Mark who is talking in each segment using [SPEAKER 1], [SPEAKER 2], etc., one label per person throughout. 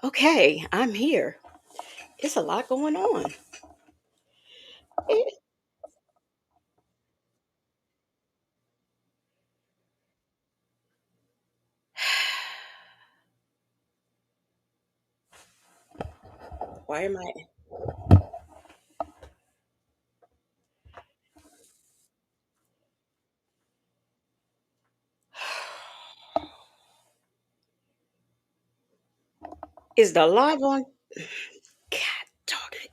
[SPEAKER 1] Okay, I'm here. It's a lot going on. Eh, Why am I? Is the live on? God dog it.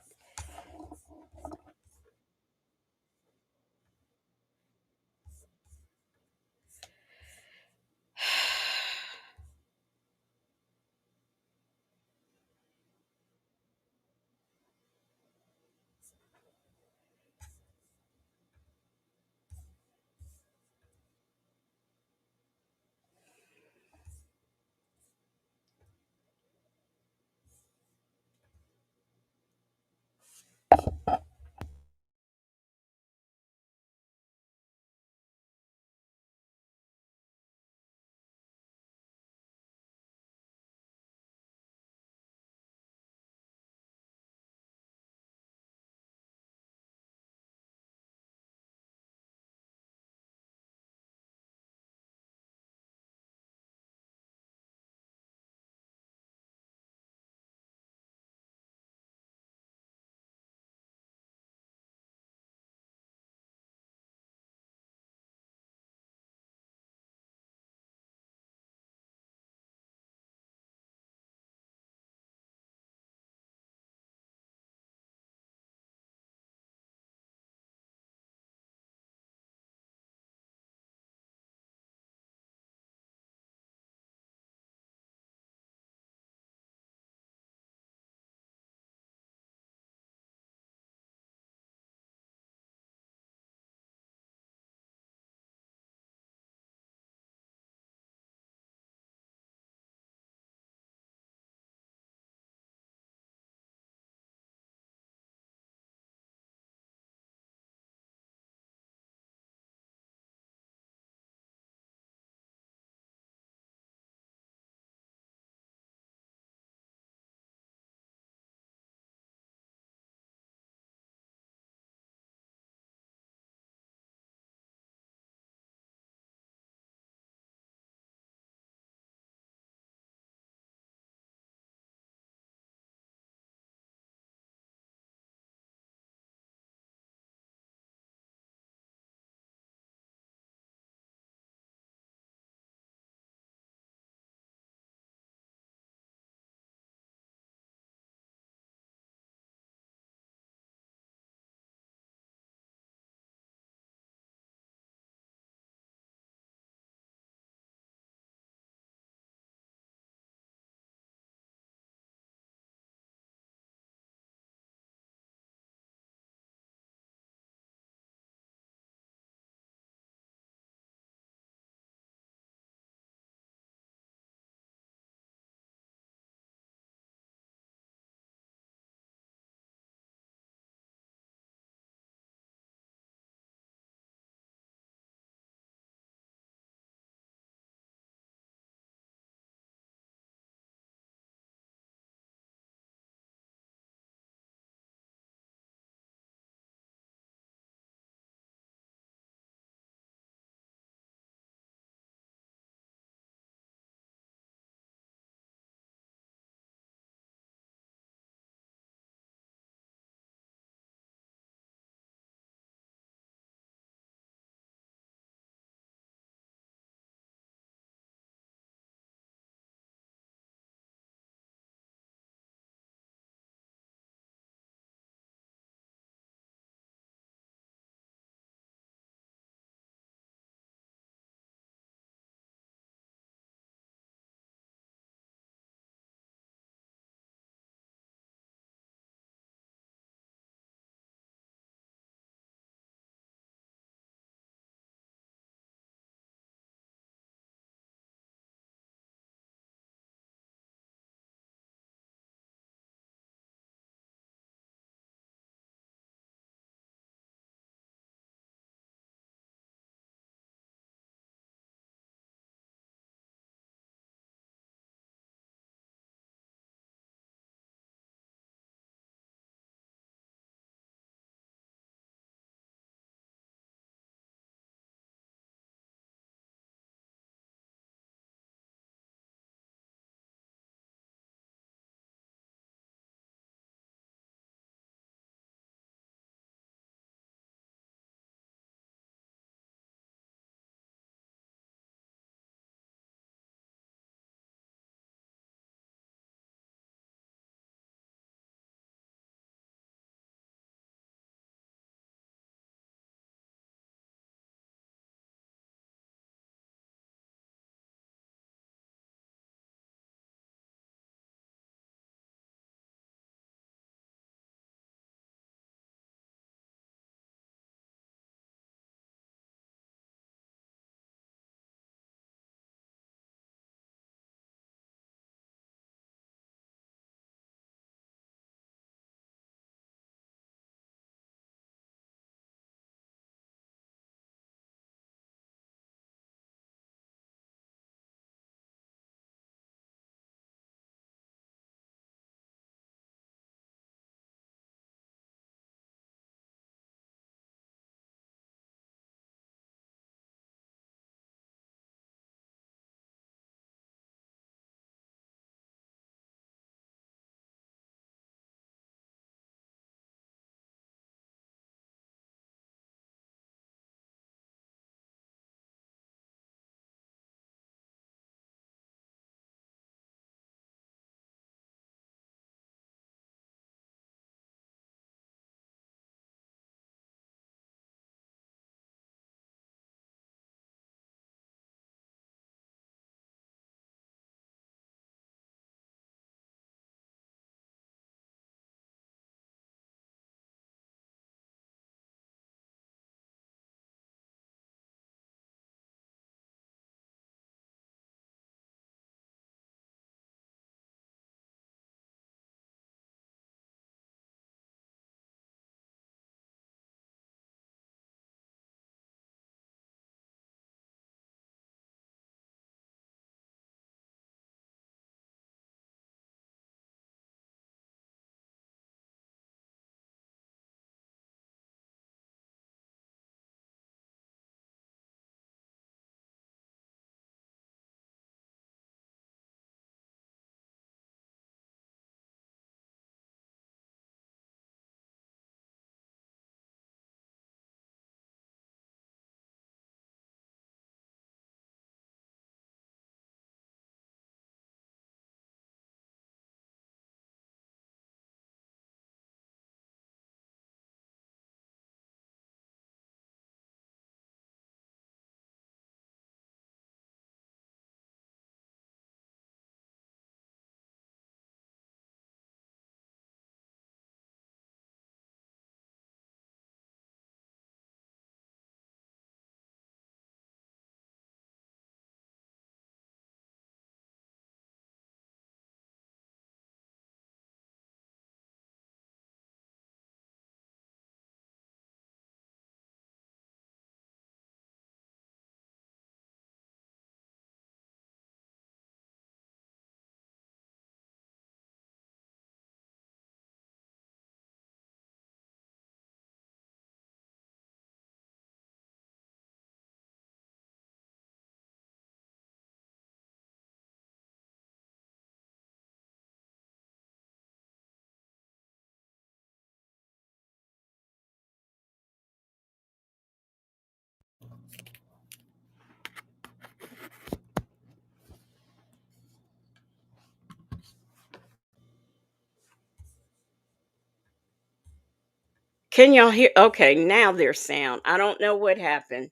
[SPEAKER 1] Can y'all hear? Okay, now there's sound. I don't know what happened.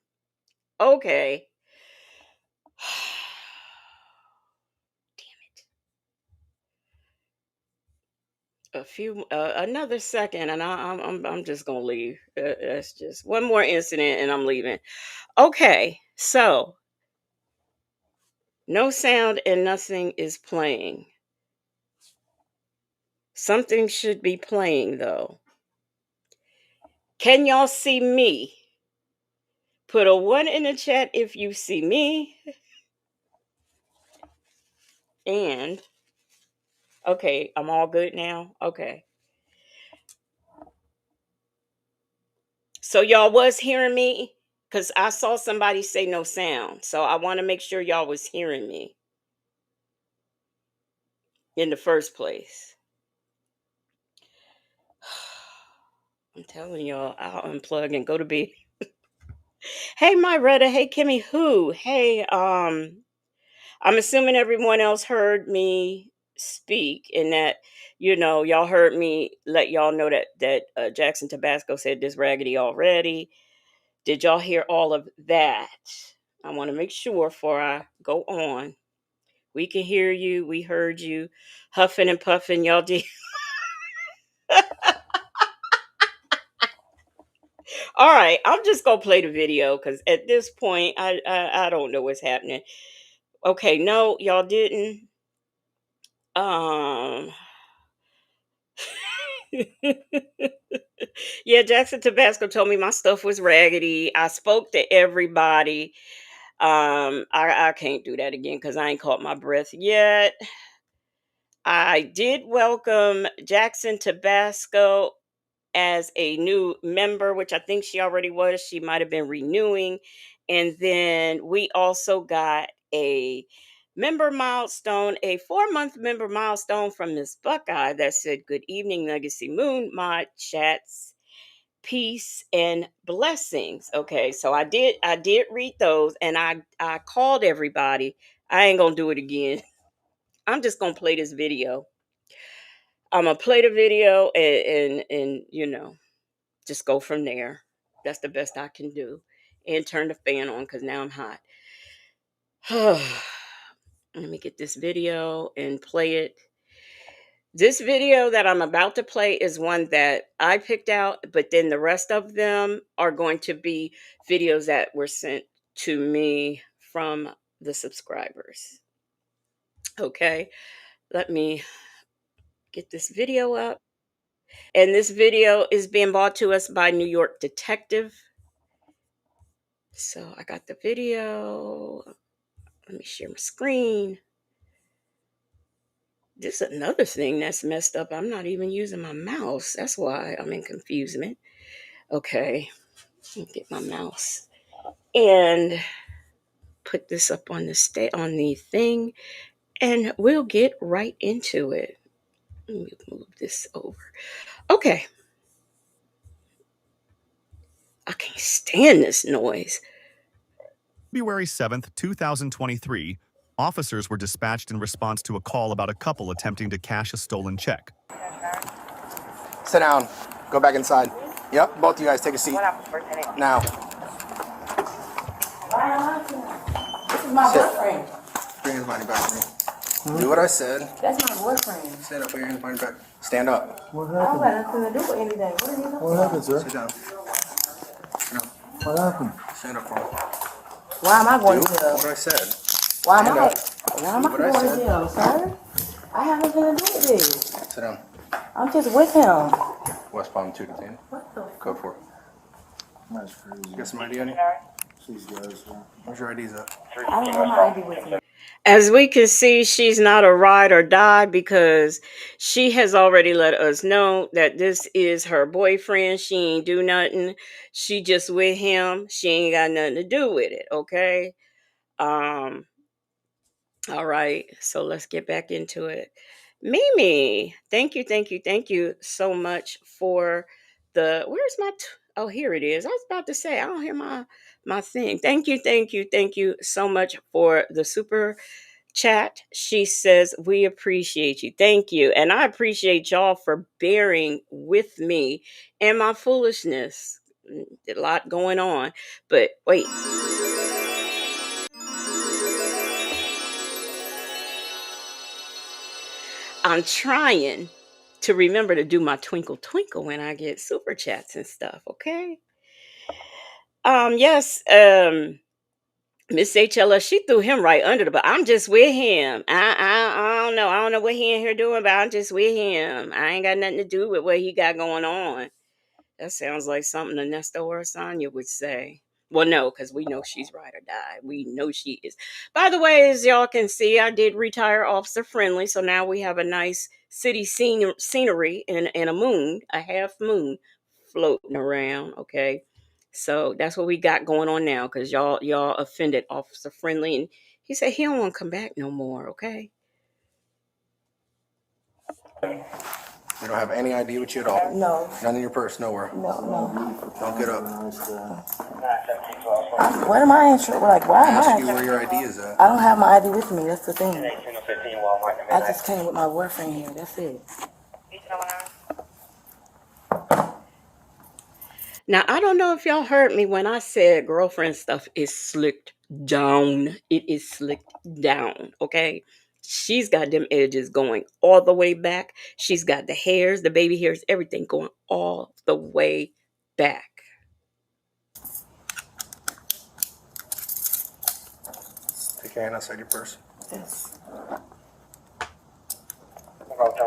[SPEAKER 1] Okay. A few, another second, and I'm just gonna leave. That's just one more incident, and I'm leaving. Okay, so no sound and nothing is playing. Something should be playing though. Can y'all see me? Put a one in the chat if you see me. And okay, I'm all good now. Okay. So y'all was hearing me? Because I saw somebody say no sound. So I want to make sure y'all was hearing me in the first place. I'm telling y'all, I'll unplug and go to bed. Hey, Myretta. Hey, Kimmy. Who? Hey, I'm assuming everyone else heard me speak, and that y'all heard me let y'all know that Jackson Tabasco said this raggedy already. Did y'all hear all of that? I want to make sure before I go on. We can hear you. We heard you huffing and puffing. Y'all did. All right, I'm just gonna play the video because at this point, I don't know what's happening. Okay, no, y'all didn't. Um, yeah, Jackson Tabasco told me my stuff was raggedy. I spoke to everybody. I can't do that again because I ain't caught my breath yet. I did welcome Jackson Tabasco as a new member, which I think she already was. She might have been renewing. And then we also got a member milestone, a 4-month member milestone from Miss Buckeye that said, "Good evening, Legacy Moon, my chats, peace and blessings." Okay, so I did read those, and I called everybody. I ain't gonna do it again. I'm just gonna play this video. I'm gonna play the video and just go from there. That's the best I can do. And turn the fan on because now I'm hot. Let me get this video and play it. This video that I'm about to play is one that I picked out, but then the rest of them are going to be videos that were sent to me from the subscribers. Okay, let me get this video up. And this video is being brought to us by New York Detective. So I got the video. Let me share my screen. This is another thing that's messed up. I'm not even using my mouse. That's why I'm in confusement. Okay, let me get my mouse and put this up on the thing, and we'll get right into it. Let me move this over. Okay. I can't stand this noise.
[SPEAKER 2] February 7th, 2023, officers were dispatched in response to a call about a couple attempting to cash a stolen check.
[SPEAKER 3] Sit down. Go back inside. Yep, both of you guys take a seat. Now.
[SPEAKER 4] This is my boyfriend.
[SPEAKER 3] Put your hands behind your back for me. Do what I said.
[SPEAKER 4] That's my boyfriend.
[SPEAKER 3] Stand up. Put your hands behind your back. Stand up.
[SPEAKER 4] What happened? I don't got nothing to do with anything. What are you talking
[SPEAKER 5] What happened, sir?
[SPEAKER 3] Sit down. Sit down.
[SPEAKER 5] What happened?
[SPEAKER 3] Stand up for me.
[SPEAKER 4] Why am I going
[SPEAKER 3] Do
[SPEAKER 4] to jail?
[SPEAKER 3] what I said.
[SPEAKER 4] Why am
[SPEAKER 3] Stand
[SPEAKER 4] I?
[SPEAKER 3] up.
[SPEAKER 4] Why am
[SPEAKER 3] Do
[SPEAKER 4] I
[SPEAKER 3] what I
[SPEAKER 4] going to
[SPEAKER 3] said.
[SPEAKER 4] jail, sir? I have nothing to do with this.
[SPEAKER 3] Sit down.
[SPEAKER 4] I'm just with him.
[SPEAKER 3] West Palm 2 detained.
[SPEAKER 4] What the?
[SPEAKER 3] Code 4.
[SPEAKER 5] That's crazy.
[SPEAKER 3] You got some ID on you?
[SPEAKER 5] These guys,
[SPEAKER 3] Where's your IDs at?
[SPEAKER 4] I don't have my ID with me.
[SPEAKER 1] As we can see, she's not a ride or die because she has already let us know that this is her boyfriend. She ain't do nothing. She just with him. She ain't got nothing to do with it. Okay. Um. All right. So let's get back into it. Mimi, thank you so much for the. Where's my? Oh, here it is. I was about to say I don't hear my thing. Thank you so much for the super chat, she says, we appreciate you. Thank you. And I appreciate y'all for bearing with me and my foolishness. A lot going on. But wait. I'm trying to remember to do my twinkle twinkle when I get super chats and stuff, okay? Yes, Miss HLS, she threw him right under the bus. I'm just with him. I don't know. I don't know what he in here doing, but I'm just with him. I ain't got nothing to do with what he got going on. That sounds like something a Nesta or a Sonya would say. Well, no, because we know she's ride or die. We know she is. By the way, as y'all can see, I did retire officer friendly. So now we have a nice city scenery and a moon, a half moon floating around. Okay. So that's what we got going on now because y'all offended officer friendly. And he said he don't want to come back no more. Okay.
[SPEAKER 3] You don't have any ID with you at all?
[SPEAKER 4] No.
[SPEAKER 3] None in your purse, nowhere.
[SPEAKER 4] No.
[SPEAKER 3] Don't get up.
[SPEAKER 4] What am I insured? Like, why
[SPEAKER 3] I
[SPEAKER 4] am
[SPEAKER 3] asked
[SPEAKER 4] I?
[SPEAKER 3] you where your ID is at.
[SPEAKER 4] I don't have my ID with me. That's the thing. I just came with my boyfriend here. That's it.
[SPEAKER 1] Now, I don't know if y'all heard me when I said girlfriend stuff is slicked down. It is slicked down, okay? She's got them edges going all the way back. She's got the hairs, the baby hairs, everything going all the way back.
[SPEAKER 3] Take your hand outside your purse.
[SPEAKER 4] Yes. What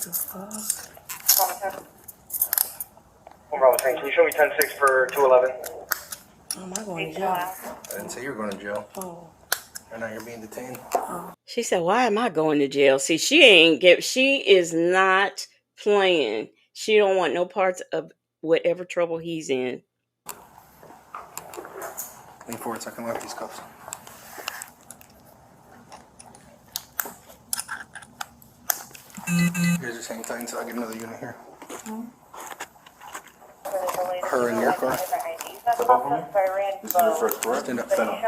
[SPEAKER 4] the fuck?
[SPEAKER 3] Can you show me 10-6 for 211?
[SPEAKER 4] Oh, am I going to jail?
[SPEAKER 3] I didn't say you were going to jail.
[SPEAKER 4] Oh.
[SPEAKER 3] And now you're being detained.
[SPEAKER 1] She said, "Why am I going to jail?" See, she is not playing. She don't want no parts of whatever trouble he's in.
[SPEAKER 3] Lean forward so I can lock these cuffs. You guys just hang tight until I get another unit here. Her in your car?
[SPEAKER 5] This is your first, correct?
[SPEAKER 3] Stand up.
[SPEAKER 5] Stand up.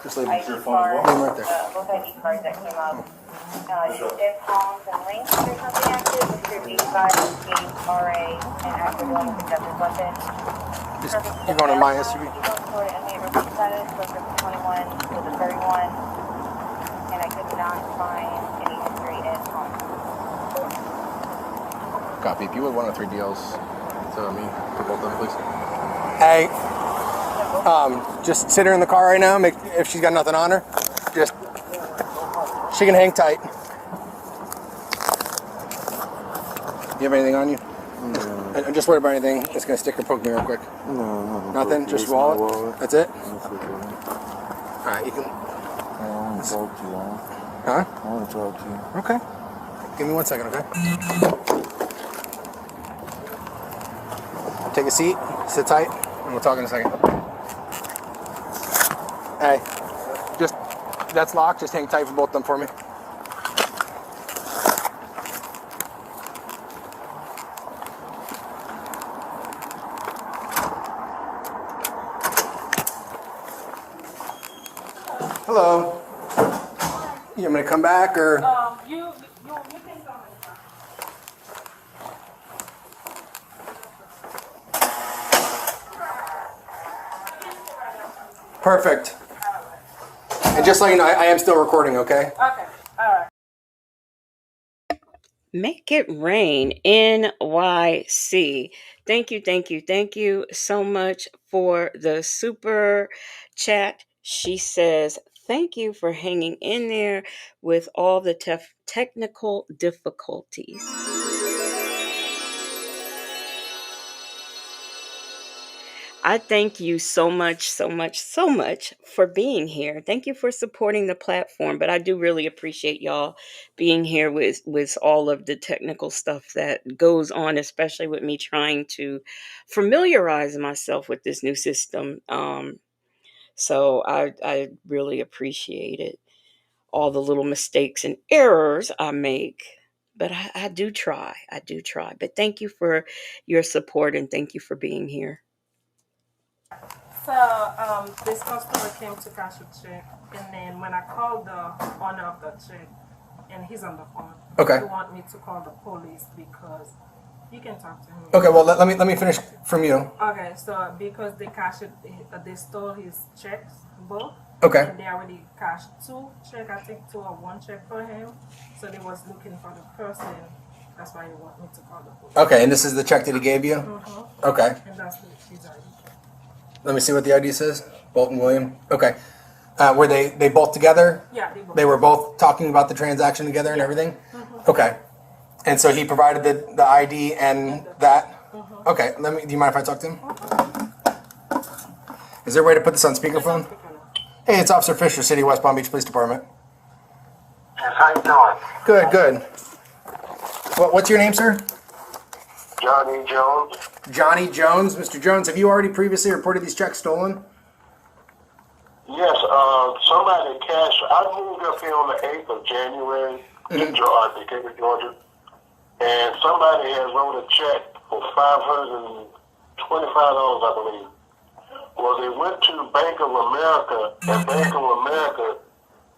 [SPEAKER 3] Just leave
[SPEAKER 5] Is your phone as well?
[SPEAKER 3] Leave him right there.
[SPEAKER 6] Both ID cards that came up. Stiff palms and links, there's something active. Mr. D5, escape, RA, and active one with excessive weapon.
[SPEAKER 3] You're going to my SUV.
[SPEAKER 6] Florida inmate review status, closer to 21 with a 31. And I could not find any history in home.
[SPEAKER 3] Copy. If you would 103 deals to me, to both of them, please. Hey, just sit her in the car right now. Make if she's got nothing on her, just she can hang tight. You have anything on you? No. And just worry about anything. It's gonna stick or poke me real quick.
[SPEAKER 5] No.
[SPEAKER 3] Nothing. Just wallet. That's it.
[SPEAKER 5] That's okay.
[SPEAKER 3] All right, you can.
[SPEAKER 5] I want to talk to you.
[SPEAKER 3] Huh?
[SPEAKER 5] I want to talk to you.
[SPEAKER 3] Okay. Give me 1 second, okay? Take a seat, sit tight, and we'll talk in a second. Hey, just, that's locked, just hang tight for both of them for me. Hello. You want me to come back, or?
[SPEAKER 4] You can come in.
[SPEAKER 3] Perfect. And just so you know, I am still recording, okay?
[SPEAKER 4] Okay. All right.
[SPEAKER 1] Make it rain, NYC. Thank you so much for the super chat. She says, thank you for hanging in there with all the technical difficulties. I thank you so much for being here. Thank you for supporting the platform. But I do really appreciate y'all being here with all of the technical stuff that goes on, especially with me trying to familiarize myself with this new system. So I really appreciate it. All the little mistakes and errors I make. But I do try. I do try. But thank you for your support and thank you for being here.
[SPEAKER 7] So this customer came to cash a check, and then when I called the owner of the check, and he's on the phone.
[SPEAKER 3] Okay.
[SPEAKER 7] He want me to call the police because you can talk to him.
[SPEAKER 3] Okay, well, let me finish from you.
[SPEAKER 7] Okay, so because they they stole his checks book.
[SPEAKER 3] Okay.
[SPEAKER 7] And they already cashed 2 checks, I think 2 or 1 check for him. So they was looking for the person. That's why he want me to call the police.
[SPEAKER 3] Okay, and this is the check that he gave you?
[SPEAKER 7] Mm-hmm.
[SPEAKER 3] Okay.
[SPEAKER 7] And that's his ID.
[SPEAKER 3] Let me see what the ID says. Bolton William. Okay. Were they both together?
[SPEAKER 7] Yeah,
[SPEAKER 3] They were both talking about the transaction together and everything?
[SPEAKER 7] Mm-hmm.
[SPEAKER 3] Okay. And so he provided the ID and that?
[SPEAKER 7] Mm-hmm.
[SPEAKER 3] Okay. Do you mind if I talk to him? Is there a way to put this on speakerphone? Hey, it's Officer Fisher, City West Palm Beach Police Department.
[SPEAKER 8] Yes, how you doing?
[SPEAKER 3] Good, good. What's your name, sir?
[SPEAKER 8] Johnny Jones.
[SPEAKER 3] Johnny Jones. Mr. Jones, have you already previously reported these checks stolen?
[SPEAKER 8] Yes, somebody cashed. I moved up here on the 8th of January in Decatur, Georgia, and somebody has wrote a check for $525, I believe. Well, they went to Bank of America, and Bank of America,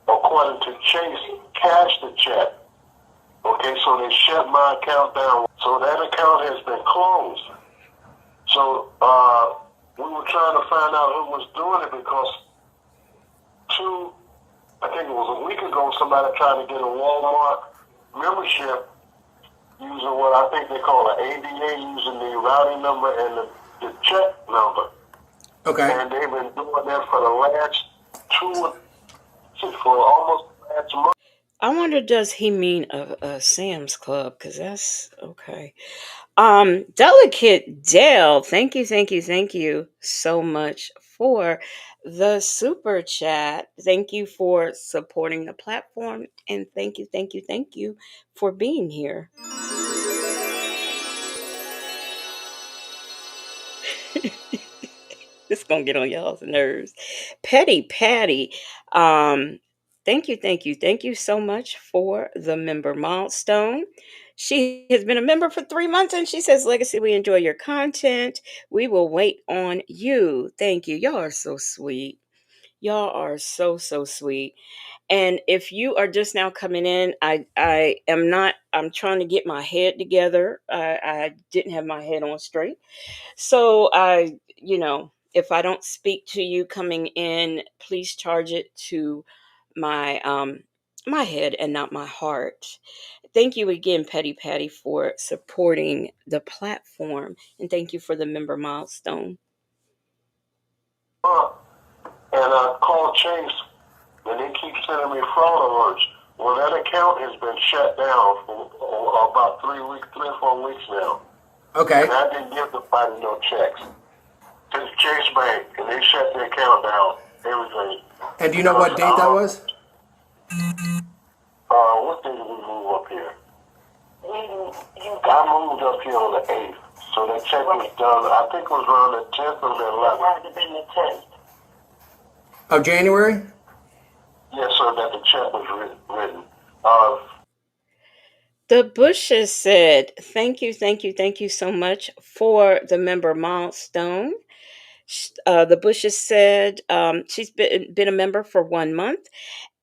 [SPEAKER 8] according to Chase, cashed the check. Okay, so they shut my account down. So that account has been closed. So we were trying to find out who was doing it because I think it was a week ago, somebody tried to get a Walmart membership using what I think they call an ADA, using the routing number and the check number.
[SPEAKER 3] Okay.
[SPEAKER 8] And they've been doing that for the last for almost last month.
[SPEAKER 1] I wonder, does he mean a Sam's Club? Because that's okay. Delicate Dale, thank you so much for the super chat. Thank you for supporting the platform, and thank you for being here. This is gonna get on y'all's nerves. Petty Patty, thank you so much for the member milestone. She has been a member for 3 months and she says, Legacy, we enjoy your content. We will wait on you. Thank you. Y'all are so sweet. Y'all are so sweet. And if you are just now coming in, I am not, I'm trying to get my head together. I didn't have my head on straight. So if I don't speak to you coming in, please charge it to my my head and not my heart. Thank you again, Petty Patty, for supporting the platform, and thank you for the member milestone.
[SPEAKER 8] And I called Chase, and they keep sending me fraud alerts. Well, that account has been shut down for about 3 or 4 weeks now.
[SPEAKER 3] Okay.
[SPEAKER 8] And I didn't give the party no checks. It's Chase Bank, and they shut the account down, everything.
[SPEAKER 3] And do you know what date that was?
[SPEAKER 8] What day did we move up here? I moved up here on the 8th, so that check was done, I think it was around the 10th or the 11th. It might have been the 10th.
[SPEAKER 3] Of January?
[SPEAKER 8] Yes, sir, that the check was written.
[SPEAKER 1] The Bushes said, thank you so much for the member milestone. The Bushes said she's been a member for 1 month,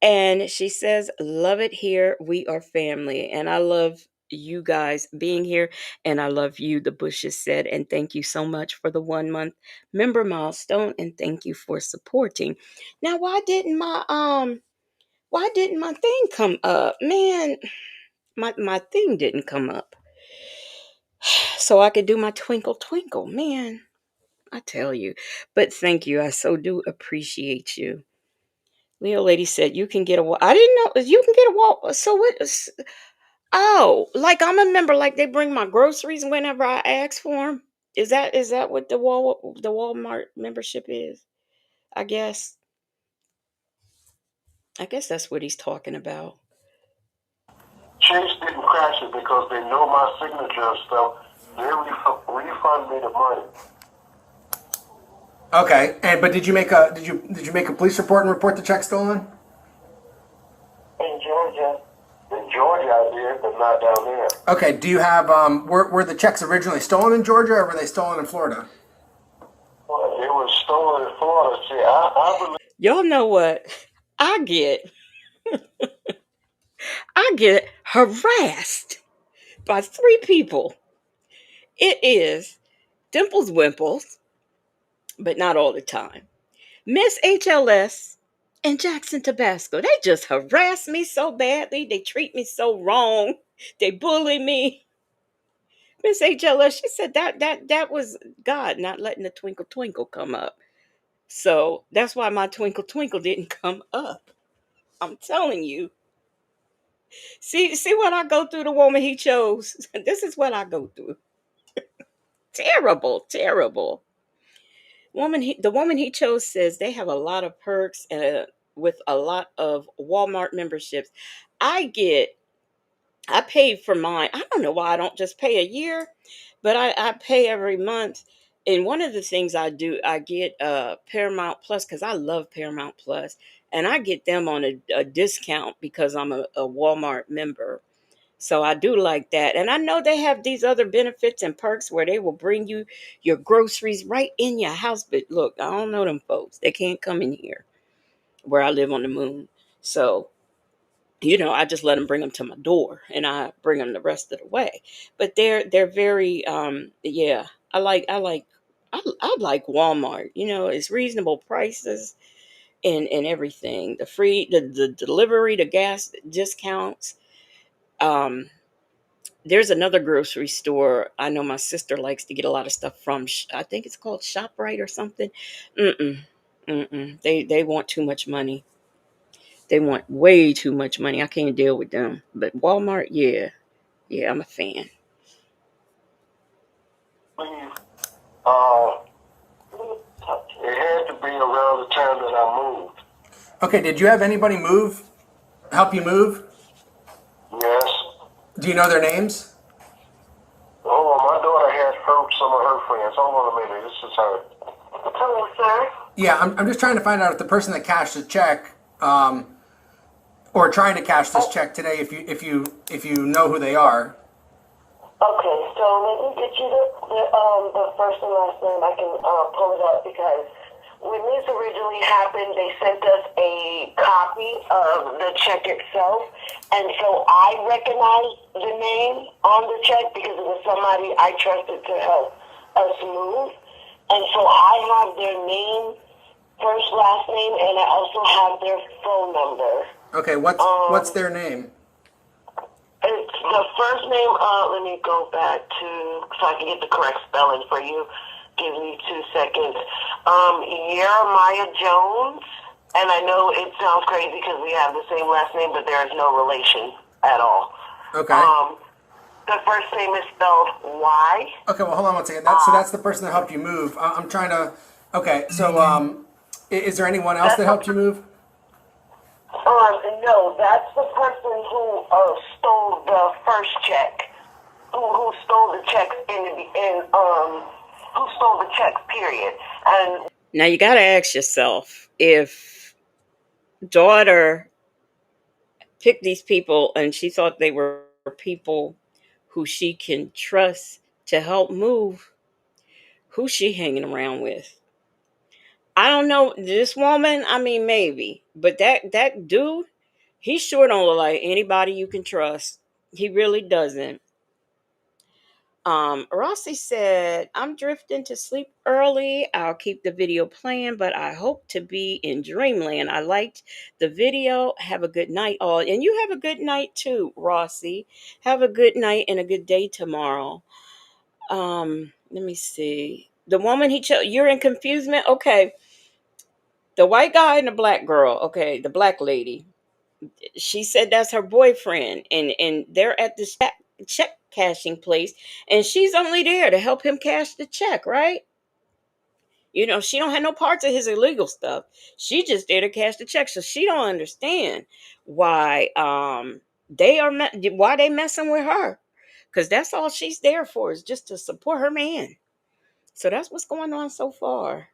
[SPEAKER 1] and she says, love it here. We are family. And I love you guys being here, and I love you, the Bushes said, and thank you so much for the 1 month member milestone, and thank you for supporting. Now, why didn't my thing come up? Man, my thing didn't come up. So I could do my twinkle twinkle. Man, I tell you. But thank you. I so do appreciate you. Leo Lady said you can get a wall. I didn't know you can get a wall. So what? Oh, like I'm a member. Like they bring my groceries whenever I ask for them. Is that what the Walmart membership is? I guess. I guess that's what he's talking about.
[SPEAKER 8] Chase didn't crash it because they know my signature and stuff. They refund me the money.
[SPEAKER 3] Okay. But did you make a police report and report the check stolen?
[SPEAKER 8] In Georgia I did, but not down there.
[SPEAKER 3] Okay. Do you have were the checks originally stolen in Georgia or were they stolen in Florida?
[SPEAKER 8] Well, they were was stolen in Florida. See, I believe.
[SPEAKER 1] Y'all know what? I get I get harassed by three people. It is Dimples Wimples, but not all the time. Miss HLS and Jackson Tabasco. They just harass me so badly. They treat me so wrong. They bully me. Miss HLS, she said that was God not letting the twinkle twinkle come up. So that's why my twinkle twinkle didn't come up. I'm telling you. See what I go through, the woman he chose. This is what I go through. Terrible, terrible. The woman he chose says they have a lot of perks and with a lot of Walmart memberships. I get I paid for mine. I don't know why I don't just pay a year, but I pay every month. And one of the things I do, I get Paramount Plus because I love Paramount Plus, and I get them on a discount because I'm a Walmart member. So I do like that. And I know they have these other benefits and perks where they will bring you your groceries right in your house. But look, I don't know them folks. They can't come in here where I live on the moon. So, I just let them bring them to my door and I bring them the rest of the way. But they're very yeah, I like Walmart. It's reasonable prices and everything. The delivery, the gas discounts. Um There's another grocery store I know my sister likes to get a lot of stuff from. I think it's called ShopRite or something. Mm-mm. Mm-mm. They want too much money. They want way too much money. I can't deal with them. But Walmart, yeah. Yeah, I'm a fan.
[SPEAKER 8] Uh, it had to be around the time that I moved.
[SPEAKER 3] Okay, did you have anybody help you move?
[SPEAKER 8] Yes.
[SPEAKER 3] Do you know their names?
[SPEAKER 8] Oh, my daughter had some of her friends. Hold on a minute. This is her. Hello, sir.
[SPEAKER 3] Yeah, I'm just trying to find out if the person that cashed the check, or trying to cash this check today, if you know who they are.
[SPEAKER 9] Okay, so let me get you the first and last name. I can pull it up because when this originally happened, they sent us a copy of the check itself, and so I recognized the name on the check because it was somebody I trusted to help us move, and so I have their name, first, last name, and I also have their phone number.
[SPEAKER 3] Okay, what's their name?
[SPEAKER 9] It's the first name. Let me go back so I can get the correct spelling for you. Give me 2 seconds. Jeremiah Jones, and I know it sounds crazy because we have the same last name, but there is no relation at all.
[SPEAKER 3] Okay.
[SPEAKER 9] The first name is spelled Y.
[SPEAKER 3] Okay, well, hold on one second. So that's the person that helped you move. I'm trying to. Okay, so is there anyone else that helped you move?
[SPEAKER 9] No, that's the person who stole the first check. Who stole the checks who stole the checks, period. And
[SPEAKER 1] Now you got to ask yourself if daughter picked these people and she thought they were people who she can trust to help move, who's she hanging around with? I don't know. This woman, I mean, maybe. But that dude, he sure don't look like anybody you can trust. He really doesn't. Rossi said, I'm drifting to sleep early. I'll keep the video playing, but I hope to be in dreamland. I liked the video. Have a good night, all. And you have a good night too, Rossi. Have a good night and a good day tomorrow. Let me see. The woman he chose, you're in confusement? Okay. The white guy and the black girl. Okay, the black lady. She said that's her boyfriend, and they're at this check cashing place, and she's only there to help him cash the check, right? She don't have no parts of his illegal stuff. She just there to cash the check, so she don't understand why why they messing with her, because that's all she's there for, is just to support her man. So that's what's going on so far.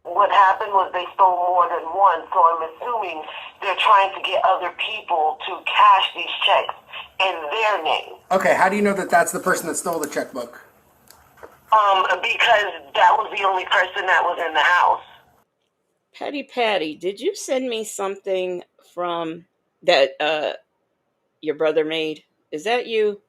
[SPEAKER 9] what happened was they stole more than one, so I'm assuming they're trying to get other people to cash these checks in their name.
[SPEAKER 3] Okay, how do you know that that's the person that stole the checkbook?
[SPEAKER 9] Because that was the only person that was in the house.
[SPEAKER 1] Patty, did you send me something from that your brother made? Is that you?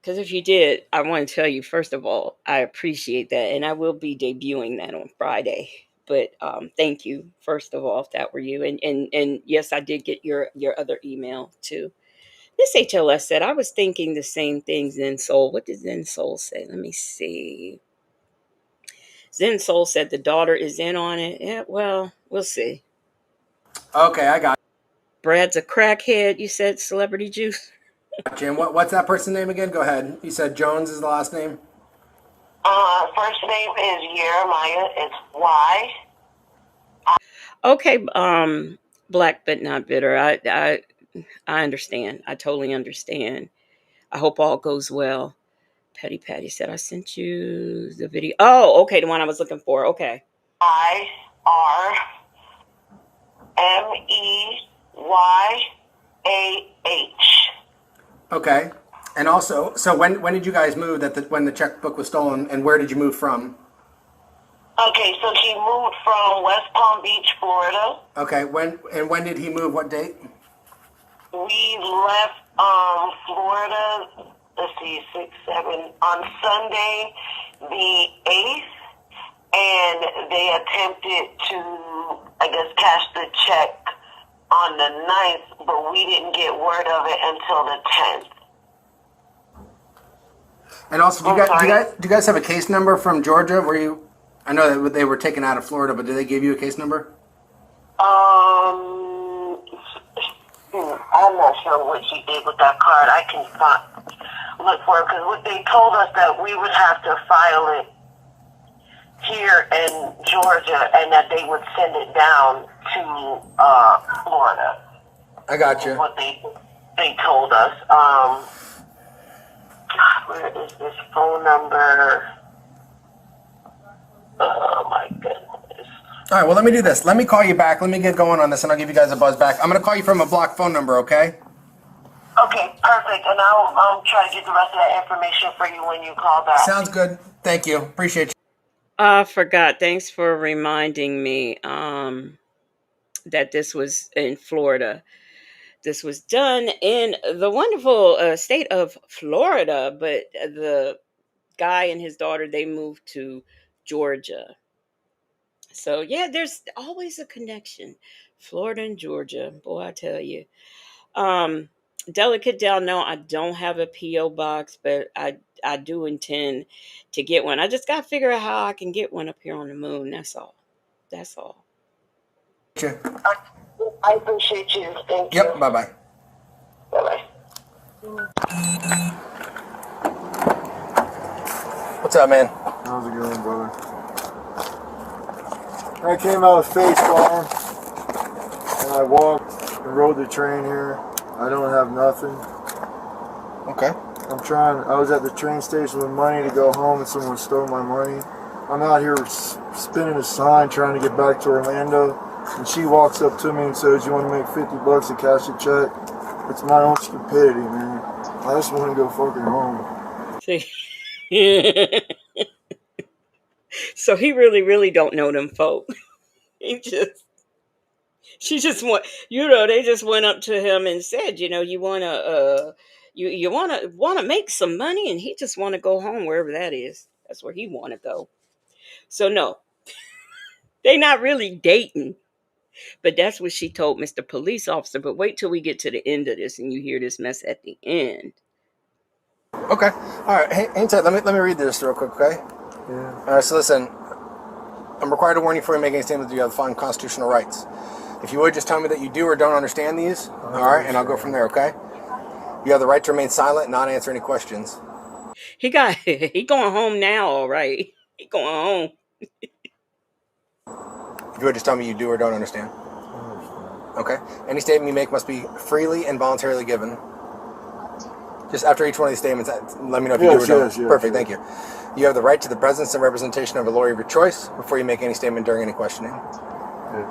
[SPEAKER 1] Because if you did, I want to tell you, first of all, I appreciate that. And I will be debuting that on Friday. But thank you, first of all, if that were you. And yes, I did get your other email too. This HLS said, I was thinking the same thing, Zen Soul. What did Zen Soul say? Let me see. Zen Soul said the daughter is in on it. Yeah, well, we'll see.
[SPEAKER 3] Okay, I got
[SPEAKER 1] Brad's a crackhead, you said, Celebrity Juice.
[SPEAKER 3] you. And what's that person's name again? Go ahead. You said Jones is the last name?
[SPEAKER 9] First name is Jeremiah. It's Y.
[SPEAKER 1] Okay, black but not bitter. I understand. I totally understand. I hope all goes well. Patty said I sent you the video. Oh, okay, the one I was looking for. Okay.
[SPEAKER 9] IRMEYAH.
[SPEAKER 3] Okay. And also, so when did you guys move when the checkbook was stolen, and where did you move from?
[SPEAKER 9] Okay, so he moved from West Palm Beach, Florida.
[SPEAKER 3] Okay, when did he move? What date?
[SPEAKER 9] We left Florida, let's see, 6, 7, on Sunday the 8th, and they attempted to, I guess, cash the check on the 9th, but we didn't get word of it until the 10th.
[SPEAKER 3] And also, do you guys have a case number from Georgia? I know that they were taken out of Florida, but did they give you a case number?
[SPEAKER 9] I'm not sure what she did with that card. I can look for it, because they told us that we would have to file it here in Georgia, and that they would send it down to Florida.
[SPEAKER 3] I got you.
[SPEAKER 9] What they told us. Where is this phone number? Oh my goodness.
[SPEAKER 3] All right, well, let me do this. Let me call you back. Let me get going on this, and I'll give you guys a buzz back. I'm going to call you from a blocked phone number, okay?
[SPEAKER 9] Okay, perfect. And I'll try to get the rest of that information for you when you call back.
[SPEAKER 3] Sounds good. Thank you. Appreciate you.
[SPEAKER 1] I forgot. Thanks for reminding me that this was in Florida. This was done in the wonderful state of Florida, but the guy and his daughter, they moved to Georgia. So yeah, there's always a connection. Florida and Georgia. Boy, I tell you. Delicate Dell, no, I don't have a P.O. box, but I do intend to get one. I just got to figure out how I can get one up here on the moon. That's all. That's all.
[SPEAKER 9] I appreciate you. Thank you.
[SPEAKER 3] Yep, bye-bye.
[SPEAKER 9] Bye-bye.
[SPEAKER 3] What's up, man?
[SPEAKER 5] How's it going, brother? I came out with Face Farm, and I walked and rode the train here. I don't have nothing.
[SPEAKER 3] Okay.
[SPEAKER 5] I was at the train station with money to go home, and someone stole my money. I'm out here spinning a sign trying to get back to Orlando, and she walks up to me and says, "You want to make $50 to cash a check?" It's my own stupidity, man. I just want to go fucking home.
[SPEAKER 1] See? So he really don't know them folk. She just they just went up to him and said, you wanna you wanna make some money, and he just wanna go home wherever that is. That's where he wanna go. So no, they not really dating. But that's what she told Mr. Police Officer. But wait till we get to the end of this and you hear this mess at the end.
[SPEAKER 3] Okay. All right. Hang tight. Let me read this real quick, okay?
[SPEAKER 5] Yeah.
[SPEAKER 3] All right. So listen, I'm required to warn you before you make any statements that you have the following constitutional rights. If you would, just tell me that you do or don't understand these. All right, and I'll go from there, okay? You have the right to remain silent and not answer any questions.
[SPEAKER 1] He going home now, all right. He going home.
[SPEAKER 3] If you would, just tell me you do or don't understand. Okay. Any statement you make must be freely and voluntarily given. Just after each one of these statements, let me know if you do or don't.
[SPEAKER 5] Yes,
[SPEAKER 3] Perfect, thank you. You have the right to the presence and representation of a lawyer of your choice before you make any statement during any questioning.
[SPEAKER 5] Yes.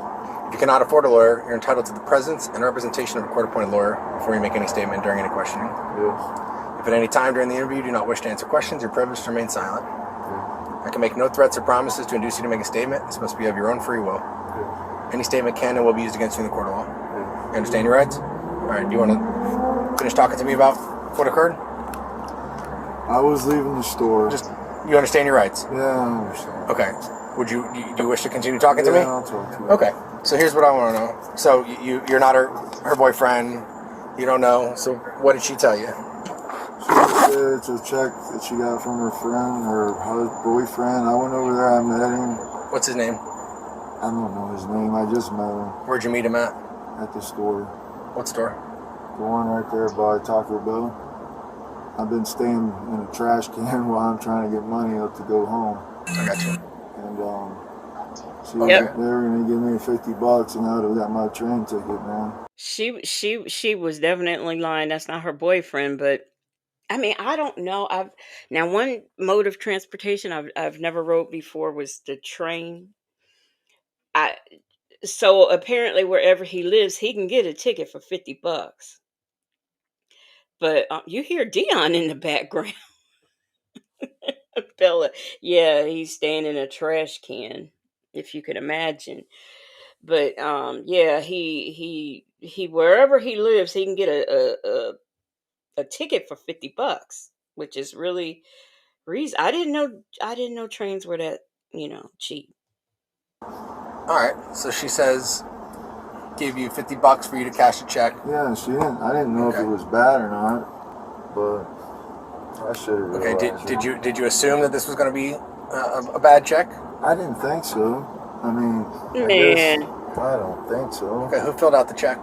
[SPEAKER 3] If you cannot afford a lawyer, you're entitled to the presence and representation of a court-appointed lawyer before you make any statement during any questioning.
[SPEAKER 5] Yes.
[SPEAKER 3] If If at any time during the interview you do not wish to answer questions, you're privileged to remain silent. I can make no threats or promises to induce you to make a statement. This must be of your own free will. Any statement can and will be used against you in the court of law. You understand your rights? All right, do you want to finish talking to me about what occurred?
[SPEAKER 5] I was leaving the store.
[SPEAKER 3] Just, you understand your rights?
[SPEAKER 5] Yeah, I understand.
[SPEAKER 3] Okay. Do you wish to continue talking to me?
[SPEAKER 5] Yeah, I'll talk to you.
[SPEAKER 3] Okay. So here's what I want to know. So you're not her boyfriend. You don't know. So what did she tell you?
[SPEAKER 5] She said it's a check that she got from her friend, her boyfriend. I went over there, I met him.
[SPEAKER 3] What's his name?
[SPEAKER 5] I don't know his name, I just met him.
[SPEAKER 3] Where'd you meet him at?
[SPEAKER 5] At the store.
[SPEAKER 3] What store?
[SPEAKER 5] The one right there by Taco Bell. I've been staying in a trash can while I'm trying to get money up to go home.
[SPEAKER 3] I got you.
[SPEAKER 5] And they were gonna give me $50 and I would have got my train ticket, man.
[SPEAKER 1] She was definitely lying. That's not her boyfriend, but I mean, I don't know. Now one mode of transportation I've never rode before was the train. So apparently wherever he lives, he can get a ticket for $50. But you hear Dion in the background. Bella, yeah, he's staying in a trash can, if you could imagine. But yeah, he wherever he lives, he can get a ticket for $50, which is really reason. I didn't know trains were that cheap.
[SPEAKER 3] All right. So she says gave you $50 for you to cash a check.
[SPEAKER 5] Yeah, she didn't. I didn't know if it was bad or not, but I should have realized.
[SPEAKER 3] Okay. Did you assume that this was going to be a bad check?
[SPEAKER 5] I didn't think so. I mean, I don't think so.
[SPEAKER 3] Okay. Who filled out the check?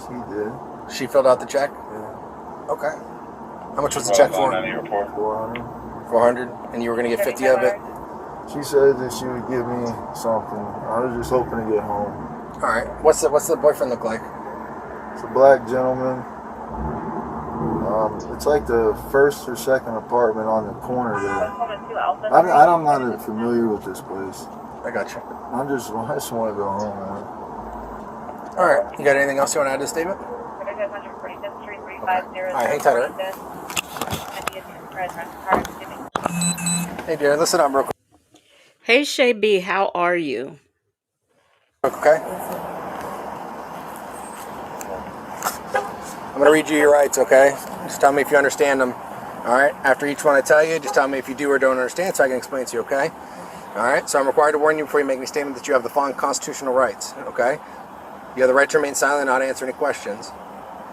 [SPEAKER 5] She did.
[SPEAKER 3] She filled out the check.
[SPEAKER 5] Yeah.
[SPEAKER 3] Okay. How much was the check for?
[SPEAKER 5] 400.
[SPEAKER 3] 400, and you were going to get 50 of it.
[SPEAKER 5] She said that she would give me something. I was just hoping to get home.
[SPEAKER 3] All right. What's the boyfriend look like?
[SPEAKER 5] It's a black gentleman. It's like the first or second apartment on the corner there. I'm not familiar with this place.
[SPEAKER 3] I got you.
[SPEAKER 5] I just want to go home, man.
[SPEAKER 3] All right. You got anything else you want to add to the statement? Okay. All right. Hang tight, all right? Hey, dear. Listen up real quick.
[SPEAKER 1] Hey, Shay B, how are you?
[SPEAKER 3] Okay. I'm going to read you your rights, okay? Just tell me if you understand them. All right? After each one I tell you, just tell me if you do or don't understand so I can explain it to you, okay? All right? So I'm required to warn you before you make any statement that you have the following constitutional rights, okay? You have the right to remain silent and not answer any questions.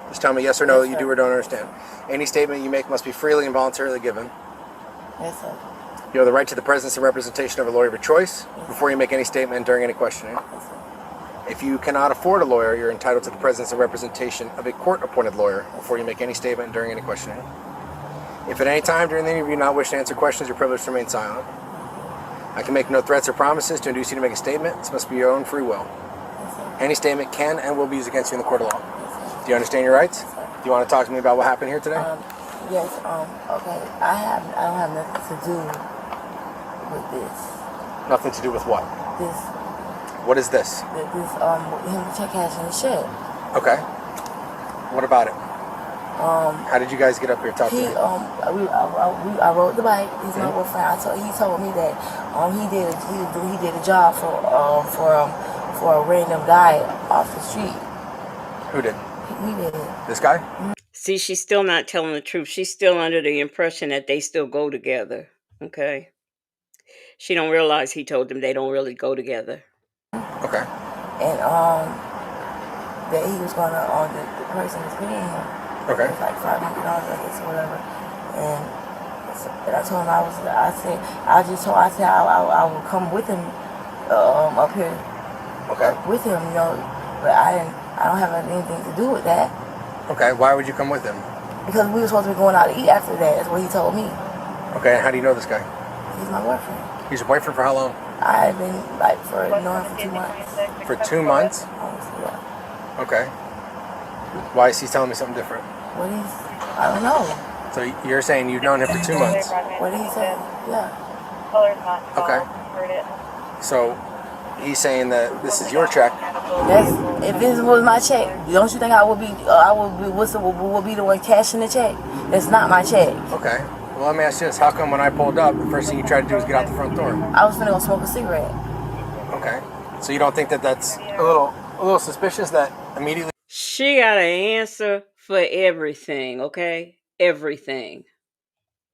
[SPEAKER 3] Just tell me yes or no that you do or don't understand. Any statement you make must be freely and voluntarily given.
[SPEAKER 4] Yes, sir.
[SPEAKER 3] You have the right to the presence and representation of a lawyer of your choice before you make any statement during any questioning. If you cannot afford a lawyer, you're entitled to the presence and representation of a court-appointed lawyer before you make any statement during any questioning. If at any time during the interview you do not wish to answer questions, you're privileged to remain silent. I can make no threats or promises to induce you to make a statement. This must be your own free will. Any statement can and will be used against you in the court of law. Do you understand your rights? Do you want to talk to me about what happened here today?
[SPEAKER 4] Yes, okay. I don't have nothing to do with this.
[SPEAKER 3] Nothing to do with what?
[SPEAKER 4] This.
[SPEAKER 3] What is this?
[SPEAKER 4] Him check cashing his shit.
[SPEAKER 3] Okay. What about it? How did you guys get up here? Talk to me.
[SPEAKER 4] I rode the bike. He's my boyfriend. He told me that he did a job for a random guy off the street.
[SPEAKER 3] Who did?
[SPEAKER 4] He did.
[SPEAKER 3] This guy?
[SPEAKER 1] See, she's still not telling the truth. She's still under the impression that they still go together. Okay. She don't realize he told them they don't really go together.
[SPEAKER 3] Okay.
[SPEAKER 4] And that he was gonna the person was paying him.
[SPEAKER 3] Okay.
[SPEAKER 4] It was like $500, I guess, or whatever. And I told him I would come with him up here.
[SPEAKER 3] Okay.
[SPEAKER 4] With him, but I don't have anything to do with that.
[SPEAKER 3] Okay. Why would you come with him?
[SPEAKER 4] Because we were supposed to be going out to eat after that. That's what he told me.
[SPEAKER 3] Okay. And how do you know this guy?
[SPEAKER 4] He's my boyfriend.
[SPEAKER 3] He's your boyfriend for how long?
[SPEAKER 4] I've been knowing for 2 months.
[SPEAKER 3] For 2 months?
[SPEAKER 4] Yeah.
[SPEAKER 3] Okay. Why is he telling me something different?
[SPEAKER 4] I don't know.
[SPEAKER 3] So you're saying you've known him for 2 months?
[SPEAKER 4] What did he say? Yeah.
[SPEAKER 3] Okay. So he's saying that this is your check
[SPEAKER 4] If this was my check, don't you think I would be the one cashing the check? It's not my check.
[SPEAKER 3] Okay. Well, let me ask you this: how come when I pulled up, the first thing you tried to do was get out the front door?
[SPEAKER 4] I was finna go smoke a cigarette.
[SPEAKER 3] Okay. So you don't think that that's a little suspicious that immediately?
[SPEAKER 1] She got an answer for everything, okay? Everything.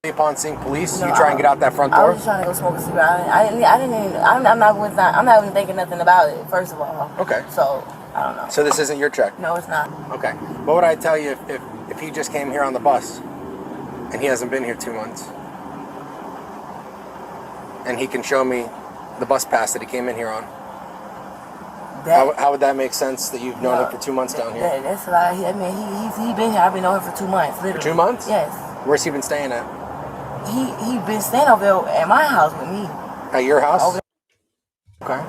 [SPEAKER 3] Upon seeing police, you try and get out that front door?
[SPEAKER 4] I was just trying to go smoke a cigarette. I'm not even thinking nothing about it, first of all.
[SPEAKER 3] Okay.
[SPEAKER 4] So, I don't know.
[SPEAKER 3] So this isn't your check?
[SPEAKER 4] No, it's not.
[SPEAKER 3] Okay. What would I tell you if he just came here on the bus and he hasn't been here 2 months? And he can show me the bus pass that he came in here on? How would that make sense that you've known him for 2 months down here?
[SPEAKER 4] That's a lie. I mean, he been here. I've been knowing him for 2 months, literally.
[SPEAKER 3] For 2 months?
[SPEAKER 4] Yes.
[SPEAKER 3] Where's he been staying at?
[SPEAKER 4] He been staying over there at my house with me.
[SPEAKER 3] At your house? Okay.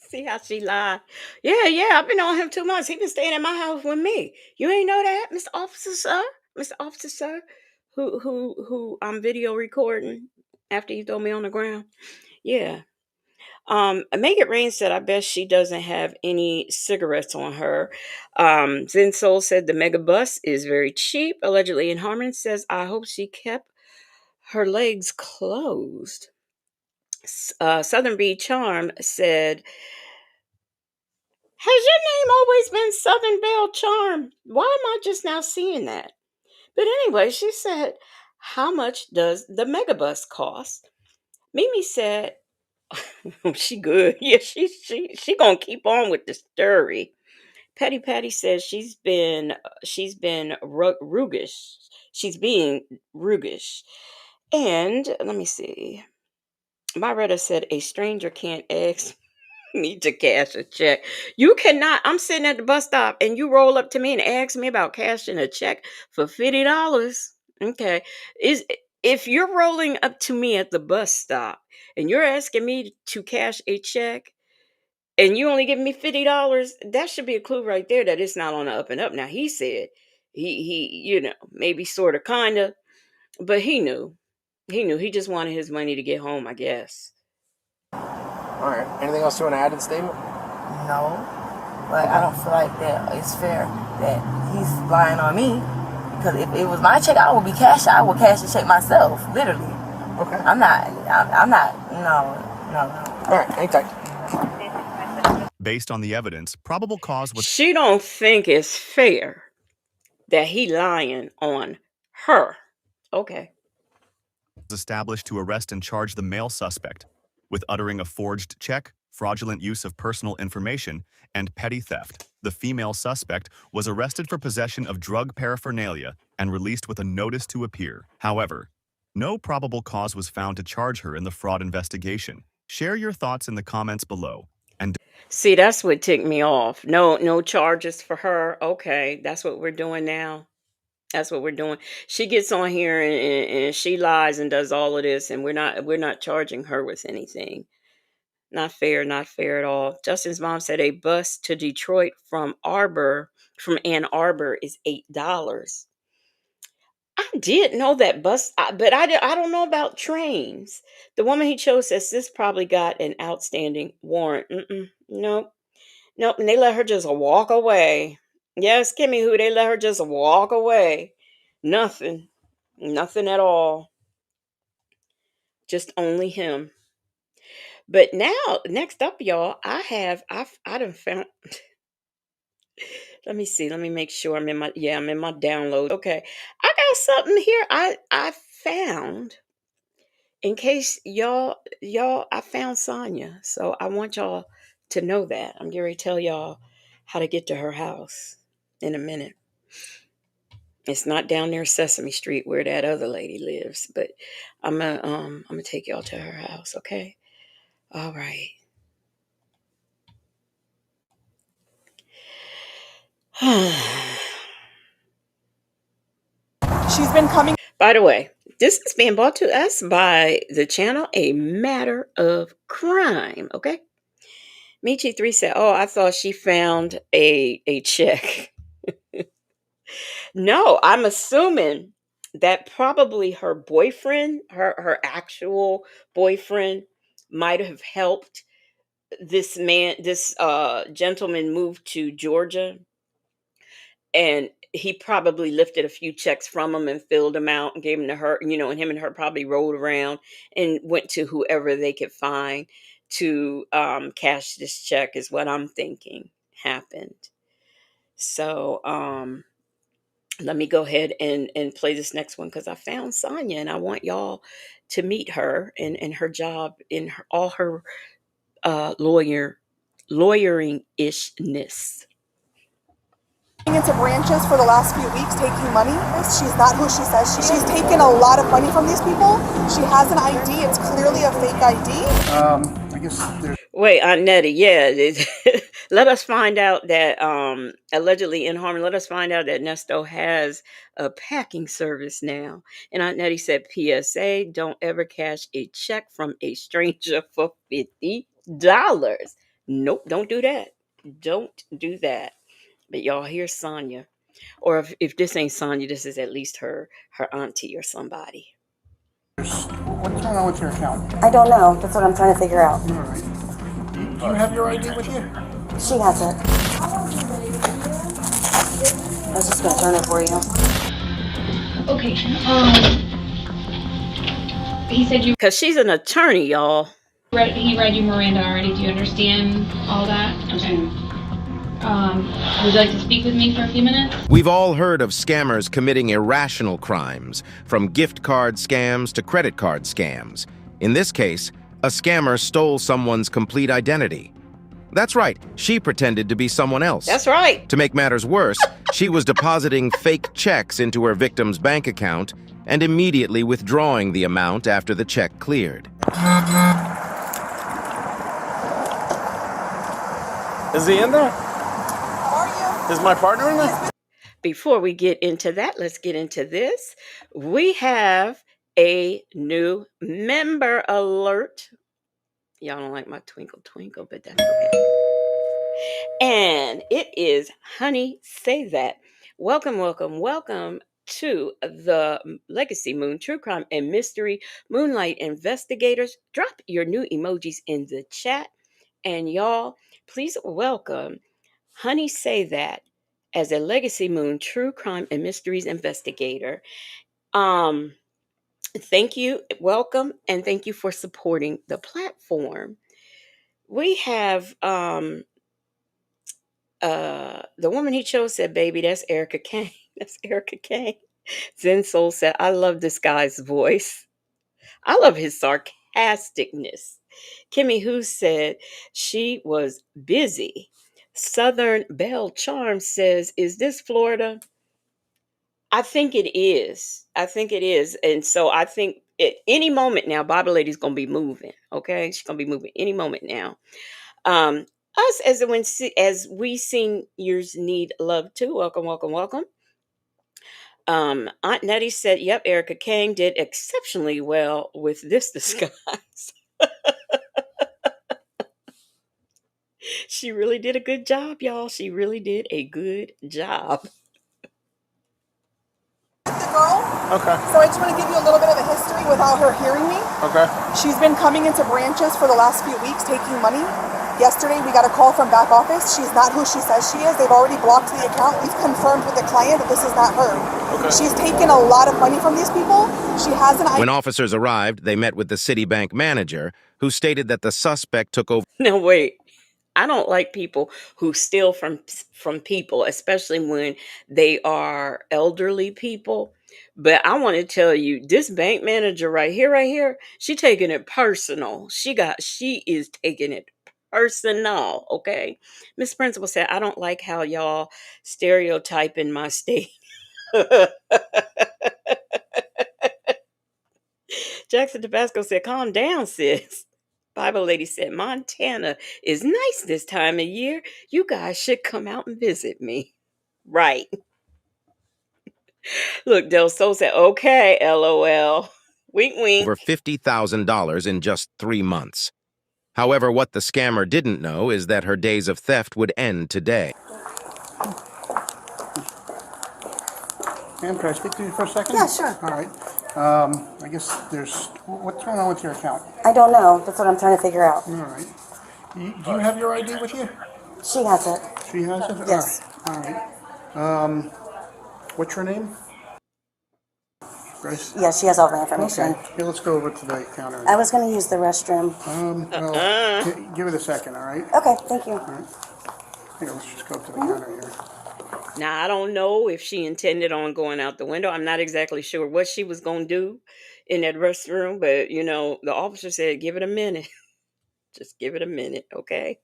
[SPEAKER 1] See how she lied? Yeah, I've been on him 2 months. He been staying at my house with me. You ain't know that, Mr. Officer, sir? Mr. Officer, sir? Who I'm video recording after you throw me on the ground? Yeah. Make It Rain said, I bet she doesn't have any cigarettes on her. Zen Soul said the mega bus is very cheap, allegedly. And Harmon says, I hope she kept her legs closed. Southern Bee Charm said, has your name always been Southern Belle Charm? Why am I just now seeing that? But anyway, she said, how much does the megabus cost? Mimi said, she good. Yeah, she gonna keep on with the story. Patty says she's been roguish. She's being roguish. And let me see. Myretta said a stranger can't ask me to cash a check. You cannot. I'm sitting at the bus stop and you roll up to me and ask me about cashing a check for $50. Okay. If you're rolling up to me at the bus stop and you're asking me to cash a check and you only give me $50, that should be a clue right there that it's not on the up and up. Now he said he maybe sort of kind of, but he knew. He just wanted his money to get home, I guess.
[SPEAKER 3] All right. Anything else you want to add to the statement?
[SPEAKER 4] No, but I don't feel like that it's fair that he's lying on me. Because if it was my check, I would cash the check myself, literally.
[SPEAKER 3] Okay.
[SPEAKER 4] I'm not, no.
[SPEAKER 3] All right, hang tight.
[SPEAKER 2] Based on the evidence, probable cause was...
[SPEAKER 1] She don't think it's fair that he lying on her. Okay.
[SPEAKER 2] ...established to arrest and charge the male suspect with uttering a forged check, fraudulent use of personal information, and petty theft. The female suspect was arrested for possession of drug paraphernalia and released with a notice to appear. However, no probable cause was found to charge her in the fraud investigation. Share your thoughts in the comments below. And
[SPEAKER 1] see, that's what ticked me off. No charges for her. Okay, that's what we're doing now. That's what we're doing. She gets on here and she lies and does all of this, and we're not charging her with anything. Not fair at all. Justin's mom said a bus to Detroit from Ann Arbor is $8. I did know that bus, but I don't know about trains. The woman he chose says this probably got an outstanding warrant. Nope. And they let her just walk away. Yes, Kimmy, who they let her just walk away. Nothing at all. Just only him. But now, next up, y'all, I done found. Let me see. Let me make sure I'm in my download. Okay, I got something here. I found. In case y'all, I found Sonya. So I want y'all to know that. I'm getting ready to tell y'all how to get to her house in a minute. It's not down there Sesame Street where that other lady lives, but I'm gonna take y'all to her house, okay? All right.
[SPEAKER 10] She's been coming.
[SPEAKER 1] By the way, this is being brought to us by the channel A Matter of Crime, okay? Michi3 said, oh, I thought she found a check. No, I'm assuming that probably her boyfriend, her actual boyfriend, might have helped this gentleman moved to Georgia, and he probably lifted a few checks from him and filled them out and gave them to her, and him and her probably rode around and went to whoever they could find to cash this check, is what I'm thinking happened. So let me go ahead and play this next one because I found Sonya and I want y'all to meet her and her job in all her lawyering ishness.
[SPEAKER 10] Into branches for the last few weeks taking money. She's not who she says she is. She's taken a lot of money from these people. She has an ID. It's clearly a fake ID.
[SPEAKER 11] I guess there's.
[SPEAKER 1] Wait, Aunt Nettie, yeah. Let us find out that allegedly in Harmon, let us find out that Nesto has a packing service now. And Aunt Nettie said, PSA, don't ever cash a check from a stranger for $50. Nope, don't do that. Don't do that. But y'all, here's Sonya. Or if this ain't Sonya, this is at least her auntie or somebody.
[SPEAKER 11] What's going on with your account?
[SPEAKER 12] I don't know. That's what I'm trying to figure out.
[SPEAKER 11] All right. Do you have your ID with you?
[SPEAKER 12] She has it. I was just gonna turn it for you.
[SPEAKER 13] Okay. He said you.
[SPEAKER 1] Because she's an attorney, y'all.
[SPEAKER 13] He read you Miranda already. Do you understand all that? Okay. Would you like to speak with me for a few minutes?
[SPEAKER 14] We've all heard of scammers committing irrational crimes, from gift card scams to credit card scams. In this case, a scammer stole someone's complete identity. That's right, she pretended to be someone else.
[SPEAKER 1] That's right.
[SPEAKER 14] To make matters worse, she was depositing fake checks into her victim's bank account and immediately withdrawing the amount after the check cleared.
[SPEAKER 3] Is he in there? Is my partner in there?
[SPEAKER 1] Before we get into that, let's get into this. We have a new member alert. Y'all don't like my twinkle twinkle, but that's okay. And it is Honey Say That. Welcome, welcome, welcome to the Legacy Moon True Crime and Mystery Moonlight Investigators. Drop your new emojis in the chat. And y'all, please welcome Honey Say That as a Legacy Moon True Crime and Mysteries investigator. Thank you, welcome, and thank you for supporting the platform. We have the woman he chose said, "Baby, that's Erica Kane." That's Erica Kane. Zen Soul said, "I love this guy's voice. I love his sarcasticness." Kimmy Who said she was busy. Southern Belle Charm says, "Is this Florida?" I think it is. I think it is. And so I think at any moment now, Bible Lady's going to be moving. Okay. She's going to be moving any moment now. Us as we seniors need love too. Welcome, welcome, welcome. Aunt Nettie said, "Yep, Erica Kane did exceptionally well with this disguise." She really did a good job, y'all. She really did a good job.
[SPEAKER 10] The girl.
[SPEAKER 3] Okay.
[SPEAKER 10] So I just want to give you a little bit of a history without her hearing me.
[SPEAKER 3] Okay.
[SPEAKER 10] She's been coming into branches for the last few weeks taking money. Yesterday we got a call from back office. She's not who she says she is. They've already blocked the account. We've confirmed with the client that this is not her. Okay. She's taken a lot of money from these people. She has an ID.
[SPEAKER 14] When officers arrived, they met with the Citibank manager, who stated that the suspect took over.
[SPEAKER 1] No, wait. I don't like people who steal from people, especially when they are elderly people. But I want to tell you, this bank manager right here, she taking it personal. She is taking it personal. Okay. Miss Principal said, "I don't like how y'all stereotype in my state." Jackson Tabasco said, "Calm down, sis." Bible Lady said, "Montana is nice this time of year. You guys should come out and visit me." Right. Look, Del Sol said, "Okay, LOL. Wink, wink."
[SPEAKER 14] Over $50,000 in just 3 months. However, what the scammer didn't know is that her days of theft would end today.
[SPEAKER 11] Ma'am, can I speak to you for a second?
[SPEAKER 12] Yeah, sure.
[SPEAKER 11] All right. I guess there's. What's going on with your account?
[SPEAKER 12] I don't know. That's what I'm trying to figure out.
[SPEAKER 11] All right. Do you have your ID with you?
[SPEAKER 12] She has it.
[SPEAKER 11] She has it?
[SPEAKER 12] Yes.
[SPEAKER 11] All right. What's your name? Grace?
[SPEAKER 12] Yeah, she has all the information.
[SPEAKER 11] Okay. Here, let's go over to the counter.
[SPEAKER 12] I was going to use the restroom.
[SPEAKER 11] Well, give it a second, all right?
[SPEAKER 12] Okay, thank you.
[SPEAKER 11] All right. Here, let's just go to the counter here.
[SPEAKER 1] Now, I don't know if she intended on going out the window. I'm not exactly sure what she was going to do in that restroom, but the officer said, give it a minute. Just give it a minute, okay?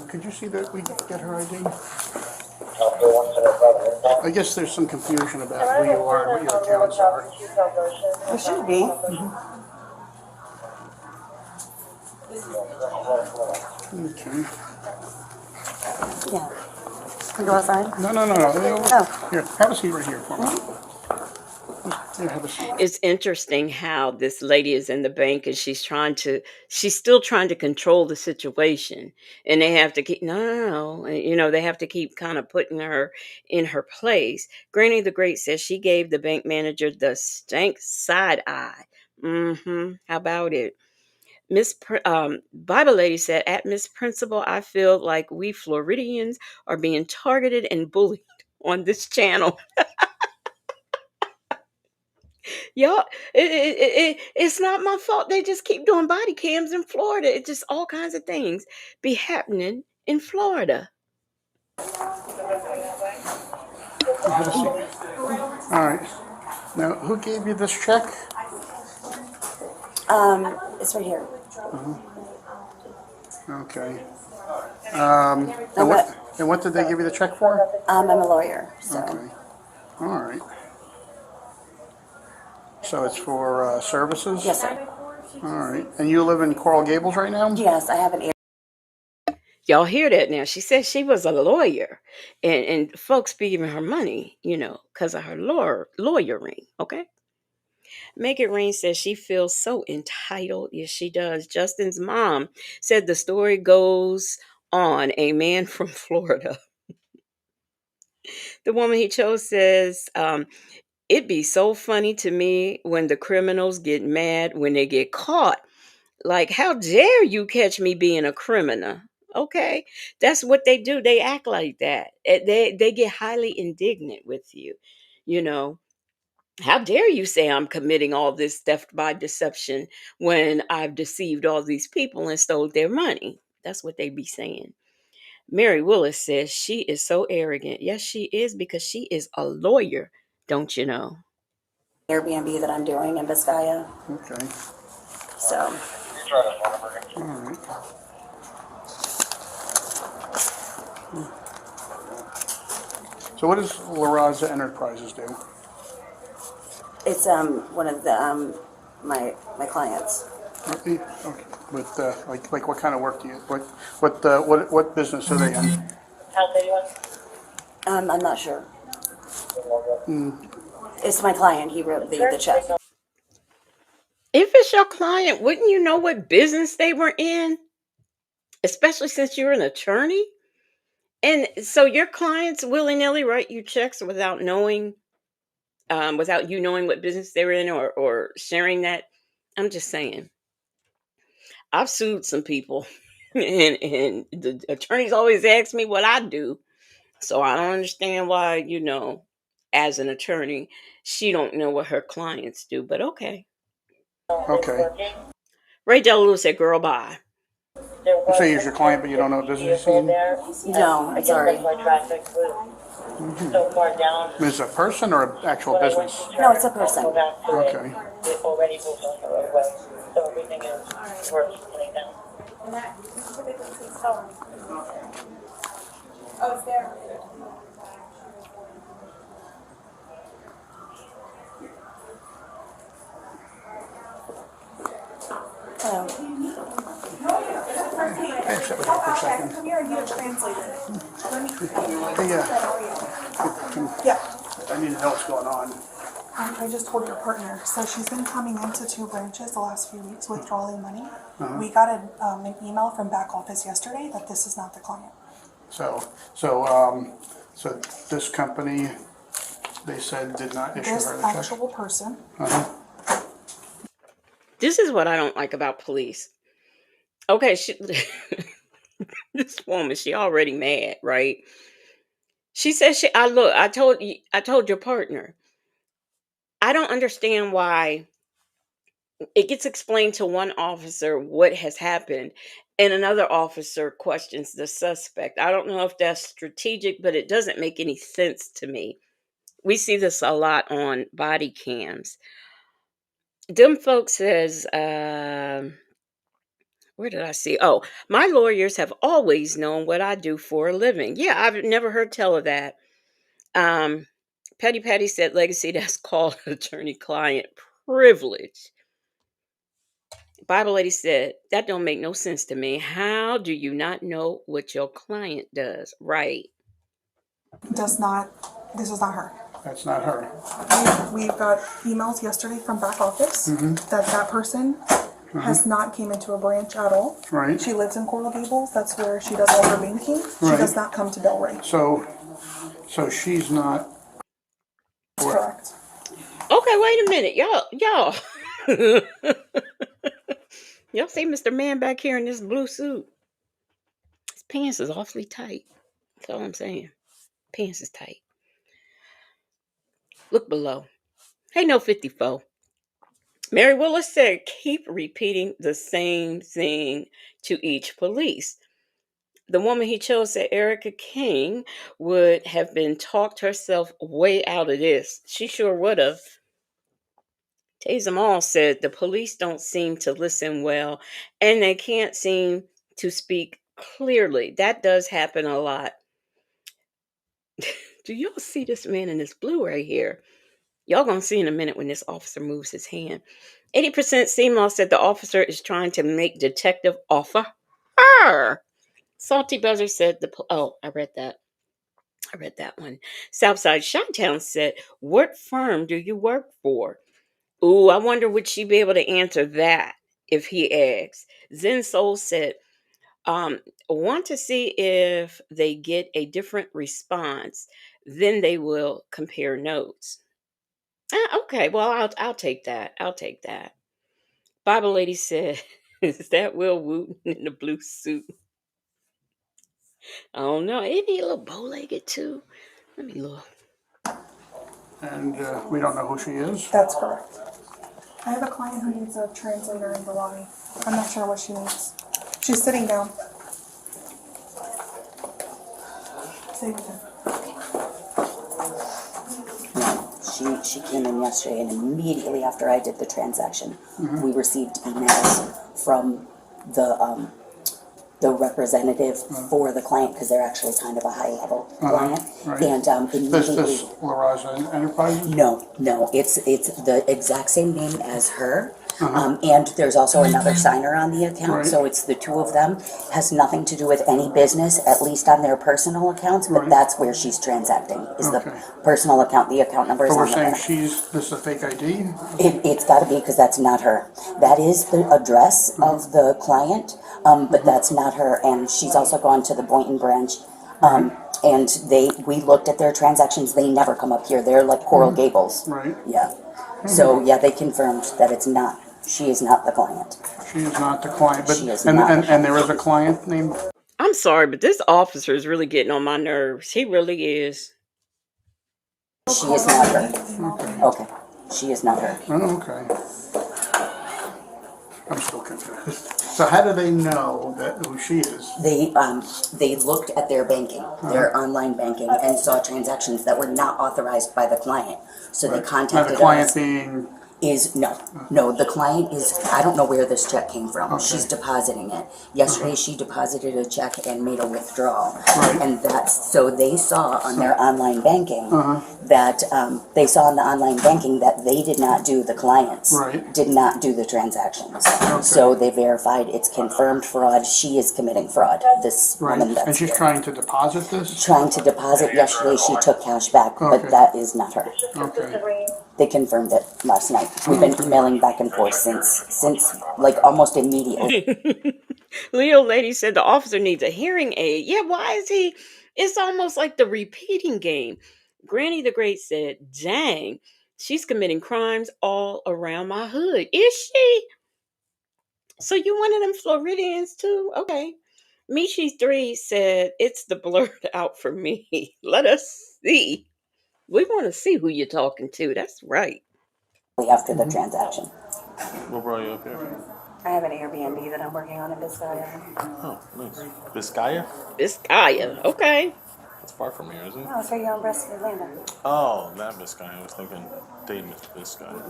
[SPEAKER 11] Could you see that we get her ID? I guess there's some confusion about who you are and what your accounts are.
[SPEAKER 12] There should be.
[SPEAKER 11] Okay.
[SPEAKER 12] Yeah. Can I go outside?
[SPEAKER 11] No.
[SPEAKER 12] Oh.
[SPEAKER 11] Here, have a seat right here for me. Here, have a seat.
[SPEAKER 1] It's interesting how this lady is in the bank and she's still trying to control the situation. And they have to keep, no. They have to keep kind of putting her in her place. Granny the Great says she gave the bank manager the stank side eye. How about it? Bible Lady said, at Miss Principal, I feel like we Floridians are being targeted and bullied on this channel. Y'all, it's not my fault. They just keep doing body cams in Florida. It's just all kinds of things be happening in Florida.
[SPEAKER 11] Have a seat. All right. Now, who gave you this check?
[SPEAKER 12] It's right here.
[SPEAKER 11] Okay. And what did they give you the check for?
[SPEAKER 12] I'm a lawyer, so.
[SPEAKER 11] Okay. All right. So it's for services?
[SPEAKER 12] Yes, sir.
[SPEAKER 11] All right. And you live in Coral Gables right now?
[SPEAKER 12] Yes, I have an ear.
[SPEAKER 1] Y'all hear that now? She said she was a lawyer, and folks be giving her money, because of her lawyering. Okay. Make It Rain says she feels so entitled. Yes, she does. Justin's mom said the story goes on. A man from Florida. The woman he chose says, it'd be so funny to me when the criminals get mad when they get caught. Like, how dare you catch me being a criminal? Okay, that's what they do. They act like that. They get highly indignant with you. How dare you say I'm committing all this theft by deception when I've deceived all these people and stole their money? That's what they be saying. Mary Willis says she is so arrogant. Yes, she is, because she is a lawyer, don't you know?
[SPEAKER 12] Airbnb that I'm doing in Biscaya.
[SPEAKER 11] Okay.
[SPEAKER 12] So.
[SPEAKER 11] All right. So what does La Raza Enterprises do?
[SPEAKER 12] It's one of the my clients.
[SPEAKER 11] Okay. With like what kind of work do you what business are they in?
[SPEAKER 12] I'm not sure. It's my client. He wrote the check.
[SPEAKER 1] If it's your client, wouldn't you know what business they were in? Especially since you're an attorney. And so your clients willy-nilly write you checks without knowing, without you knowing what business they were in or sharing that. I'm just saying. I've sued some people and the attorneys always ask me what I do. So I don't understand why, as an attorney, she don't know what her clients do, but okay.
[SPEAKER 11] Okay.
[SPEAKER 1] Ray Delulu said, girl, bye.
[SPEAKER 11] You say he's your client, but you don't know what business he's in?
[SPEAKER 12] No, I'm sorry.
[SPEAKER 6] So far down.
[SPEAKER 11] Is it a person or an actual business?
[SPEAKER 12] No, it's a person.
[SPEAKER 11] Okay.
[SPEAKER 6] It already moved on the roadway, so everything is worse coming down.
[SPEAKER 10] Oh, it's there.
[SPEAKER 12] Hello.
[SPEAKER 11] Hey, sit with her for a second.
[SPEAKER 10] Come here and get a translator.
[SPEAKER 11] Hey,
[SPEAKER 10] Yeah.
[SPEAKER 11] I need to know what's going on.
[SPEAKER 10] I just told your partner. So she's been coming into 2 branches the last few weeks withdrawing money. We got an email from back office yesterday that this is not the client.
[SPEAKER 11] So this company, they said, did not issue
[SPEAKER 10] This
[SPEAKER 11] her the check.
[SPEAKER 10] actual person
[SPEAKER 1] This is what I don't like about police. Okay, this woman, she already mad, right? She says I told your partner. I don't understand why it gets explained to one officer what has happened and another officer questions the suspect. I don't know if that's strategic, but it doesn't make any sense to me. We see this a lot on body cams. Them folks says, where did I see? Oh, my lawyers have always known what I do for a living. Yeah, I've never heard tell of that. Um, Petty Patty said, Legacy, that's called attorney-client privilege. Bible Lady said, that don't make no sense to me. How do you not know what your client does? Right.
[SPEAKER 10] Does not, this is not her.
[SPEAKER 11] That's not her.
[SPEAKER 10] We've got emails yesterday from back office that person has not came into a branch at all.
[SPEAKER 11] Right.
[SPEAKER 10] She lives in Coral Gables. That's where she does all her banking. She
[SPEAKER 11] Right.
[SPEAKER 10] does not come to Delray.
[SPEAKER 11] So she's not.
[SPEAKER 10] That's correct.
[SPEAKER 1] Okay, wait a minute. Y'all. Y'all see Mr. Man back here in this blue suit? His pants is awfully tight. That's all I'm saying. Pants is tight. Look below. Hey, no 54. Mary Willis said, keep repeating the same thing to each police. The woman he chose said Erica King would have been talked herself way out of this. She sure would have. Taysom All said the police don't seem to listen well and they can't seem to speak clearly. That does happen a lot. Do y'all see this man in this blue right here? Y'all gonna see in a minute when this officer moves his hand. 80% Seymour said the officer is trying to make detective offer her. Salty Buzzer said I read that one. Southside Chi-Town said, what firm do you work for? Ooh, I wonder would she be able to answer that if he asks. Zen Soul said, want to see if they get a different response. Then they will compare notes. Okay, well, I'll take that. I'll take that. Bible Lady said, is that Will Wooten in the blue suit? I don't know. Isn't he a little bow-legged too? Let me look.
[SPEAKER 11] And we don't know who she is?
[SPEAKER 10] That's correct. I have a client who needs a translator in the lobby. I'm not sure what she needs. She's sitting down. Stay with her.
[SPEAKER 12] She came in yesterday, and immediately after I did the transaction, we received emails from the representative for the client, because they're actually kind of a high-level client.
[SPEAKER 11] Right.
[SPEAKER 12] And immediately...
[SPEAKER 11] This La Raza Enterprises?
[SPEAKER 12] No, it's the exact same name as her. And there's also another signer on the account,
[SPEAKER 11] Right.
[SPEAKER 12] so it's the two of them. Has nothing to do with any business, at least on their personal accounts, but that's where she's transacting, is the personal account. The account number is
[SPEAKER 11] So we're
[SPEAKER 12] on the
[SPEAKER 11] saying
[SPEAKER 12] back.
[SPEAKER 11] this is a fake ID?
[SPEAKER 12] It's got to be, because that's not her. That is the address of the client, but that's not her. And she's also gone to the Boynton branch, and we looked at their transactions. They never come up here. They're like Coral Gables.
[SPEAKER 11] Right.
[SPEAKER 12] Yeah. So yeah, they confirmed that it's not. She is not the client.
[SPEAKER 11] She is not the client, but
[SPEAKER 12] She is
[SPEAKER 11] and,
[SPEAKER 12] not.
[SPEAKER 11] and there is a client named.
[SPEAKER 1] I'm sorry, but this officer is really getting on my nerves. He really is.
[SPEAKER 12] She is not her. Okay. She is not her.
[SPEAKER 11] Oh, okay. I'm still confused. So how do they know who she is?
[SPEAKER 12] They looked at their banking, their online banking, and saw transactions that were not authorized by the client. So they contacted
[SPEAKER 11] the client
[SPEAKER 12] us.
[SPEAKER 11] being.
[SPEAKER 12] No, the client is, I don't know where this check came from.
[SPEAKER 11] Okay.
[SPEAKER 12] She's depositing it. Yesterday she deposited a check and made a withdrawal.
[SPEAKER 11] Right.
[SPEAKER 12] And so they saw on their online banking that, they saw in the online banking that they did not do the clients.
[SPEAKER 11] Right.
[SPEAKER 12] Did not do the transactions.
[SPEAKER 11] Okay.
[SPEAKER 12] So they verified it's confirmed fraud. She is committing fraud. This woman that's
[SPEAKER 11] And she's
[SPEAKER 12] here.
[SPEAKER 11] trying to deposit this?
[SPEAKER 12] Trying to deposit. Yesterday she took cash back,
[SPEAKER 11] Okay.
[SPEAKER 12] but that is not her.
[SPEAKER 11] Okay.
[SPEAKER 12] They confirmed it last night. We've been emailing back and forth since like almost immediately.
[SPEAKER 1] Leo Lady said the officer needs a hearing aid. Yeah, why is he? It's almost like the repeating game. Granny the Great said, dang, she's committing crimes all around my hood. Is she? So you one of them Floridians too? Okay. Michi3 said it's the blurred out for me. Let us see. We want to see who you're talking to. That's right.
[SPEAKER 12] After the transaction.
[SPEAKER 15] What brought you up here?
[SPEAKER 16] I have an Airbnb that I'm working on in Biscaya.
[SPEAKER 15] Oh, nice. Biscaya?
[SPEAKER 1] Biscaya. Okay.
[SPEAKER 15] That's far from here, isn't it?
[SPEAKER 16] Oh, it's right here on Breast Atlanta.
[SPEAKER 15] Oh, that Biscaya. I was thinking Dayton Biscaya.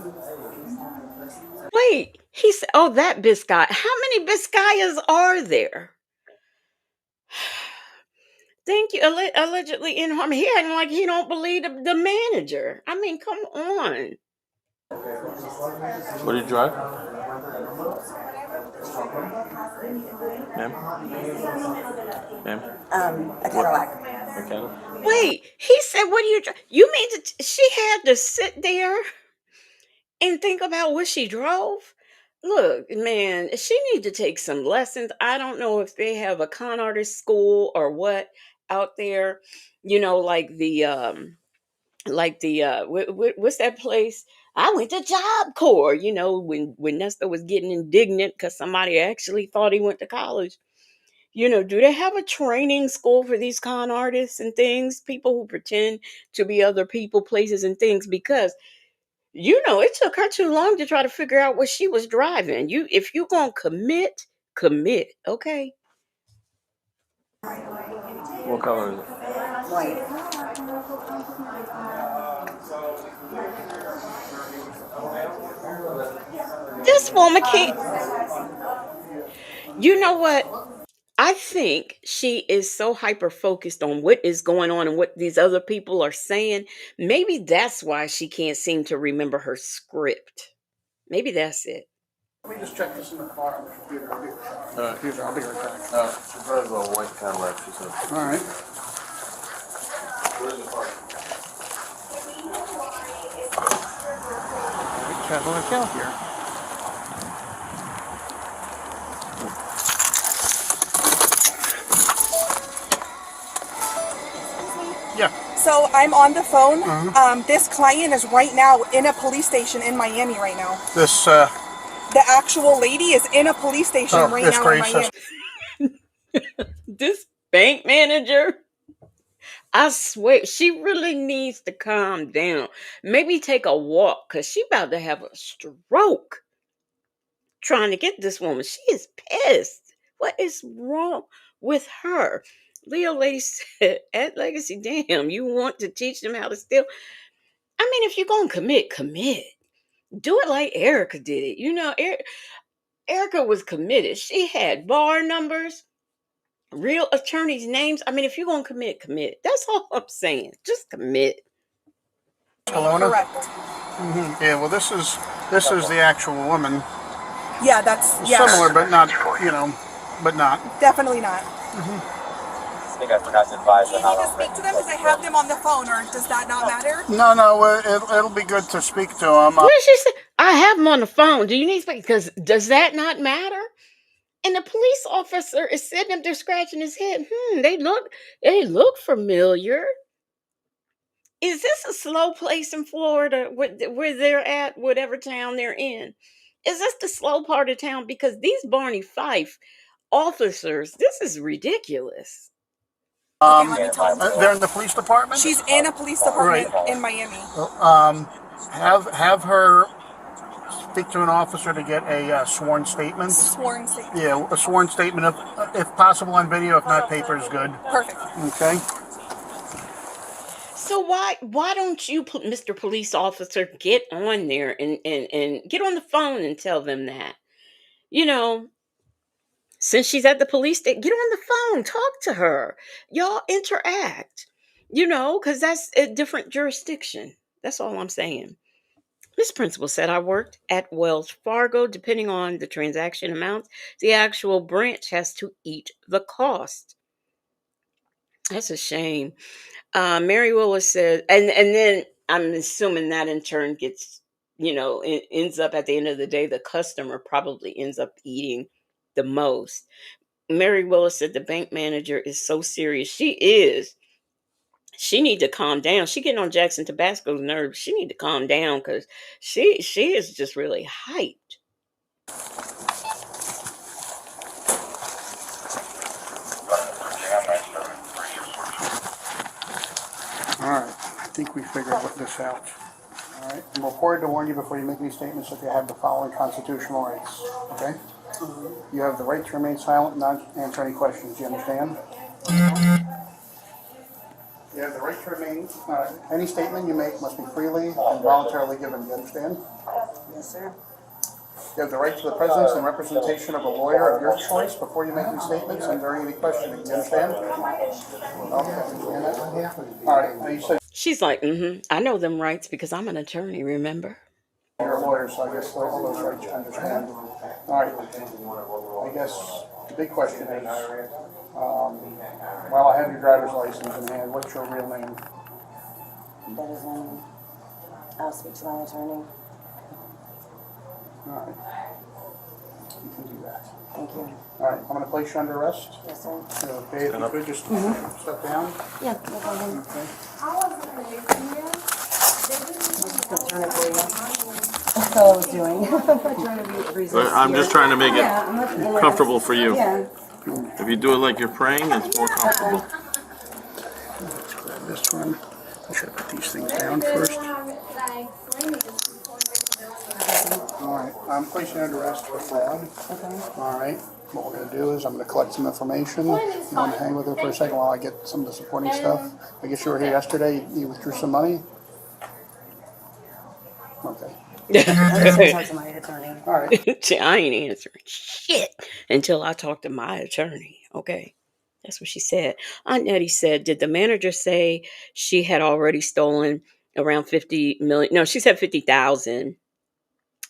[SPEAKER 1] Wait. He said, oh, that Biscaya. How many Biscayas are there? Thank you. Allegedly in harm. He acting like he don't believe the manager. I mean, come on.
[SPEAKER 15] What do you drive? Ma'am? Ma'am?
[SPEAKER 16] A Cadillac.
[SPEAKER 15] A Cadillac?
[SPEAKER 1] Wait, he said, what do you you mean she had to sit there and think about what she drove? Look, man, she need to take some lessons. I don't know if they have a con artist school or what out there, what's that place? I went to Job Corps, when Nesta was getting indignant because somebody actually thought he went to college. Do they have a training school for these con artists and things? People who pretend to be other people, places, and things, because it took her too long to try to figure out what she was driving. If you gonna commit, okay?
[SPEAKER 15] What color is it?
[SPEAKER 16] White.
[SPEAKER 1] This woman can't. You know what? I think she is so hyper focused on what is going on and what these other people are saying. Maybe that's why she can't seem to remember her script. Maybe that's it.
[SPEAKER 11] Let me just check this in the car on the computer. I'll be right back.
[SPEAKER 15] She drives a white Cadillac, she said.
[SPEAKER 11] All right.
[SPEAKER 15] Where's the park?
[SPEAKER 11] Cadillac out here. Yeah.
[SPEAKER 10] So I'm on the phone. This client is right now in a police station in Miami right now.
[SPEAKER 11] This,
[SPEAKER 10] The actual lady is in a police station right now in Miami.
[SPEAKER 1] This bank manager, I swear, she really needs to calm down. Maybe take a walk, because she about to have a stroke trying to get this woman. She is pissed. What is wrong with her? Leo Lady said, at Legacy, damn, you want to teach them how to steal? I mean, if you're going to commit. Do it like Erica did it. Erica was committed. She had bar numbers, real attorneys' names. I mean, if you're going to commit. That's all I'm saying. Just commit.
[SPEAKER 11] Kelowna?
[SPEAKER 10] Correct.
[SPEAKER 11] Mm-hmm. Yeah, well, this is the actual woman.
[SPEAKER 10] Yeah, that's
[SPEAKER 11] similar, but not, but not.
[SPEAKER 10] Definitely not.
[SPEAKER 17] I think I forgot to advise
[SPEAKER 10] Do you need to speak to them because I have them on the phone, or does that not matter?
[SPEAKER 11] No, it'll be good to speak to them.
[SPEAKER 1] What did she say? I have them on the phone. Do you need to speak? Because does that not matter? And the police officer is sitting up there scratching his head. They look familiar. Is this a slow place in Florida where they're at, whatever town they're in? Is this the slow part of town? Because these Barney Fife officers, this is ridiculous.
[SPEAKER 11] They're in the police department?
[SPEAKER 10] She's in a police department in Miami.
[SPEAKER 11] Have her speak to an officer to get a sworn statement.
[SPEAKER 10] Sworn statement.
[SPEAKER 11] Yeah, a sworn statement, if possible on video. If not, paper is good.
[SPEAKER 10] Perfect.
[SPEAKER 11] Okay.
[SPEAKER 1] So why don't you, Mr. Police Officer, get on there and get on the phone and tell them that? Since she's at the police station, get on the phone, talk to her. Y'all interact, because that's a different jurisdiction. That's all I'm saying. Miss Principal said, I worked at Wells Fargo. Depending on the transaction amount, the actual branch has to eat the cost. That's a shame. Mary Willis said, and then I'm assuming that in turn gets, it ends up at the end of the day, the customer probably ends up eating the most. Mary Willis said the bank manager is so serious. She is. She need to calm down. She getting on Jackson Tabasco's nerves. She need to calm down because she is just really hyped.
[SPEAKER 11] think we figured this out. All right, I'm required to warn you before you make any statements that you have the following constitutional rights, okay? You have the right to remain silent and not answer any questions, do you understand? You have the right to remain, any statement you make must be freely and voluntarily given, do you understand?
[SPEAKER 16] Yes, sir.
[SPEAKER 11] You have the right to the presence and representation of a lawyer of your choice before you make any statements and during any questioning, do you understand? Okay, understand that? All right, now you said
[SPEAKER 1] She's like, I know them rights because I'm an attorney, remember?
[SPEAKER 11] you're a lawyer, so I guess all those rights you understand. All right, I guess the big question is, while I have your driver's license in hand, what's your real name?
[SPEAKER 16] That is, I'll speak to my attorney.
[SPEAKER 11] All right, you can do that.
[SPEAKER 16] Thank you.
[SPEAKER 11] All right, I'm going to place you under arrest.
[SPEAKER 16] Yes, sir.
[SPEAKER 11] Okay, if you could just step down.
[SPEAKER 16] Yeah, no problem.
[SPEAKER 11] Okay.
[SPEAKER 16] I'll turn it for you. That's all I was doing. I'm not trying to be reasonable.
[SPEAKER 15] I'm just trying to make it comfortable for you.
[SPEAKER 16] Yeah.
[SPEAKER 15] If you do it like you're praying, it's more comfortable.
[SPEAKER 11] Let's grab this one. I should have put these things down first. All right, I'm placing you under arrest for fraud.
[SPEAKER 16] Okay.
[SPEAKER 11] All right, what we're going to do is I'm going to collect some information. You want to hang with her for a second while I get some of the supporting stuff? I guess you were here yesterday. You withdrew some money? Okay.
[SPEAKER 16] I'm just going to talk to my attorney.
[SPEAKER 11] All right.
[SPEAKER 1] I ain't answering shit until I talk to my attorney. Okay. That's what she said. Aunt Nettie said, did the manager say she had already stolen around 50 million? No, she said 50,000.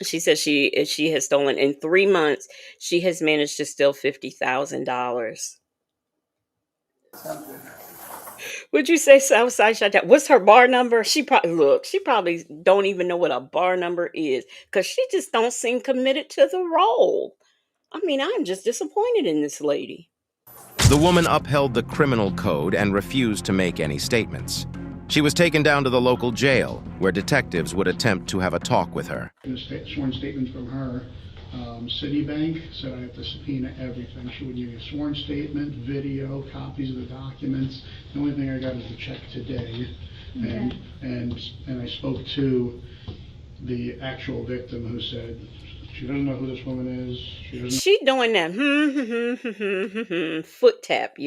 [SPEAKER 1] She said she has stolen in 3 months. She has managed to steal $50,000. Would you say Southside shot that? What's her bar number? She probably don't even know what a bar number is because she just don't seem committed to the role. I mean, I'm just disappointed in this lady.
[SPEAKER 14] The woman upheld the criminal code and refused to make any statements. She was taken down to the local jail, where detectives would attempt to have a talk with her.
[SPEAKER 11] A sworn statement from her. Citibank said I have to subpoena everything. She would give you a sworn statement, video, copies of the documents. The only thing I got is the check today.
[SPEAKER 13] Okay.
[SPEAKER 11] And I spoke to the actual victim who said she doesn't know who this woman is.
[SPEAKER 1] She doing that foot tap,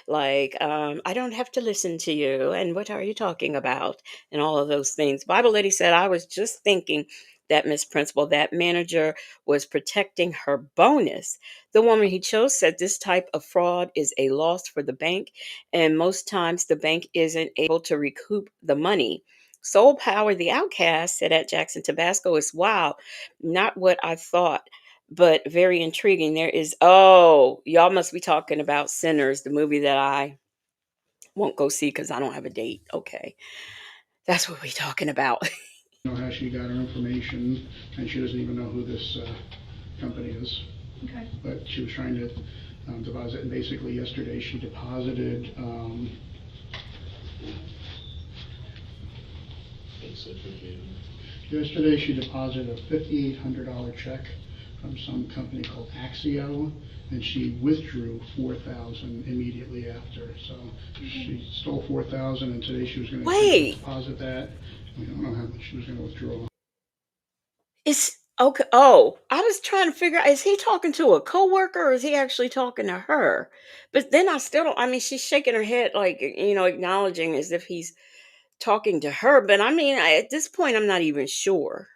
[SPEAKER 1] like I don't have to listen to you. And what are you talking about? And all of those things. Bible lady said, I was just thinking that Miss Principal, that manager was protecting her bonus. The woman he chose said this type of fraud is a loss for the bank, and most times the bank isn't able to recoup the money. Soul Power, the Outcast, said at Jackson Tabasco is wow, not what I thought, but very intriguing. Y'all must be talking about Sinners, the movie that I won't go see because I don't have a date. Okay, that's what we're talking about.
[SPEAKER 11] Know how she got her information, and she doesn't even know who this company is.
[SPEAKER 13] Okay.
[SPEAKER 11] But she was trying to deposit, and basically yesterday she deposited Yesterday she deposited a $5,800 check from some company called Axio, and she withdrew $4,000 immediately after. So she stole $4,000, and today she was going to deposit that. We don't know how much she was going to withdraw.
[SPEAKER 1] It's okay. Oh, I was trying to figure out, is he talking to a coworker or is he actually talking to her? But then I still don't, she's shaking her head like, acknowledging as if he's talking to her. But at this point, I'm not even sure.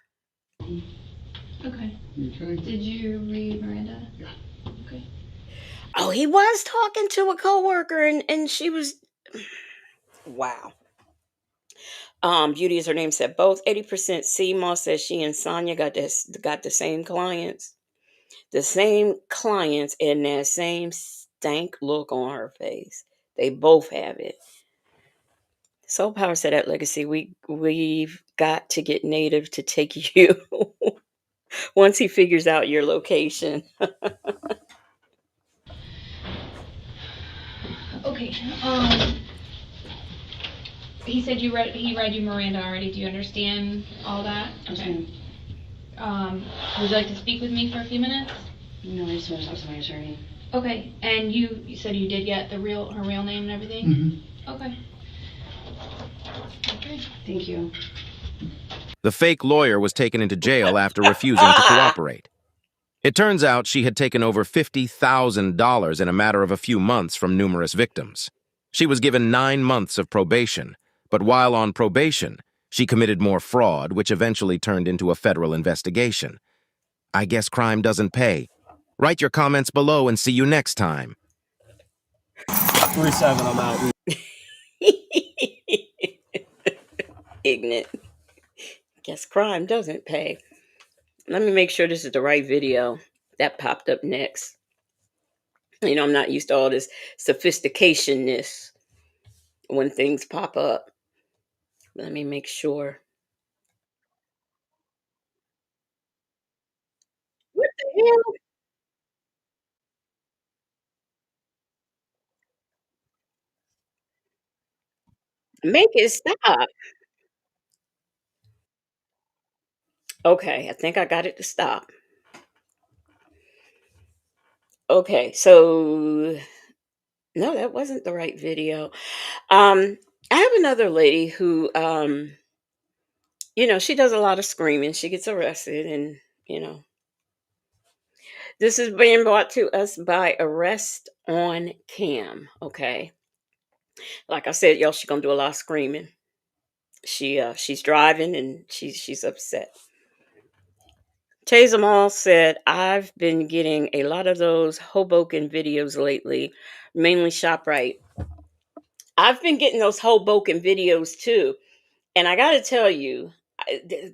[SPEAKER 13] Okay. Did you read Miranda?
[SPEAKER 11] Yeah.
[SPEAKER 13] Okay.
[SPEAKER 1] Oh, he was talking to a coworker and she was, wow. Beauty is her name, said both 80%. C Moss says she and Sonia got the same clients. The same clients and that same stank look on her face. They both have it. Soul Power said at Legacy, we've got to get Native to take you once he figures out your location.
[SPEAKER 13] Okay. He said he read you Miranda already. Do you understand all that? Okay. Would you like to speak with me for a few minutes?
[SPEAKER 16] No, I just want to talk to my attorney.
[SPEAKER 13] Okay. And you said you did get her real name and everything?
[SPEAKER 11] Mm-hmm.
[SPEAKER 13] Okay. Okay, thank you.
[SPEAKER 14] The fake lawyer was taken into jail after refusing to cooperate. It turns out she had taken over $50,000 in a matter of a few months from numerous victims. She was given 9 months of probation, but while on probation, she committed more fraud, which eventually turned into a federal investigation. I guess crime doesn't pay. Write your comments below and see you next time.
[SPEAKER 18] 3-7, I'm out.
[SPEAKER 1] Ignorant. Guess crime doesn't pay. Let me make sure this is the right video that popped up next. You know, I'm not used to all this sophisticationness when things pop up. Let me make sure. What the hell? Make it stop. Okay, I think I got it to stop. Okay, so no, that wasn't the right video. I have another lady who she does a lot of screaming. She gets arrested and, you know, this is being brought to us by Arrest on Cam, okay? Like I said, y'all, she gonna do a lot of screaming. She's driving and she's upset. Tazamal said, I've been getting a lot of those Hoboken videos lately, mainly ShopRite. I've been getting those Hoboken videos too. And I got to tell you,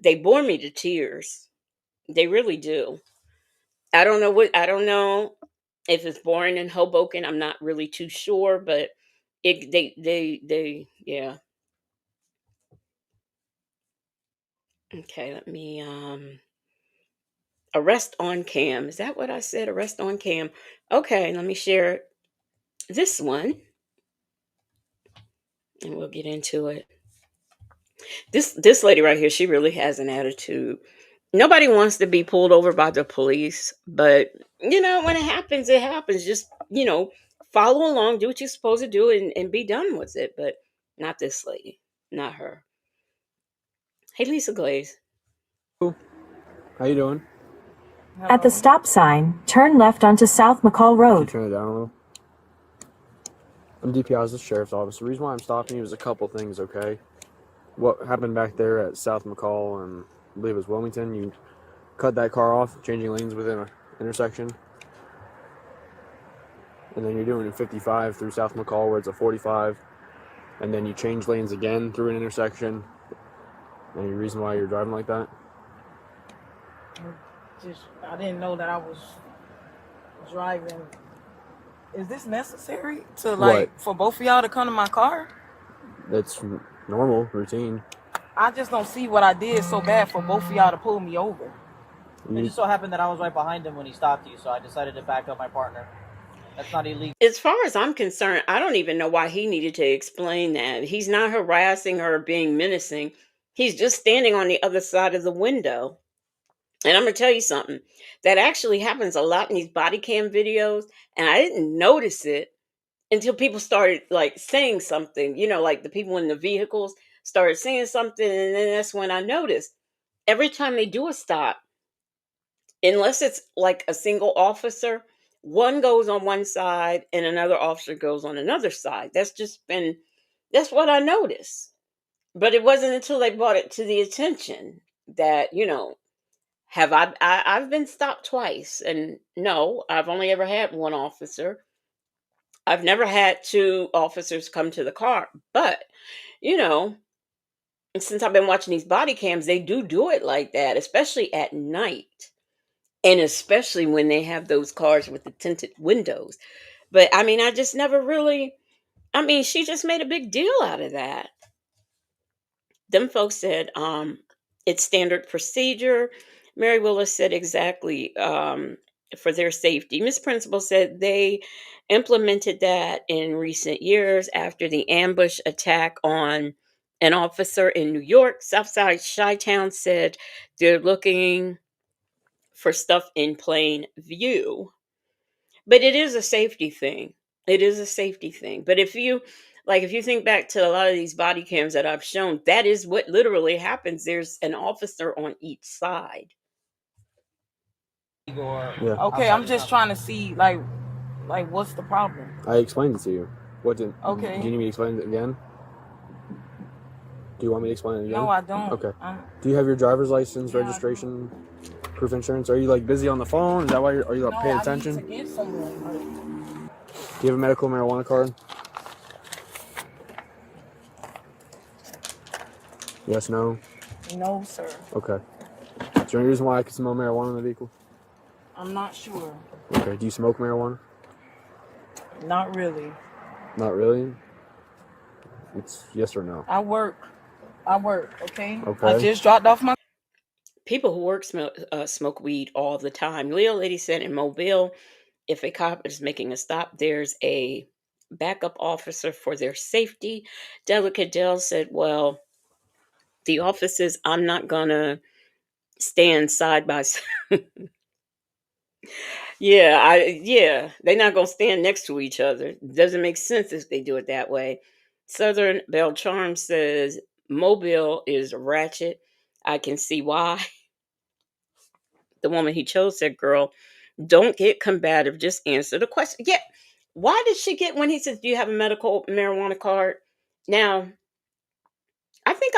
[SPEAKER 1] they bore me to tears. They really do. I don't know if it's boring in Hoboken. I'm not really too sure, but yeah. Okay, let me Arrest on Cam. Is that what I said? Arrest on Cam. Okay, let me share this one and we'll get into it. This lady right here, she really has an attitude. Nobody wants to be pulled over by the police, but when it happens, it happens. Just, follow along, do what you're supposed to do and be done with it. But not this lady. Not her. Hey, Lisa Glaze.
[SPEAKER 18] How you doing?
[SPEAKER 19] At the stop sign, turn left onto South McCall Road.
[SPEAKER 18] Turn it down a little. I'm DPI, the sheriff's office. The reason why I'm stopping you is a couple things, okay? What happened back there at South McCall and I believe it was Wilmington, you cut that car off, changing lanes within an intersection. And then you're doing a 55 through South McCall where it's a 45. And then you change lanes again through an intersection. Any reason why you're driving like that?
[SPEAKER 20] I didn't know that I was driving. Is this necessary for both of y'all to come to my car?
[SPEAKER 18] That's normal, routine.
[SPEAKER 20] I just don't see what I did so bad for both of y'all to pull me over.
[SPEAKER 21] It just so happened that I was right behind him when he stopped you, so I decided to back up my partner. That's not illegal.
[SPEAKER 1] As far as I'm concerned, I don't even know why he needed to explain that. He's not harassing her or being menacing. He's just standing on the other side of the window. And I'm going to tell you something that actually happens a lot in these body cam videos. And I didn't notice it until people started saying something, like the people in the vehicles started saying something. And then that's when I noticed every time they do a stop, unless it's like a single officer, one goes on one side and another officer goes on another side. That's what I noticed. But it wasn't until they brought it to the attention that, I've been stopped twice, and no, I've only ever had one officer. I've never had two officers come to the car, but since I've been watching these body cams, they do it like that, especially at night, and especially when they have those cars with the tinted windows. But I mean, I just never really. I mean, she just made a big deal out of that. Them folks said, it's standard procedure. Mary Willis said exactly for their safety. Miss Principal said they implemented that in recent years after the ambush attack on an officer in New York. Southside Chi-Town said they're looking for stuff in plain view. But it is a safety thing. It is a safety thing. But if you think back to a lot of these body cams that I've shown, that is what literally happens. There's an officer on each side.
[SPEAKER 18] Yeah.
[SPEAKER 20] Okay, I'm just trying to see like what's the problem?
[SPEAKER 18] I explained it to you. What did?
[SPEAKER 20] Okay.
[SPEAKER 18] Do you need me to explain it again? Do you want me to explain it again?
[SPEAKER 20] No, I don't.
[SPEAKER 18] Okay. Do you have your driver's license, registration, proof of insurance? Are you like busy on the phone? Is that why are you not paying attention?
[SPEAKER 20] I need to get somewhere.
[SPEAKER 18] Do you have a medical marijuana card? Yes, no?
[SPEAKER 20] No, sir.
[SPEAKER 18] Okay. Is there any reason why I could smell marijuana in the vehicle?
[SPEAKER 20] I'm not sure.
[SPEAKER 18] Okay. Do you smoke marijuana?
[SPEAKER 20] Not really.
[SPEAKER 18] Not really? It's yes or no.
[SPEAKER 20] I work, okay?
[SPEAKER 18] Okay.
[SPEAKER 20] I just dropped off my...
[SPEAKER 1] People who work smoke weed all the time. Leo Lady said in Mobile, if a cop is making a stop, there's a backup officer for their safety. Delicate Dell said, well, the officers, I'm not going to stand side by side. Yeah, they're not going to stand next to each other. Doesn't make sense if they do it that way. Southern Bell Charm says, Mobile is ratchet. I can see why. The woman he chose said, girl, don't get combative. Just answer the question. Yeah. Why did she get when he says, do you have a medical marijuana card? Now, I think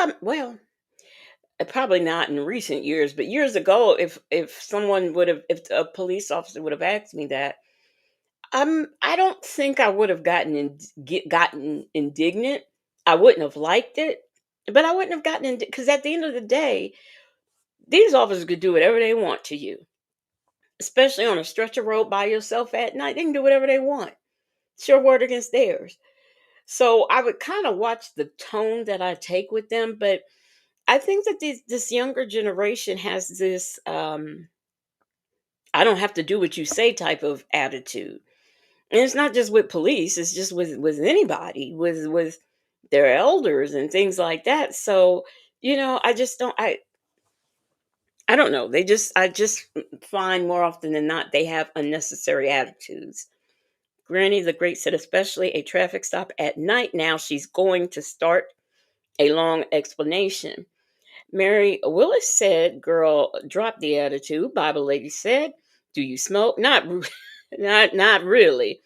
[SPEAKER 1] probably not in recent years, but years ago, if someone would have, if a police officer would have asked me that, I don't think I would have gotten indignant. I wouldn't have liked it, but I wouldn't have gotten because at the end of the day, these officers could do whatever they want to you, especially on a stretcher road by yourself at night. They can do whatever they want. It's your word against theirs. So I would kind of watch the tone that I take with them, but I think that this younger generation has this I don't have to do what you say type of attitude. And it's not just with police, it's just with anybody, with their elders and things like that. So, I just don't I don't know. I just find more often than not they have unnecessary attitudes. Granny the Great said, especially a traffic stop at night. Now she's going to start a long explanation. Mary Willis said, girl, drop the attitude. Bible lady said, do you smoke? Not really.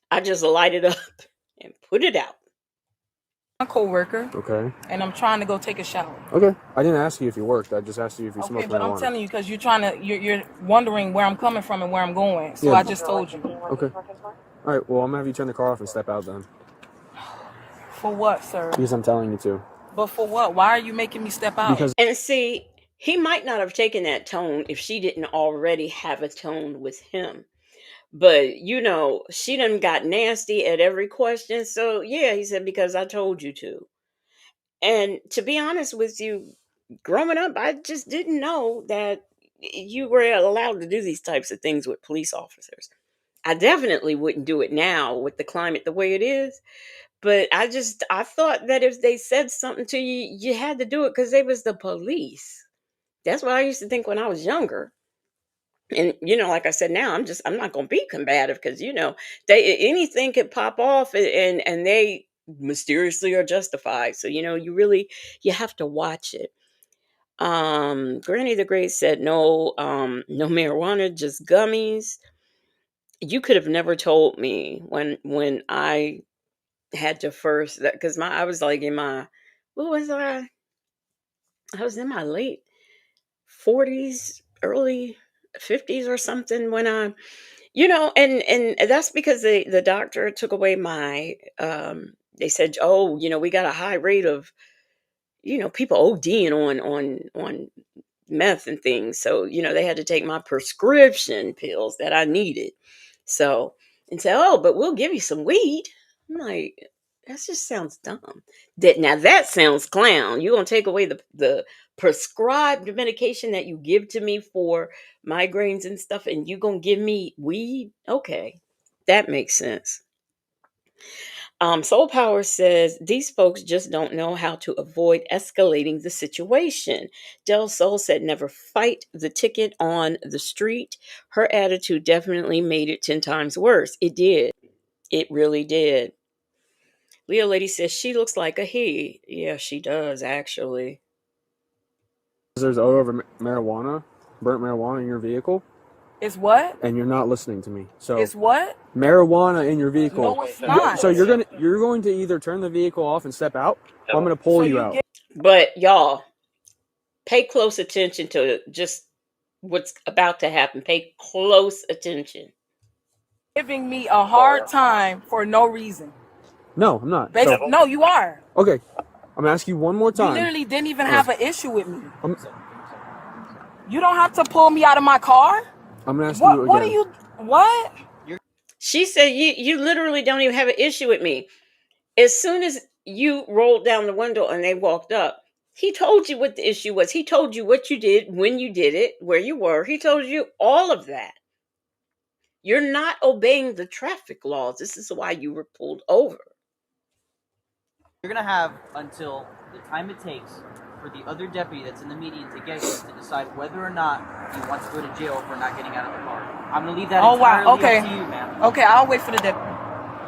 [SPEAKER 1] I just light it up and put it out.
[SPEAKER 20] My co-worker.
[SPEAKER 18] Okay.
[SPEAKER 20] And I'm trying to go take a shower.
[SPEAKER 18] Okay. I didn't ask you if you worked. I just asked you if you smoked marijuana.
[SPEAKER 20] Okay, but I'm telling you because you're wondering where I'm coming from and where I'm going. So yeah. I just told you.
[SPEAKER 18] Okay. All right. Well, I'm gonna have you turn the car off and step out then.
[SPEAKER 20] For what, sir?
[SPEAKER 18] Because I'm telling you to.
[SPEAKER 20] But for what? Why are you making me step out?
[SPEAKER 1] And see, he might not have taken that tone if she didn't already have a tone with him. But, she done got nasty at every question. So, yeah, he said, because I told you to. And to be honest with you, growing up, I just didn't know that you were allowed to do these types of things with police officers. I definitely wouldn't do it now with the climate the way it is. But I thought that if they said something to you, you had to do it because they was the police. That's what I used to think when I was younger. And like I said, now I'm not going to be combative because anything could pop off and they mysteriously are justified. So you have to watch it. Granny the Great said no marijuana, just gummies. You could have never told me when I had to first that because I was like in my what was I was in my late 40s, early 50s or something when I and that's because the doctor took away my they said, oh, we got a high rate of people ODing on meth and things. So, they had to take my prescription pills that I needed. So, and say, oh, but we'll give you some weed. I'm like, that just sounds dumb. That sounds clown. You're going to take away the prescribed medication that you give to me for migraines and stuff, and you're going to give me weed? Okay, that makes sense. Soul Power says these folks just don't know how to avoid escalating the situation. Del Sol said never fight the ticket on the street. Her attitude definitely made it 10 times worse. It did. It really did. Leo Lady says she looks like a he. Yeah, she does, actually.
[SPEAKER 18] There's odor of marijuana, burnt marijuana in your vehicle.
[SPEAKER 20] It's what?
[SPEAKER 18] And you're not listening to me. So
[SPEAKER 20] it's what?
[SPEAKER 18] Marijuana in your vehicle.
[SPEAKER 20] No, it's not.
[SPEAKER 18] So you're going to either turn the vehicle off and step out, or I'm going to pull you out.
[SPEAKER 1] But y'all, pay close attention to just what's about to happen. Pay close attention.
[SPEAKER 20] Giving me a hard time for no reason.
[SPEAKER 18] No, I'm not.
[SPEAKER 20] No, you are.
[SPEAKER 18] Okay, I'm going to ask you one more time.
[SPEAKER 20] You literally didn't even have an issue with me. You don't have to pull me out of my car.
[SPEAKER 18] I'm going to ask you again.
[SPEAKER 20] What are you? What?
[SPEAKER 1] She said you literally don't even have an issue with me. As soon as you rolled down the window and they walked up, he told you what the issue was. He told you what you did, when you did it, where you were. He told you all of that. You're not obeying the traffic laws. This is why you were pulled over.
[SPEAKER 21] You're going to have until the time it takes for the other deputy that's in the median to get here to decide whether or not he wants to go to jail for not getting out of the car. I'm going to leave that entirely up to you, ma'am.
[SPEAKER 20] Okay, I'll wait for the deputy.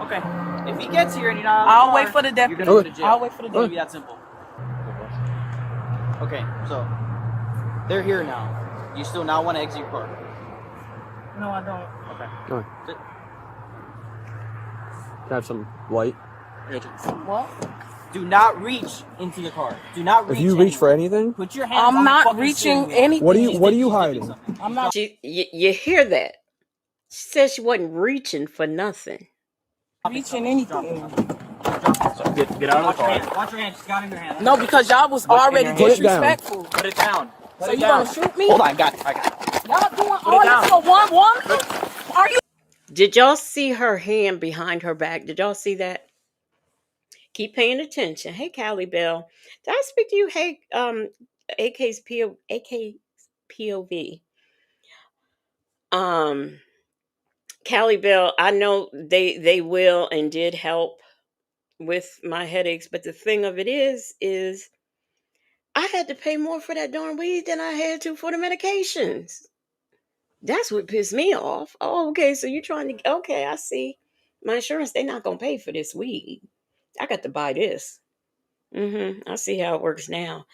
[SPEAKER 21] Okay. If he gets here and you're not out of the
[SPEAKER 20] I'll
[SPEAKER 21] car,
[SPEAKER 20] wait for the deputy.
[SPEAKER 21] you're going to go to jail.
[SPEAKER 20] I'll wait for the
[SPEAKER 21] It's going
[SPEAKER 20] deputy.
[SPEAKER 21] to be that simple. Okay, so they're here now. You still now want to exit your car?
[SPEAKER 20] No, I don't.
[SPEAKER 21] Okay.
[SPEAKER 18] All right. Can I have some light?
[SPEAKER 20] What?
[SPEAKER 21] Do not reach into the car. Do not reach.
[SPEAKER 18] If you reach for anything,
[SPEAKER 21] put your hands on
[SPEAKER 20] I'm not
[SPEAKER 21] the fucking
[SPEAKER 20] reaching
[SPEAKER 21] steering wheel.
[SPEAKER 20] anything.
[SPEAKER 18] what are you hiding?
[SPEAKER 20] I'm not.
[SPEAKER 1] You hear that? She said she wasn't reaching for nothing.
[SPEAKER 20] Reaching anything.
[SPEAKER 15] Get out of the car.
[SPEAKER 21] Watch your hands. Just got in your hand.
[SPEAKER 20] No, because y'all was already
[SPEAKER 18] Put it down.
[SPEAKER 20] disrespectful.
[SPEAKER 21] Put it down.
[SPEAKER 20] So you gonna shoot me?
[SPEAKER 21] Hold on, I got it.
[SPEAKER 20] Y'all doing all this for one woman? Are you?
[SPEAKER 1] Did y'all see her hand behind her back? Did y'all see that? Keep paying attention. Hey, Callie Bell. Did I speak to you? Hey, AK's POV. Callie Bell, I know they will and did help with my headaches, but the thing of it is I had to pay more for that darn weed than I had to for the medications. That's what pissed me off. Oh, okay, so you're trying to, okay, I see. My insurance, they're not going to pay for this weed. I got to buy this. I see how it works now.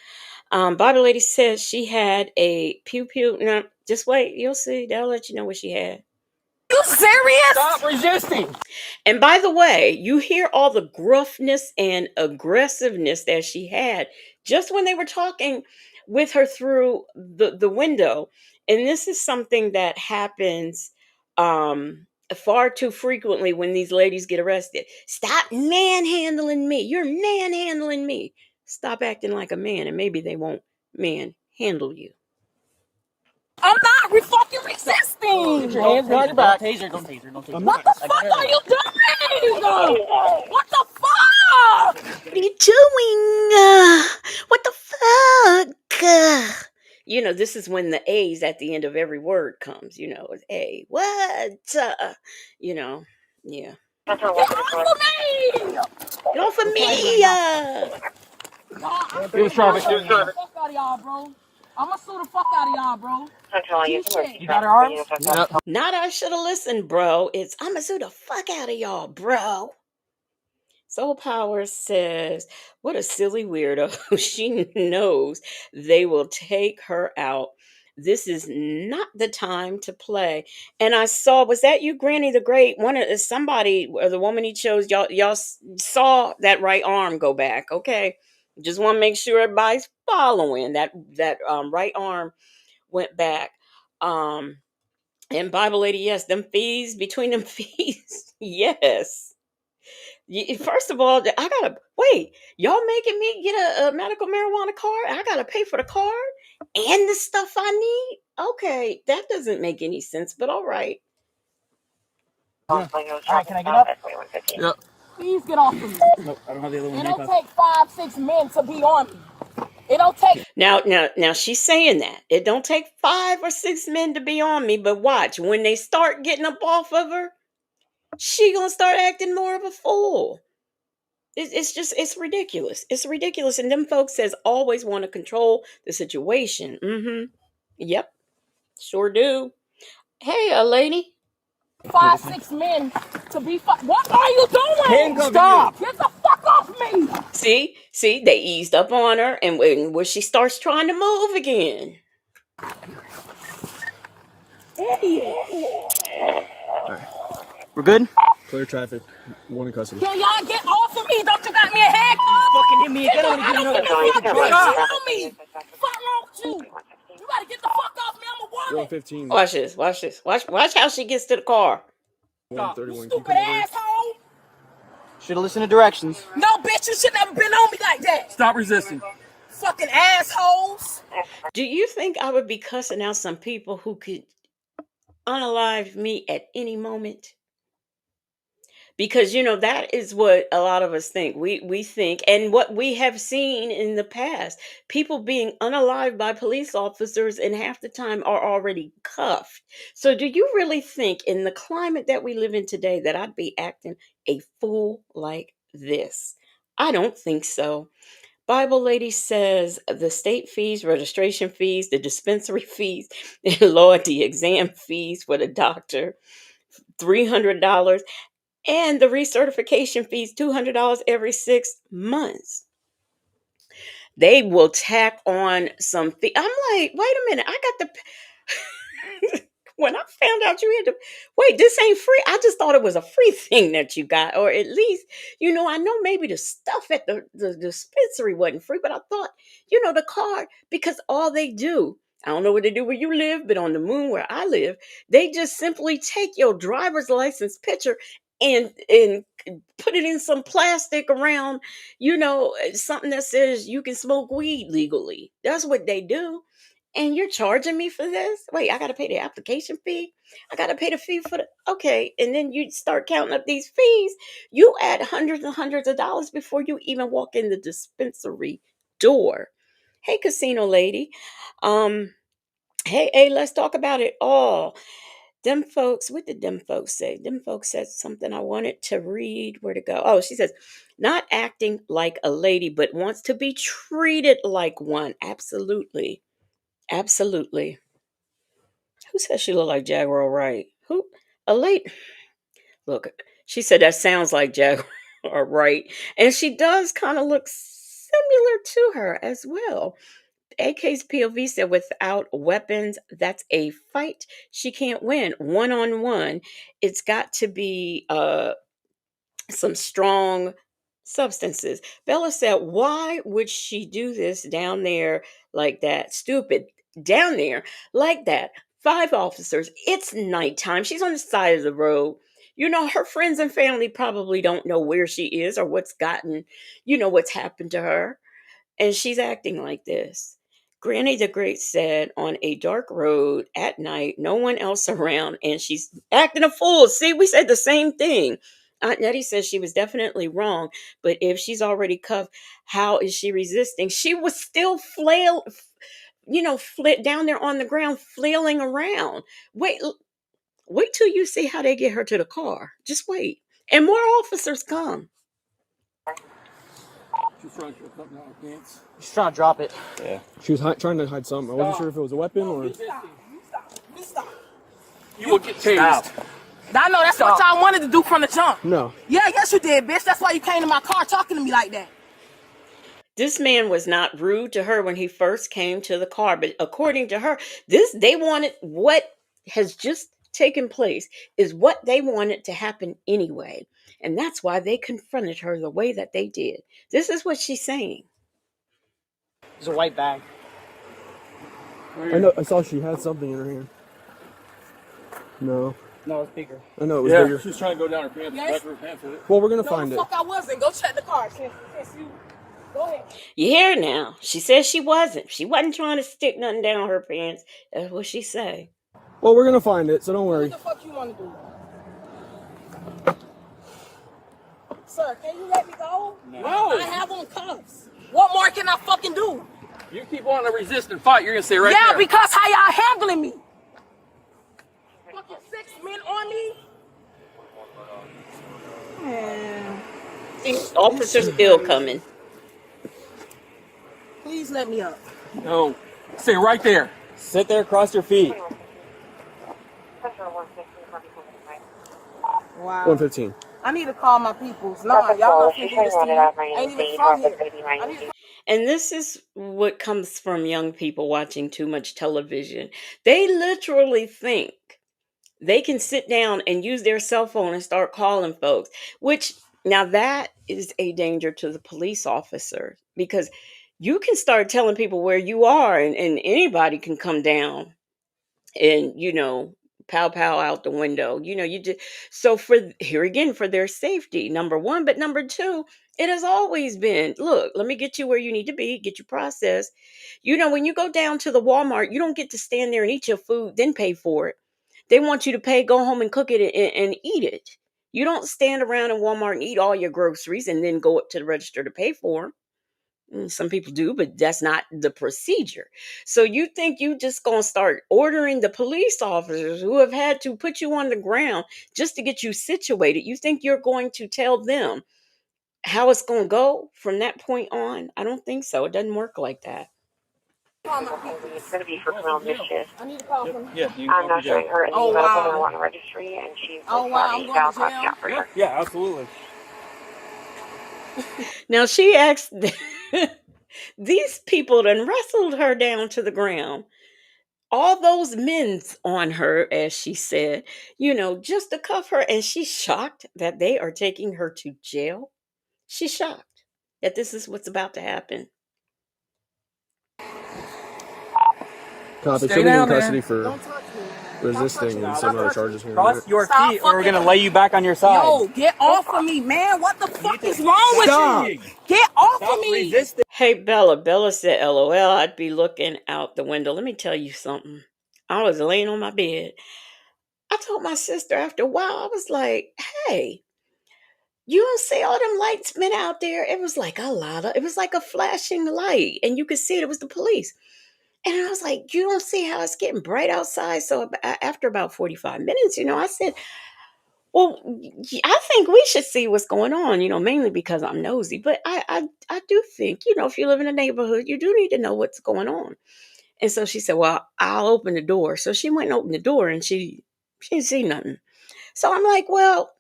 [SPEAKER 1] Bible Lady says she had a pew. No, just wait. You'll see. They'll let you know what she had.
[SPEAKER 20] You serious?
[SPEAKER 21] Stop resisting.
[SPEAKER 1] And by the way, you hear all the gruffness and aggressiveness that she had just when they were talking with her through the window. And this is something that happens far too frequently when these ladies get arrested. Stop manhandling me. You're manhandling me. Stop acting like a man and maybe they won't manhandle you.
[SPEAKER 20] I'm not fucking resisting.
[SPEAKER 21] Put your hands behind your back. Don't taser.
[SPEAKER 20] What the fuck are you doing? What the fuck?
[SPEAKER 1] What are you doing? What the fuck? You know, this is when the A's at the end of every word comes. You know, it's A. What? You know, yeah.
[SPEAKER 20] Get off of me!
[SPEAKER 1] Get off of me!
[SPEAKER 21] Do traffic.
[SPEAKER 20] I'm gonna sue the fuck out of y'all, bro. I'm gonna sue the fuck out of y'all, bro.
[SPEAKER 21] You got her arms?
[SPEAKER 20] Yep.
[SPEAKER 1] Not I should have listened, bro. It's I'm gonna sue the fuck out of y'all, bro. Soul Power says, what a silly weirdo. She knows they will take her out. This is not the time to play. And I saw, was that you, Granny the Great? Somebody, or the woman he chose, y'all saw that right arm go back. Okay. Just want to make sure everybody's following that right arm went back. And Bible Lady, yes, them fees, between them fees, yes. First of all, I gotta wait. Y'all making me get a medical marijuana card? I gotta pay for the card and the stuff I need? Okay, that doesn't make any sense, but all right.
[SPEAKER 21] Yeah. All right, can I get up?
[SPEAKER 20] Yep. Please get off of me.
[SPEAKER 21] Nope, I don't have the other one.
[SPEAKER 20] It don't take 5-6 men to be on me. It don't take.
[SPEAKER 1] Now she's saying that it don't take 5 or 6 men to be on me, but watch when they start getting up off of her. She gonna start acting more of a fool. It's ridiculous. It's ridiculous. And them folks says always want to control the situation. Yep. Sure do. Hey, lady.
[SPEAKER 4] 5, 6 men to be what are you doing?
[SPEAKER 1] Stop.
[SPEAKER 4] Get the fuck off me!
[SPEAKER 1] See, they eased up on her, and when she starts trying to move again.
[SPEAKER 4] Idiot.
[SPEAKER 18] We're good? Clear traffic. One in custody.
[SPEAKER 4] Can y'all get off of me? Don't you got me a haircut?
[SPEAKER 21] Fucking hit me again. I'm gonna give you another
[SPEAKER 4] me. Fuck wrong with you? You gotta get the fuck off me. I'm a woman.
[SPEAKER 18] You're on 15.
[SPEAKER 1] Watch this. Watch how she gets to the car.
[SPEAKER 18] 131.
[SPEAKER 4] Stupid asshole.
[SPEAKER 21] Should have listened to directions.
[SPEAKER 4] No, bitch, you should never been on me like that.
[SPEAKER 21] Stop resisting.
[SPEAKER 4] Fucking assholes.
[SPEAKER 1] Do you think I would be cussing out some people who could unalive me at any moment? Because that is what a lot of us think. We think, and what we have seen in the past, people being unalived by police officers, and half the time are already cuffed. So do you really think, in the climate that we live in today, that I'd be acting a fool like this? I don't think so. Bible lady says the state fees, registration fees, the dispensary fees, and Lord, the exam fees for the doctor, $300, and the recertification fees, $200 every 6 months. They will tack on some fee. I'm like, wait a minute, I got the when I found out you had to wait, this ain't free. I just thought it was a free thing that you got, or at least, I know maybe the stuff at the dispensary wasn't free, but I thought, the card, because all they do, I don't know what they do where you live, but on the moon where I live, they just simply take your driver's license picture and put it in some plastic around, something that says you can smoke weed legally. That's what they do. And you're charging me for this? Wait, I got to pay the application fee? I got to pay the fee for okay. And then you start counting up these fees. You add hundreds and hundreds of dollars before you even walk in the dispensary door. Hey, casino lady. Hey, let's talk about it all. Them folks, what did them folks say? Them folks said something I wanted to read. Where to go? Oh, she says, not acting like a lady, but wants to be treated like one. Absolutely. Absolutely. Who says she looked like Jaguar Wright? Who? A late. Look, she said that sounds like Jaguar Wright. And she does kind of look similar to her as well. AK's POV said, without weapons, that's a fight she can't win. One-on-one, it's got to be some strong substances. Bella said, why would she do this down there like that? Stupid. Down there like that. 5 officers. It's nighttime. She's on the side of the road. Her friends and family probably don't know where she is or what's happened to her. And she's acting like this. Granny the Great said, on a dark road at night, no one else around, and she's acting a fool. See, we said the same thing. Aunt Nettie says she was definitely wrong, but if she's already cuffed, how is she resisting? She was still down there on the ground, flailing around. Wait till you see how they get her to the car. Just wait. And more officers come.
[SPEAKER 18] She's trying to get something out of her pants.
[SPEAKER 21] She's trying to drop it.
[SPEAKER 18] Yeah. She was trying to hide something. I wasn't sure if it was a weapon or.
[SPEAKER 4] Stop.
[SPEAKER 7] You will get tased.
[SPEAKER 4] I know that's what y'all wanted to do from the jump.
[SPEAKER 18] No.
[SPEAKER 4] Yeah, yes you did, bitch. That's why you came to my car talking to me like that.
[SPEAKER 1] This man was not rude to her when he first came to the car, but according to her, they wanted what has just taken place is what they wanted to happen anyway. And that's why they confronted her the way that they did. This is what she's saying.
[SPEAKER 21] It's a white bag.
[SPEAKER 18] I know. I saw she had something in her hand. No.
[SPEAKER 21] No, it's bigger.
[SPEAKER 18] I know it was bigger.
[SPEAKER 7] She's trying to go down her pants.
[SPEAKER 4] Yes.
[SPEAKER 7] Back of her pants with it.
[SPEAKER 18] Well, we're gonna find it.
[SPEAKER 4] Fuck, I wasn't. Go check the car. Since you go ahead.
[SPEAKER 1] You hear now? She says she wasn't. She wasn't trying to stick nothing down her pants. That's what she say.
[SPEAKER 18] Well, we're gonna find it, so don't worry.
[SPEAKER 4] What the fuck you want to do? Sir, can you let me go?
[SPEAKER 7] No.
[SPEAKER 4] I have on cuffs. What more can I fucking do?
[SPEAKER 7] You keep wanting to resist and fight, you're gonna stay right there.
[SPEAKER 4] Yeah, because how y'all handling me? Fucking 6 men on me?
[SPEAKER 1] These officers still coming.
[SPEAKER 4] Please let me up.
[SPEAKER 7] No. Stay right there.
[SPEAKER 21] Sit there, cross your feet.
[SPEAKER 20] Wow.
[SPEAKER 18] 115.
[SPEAKER 20] I need to call my peoples. No, y'all not finna do this to me. Ain't even from here. I need to
[SPEAKER 1] And this is what comes from young people watching too much television. They literally think they can sit down and use their cell phone and start calling folks, which now that is a danger to the police officer because you can start telling people where you are and anybody can come down and pow pow out the window. You just so for here again for their safety, number one, but number two, it has always been, look, let me get you where you need to be, get you processed. When you go down to the Walmart, you don't get to stand there and eat your food then pay for it. They want you to pay, go home and cook it and eat it. You don't stand around in Walmart and eat all your groceries and then go up to the register to pay for them. Some people do, but that's not the procedure. So you think you just gonna start ordering the police officers who have had to put you on the ground just to get you situated? You think you're going to tell them how it's gonna go from that point on? I don't think so. It doesn't work like that.
[SPEAKER 6] It's going to be for criminal mischief.
[SPEAKER 20] I need to call from
[SPEAKER 6] I'm not showing her any medical marijuana registry, and she's sorry. I'll copy out for her.
[SPEAKER 7] Yeah, absolutely.
[SPEAKER 1] Now she asked these people done wrestled her down to the ground. All those men's on her, as she said, just to cuff her. And she's shocked that they are taking her to jail. She's shocked that this is what's about to happen.
[SPEAKER 18] Copy. She'll be in custody for resisting and similar charges here.
[SPEAKER 7] Cross your feet or we're going to lay you back on your side.
[SPEAKER 20] Yo, get off of me, man. What the fuck is wrong with you? Get off of me.
[SPEAKER 7] Resisting.
[SPEAKER 1] Hey, Bella said, LOL, I'd be looking out the window. Let me tell you something. I was laying on my bed. I told my sister after a while, I was like, hey, you don't see all them lights been out there? It was like it was like a flashing light, and you could see it was the police. And I was like, you don't see how it's getting bright outside? So after about 45 minutes, I said, well, I think we should see what's going on, mainly because I'm nosy. But I do think, if you live in a neighborhood, you do need to know what's going on. And so she said, well, I'll open the door. So she went and opened the door, and she didn't see nothing. So I'm like, well,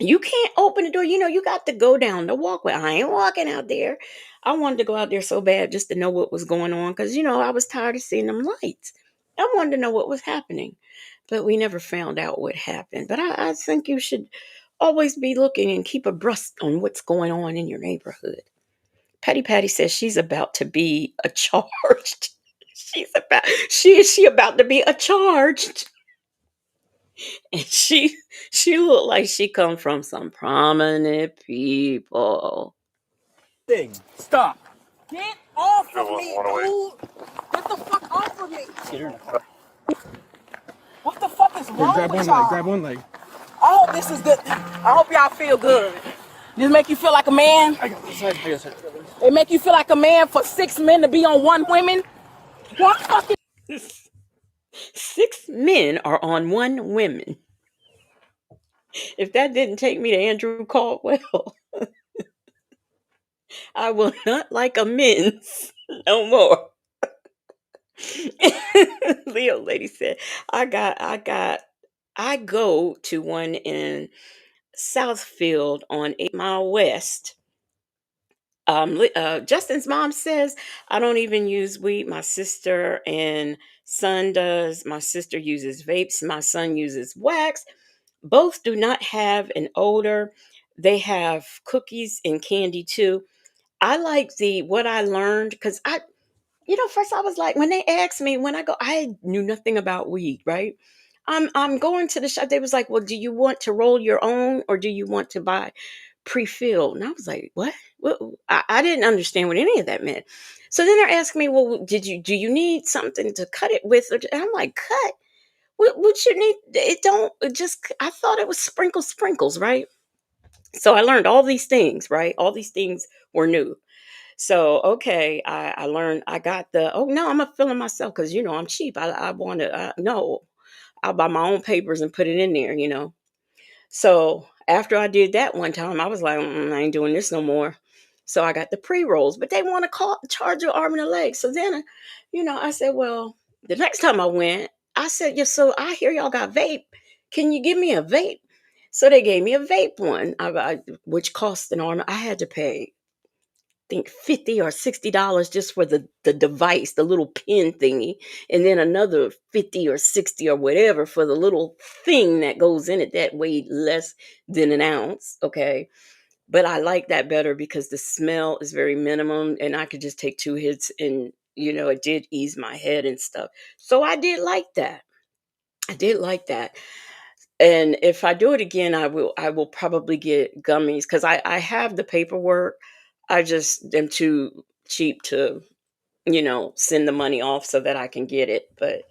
[SPEAKER 1] you can't open the door. You got to go down the walkway. I ain't walking out there. I wanted to go out there so bad just to know what was going on because, I was tired of seeing them lights. I wanted to know what was happening, but we never found out what happened. But I think you should always be looking and keep abreast on what's going on in your neighborhood. Patty says she's about to be charged. She about to be charged. And she looked like she come from some prominent people.
[SPEAKER 7] Stop.
[SPEAKER 20] Get off of me, dude. Get the fuck off of me.
[SPEAKER 7] Get her in the car.
[SPEAKER 20] What the fuck is wrong
[SPEAKER 18] Grab
[SPEAKER 20] with
[SPEAKER 18] one
[SPEAKER 20] y'all?
[SPEAKER 18] leg. Grab one leg.
[SPEAKER 20] I hope this is good. I hope y'all feel good. This make you feel like a man?
[SPEAKER 7] I got this side.
[SPEAKER 20] It make you feel like a man for 6 men to be on one woman? What fucking
[SPEAKER 1] 6 men are on one woman. If that didn't take me to Andrew Caldwell, I will not like amends no more. Leo lady said, I go to one in Southfield on 8 Mile West. Justin's mom says, I don't even use weed. My sister and son does. My sister uses vapes. My son uses wax. Both do not have an odor. They have cookies and candy too. I like what I learned because first I was like, when they asked me when I go, I knew nothing about weed, right? I'm going to the shop. They was like, well, do you want to roll your own or do you want to buy pre-filled? And I was like, what? I didn't understand what any of that meant. So then they're asking me, well, do you need something to cut it with? And I'm like, cut? What you need? I thought it was sprinkles, right? So I learned all these things, right? All these things were new. So, okay, I learned, I got oh no, I'm a fill it myself because, I'm cheap. I want to, no, I'll buy my own papers and put it in there. So after I did that one time, I was like, I ain't doing this no more. So I got the pre-rolls, but they want to charge your arm and a leg. So then, I said, well, the next time I went, I said, yeah, so I hear y'all got vape. Can you give me a vape? So they gave me a vape one, which cost an arm. I had to pay, I think, $50 or $60 just for the device, the little pin thingy, and then another 50 or 60 or whatever for the little thing that goes in it that weighed less than an ounce. Okay. But I like that better because the smell is very minimum and I could just take 2 hits and, it did ease my head and stuff. So I did like that. I did like that. And if I do it again, I will probably get gummies because I have the paperwork. I just am too cheap to, send the money off so that I can get it. But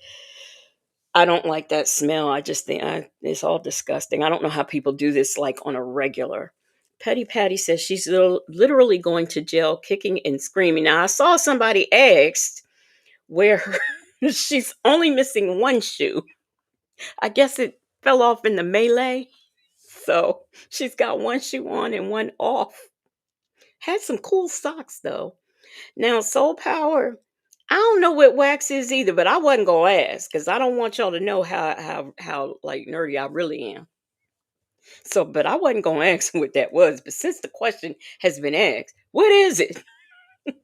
[SPEAKER 1] I don't like that smell. I just think it's all disgusting. I don't know how people do this like on a regular. Petty Patty says she's literally going to jail kicking and screaming. Now, I saw somebody asked where she's only missing one shoe. I guess it fell off in the melee. So she's got one shoe on and one off. Had some cool socks though. Now, Soul Power, I don't know what wax is either, but I wasn't gonna ask because I don't want y'all to know how like nerdy I really am. So, but I wasn't gonna ask what that was. But since the question has been asked, what is it?
[SPEAKER 8] Let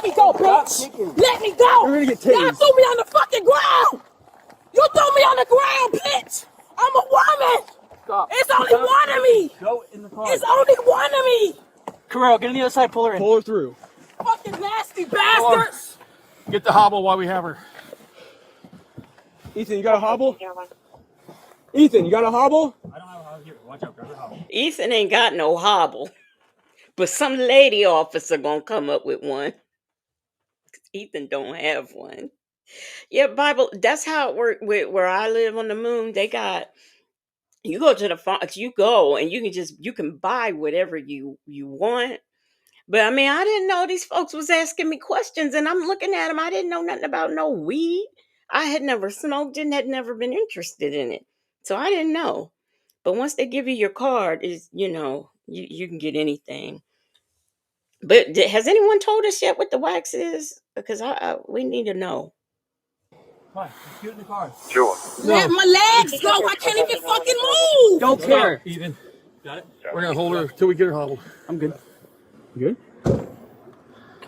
[SPEAKER 8] me go, bitch! Let me go!
[SPEAKER 18] You're gonna get
[SPEAKER 8] Y'all
[SPEAKER 18] tased.
[SPEAKER 8] threw me on the fucking ground! You threw me on the ground, bitch! I'm a woman!
[SPEAKER 7] Stop.
[SPEAKER 8] It's only one of me!
[SPEAKER 7] Go in the car.
[SPEAKER 8] It's only one of me!
[SPEAKER 7] Carrell, get on the other side, pull her in.
[SPEAKER 18] Pull her through.
[SPEAKER 8] Fucking nasty bastards!
[SPEAKER 7] Get the hobble while we have her.
[SPEAKER 18] Ethan, you got a hobble? Ethan, you got a hobble?
[SPEAKER 7] I don't have a hobble here. Watch out, grab her hobble.
[SPEAKER 1] Ethan ain't got no hobble, but some lady officer gonna come up with one. Ethan don't have one. Yeah, Bible. That's how it worked with where I live on the moon. They got you go to the farm, you go and you can buy whatever you want. But I mean, I didn't know these folks was asking me questions, and I'm looking at them. I didn't know nothing about no weed. I had never smoked and had never been interested in it, so I didn't know. But once they give you your card, is you can get anything. But has anyone told us yet what the wax is? Because we need to know.
[SPEAKER 7] Fine, let's get in the car.
[SPEAKER 8] Sure. Let my legs go! I can't even fucking move!
[SPEAKER 7] Don't care. Ethan. Got it? We're gonna hold her till we get her hobble. I'm good. You good?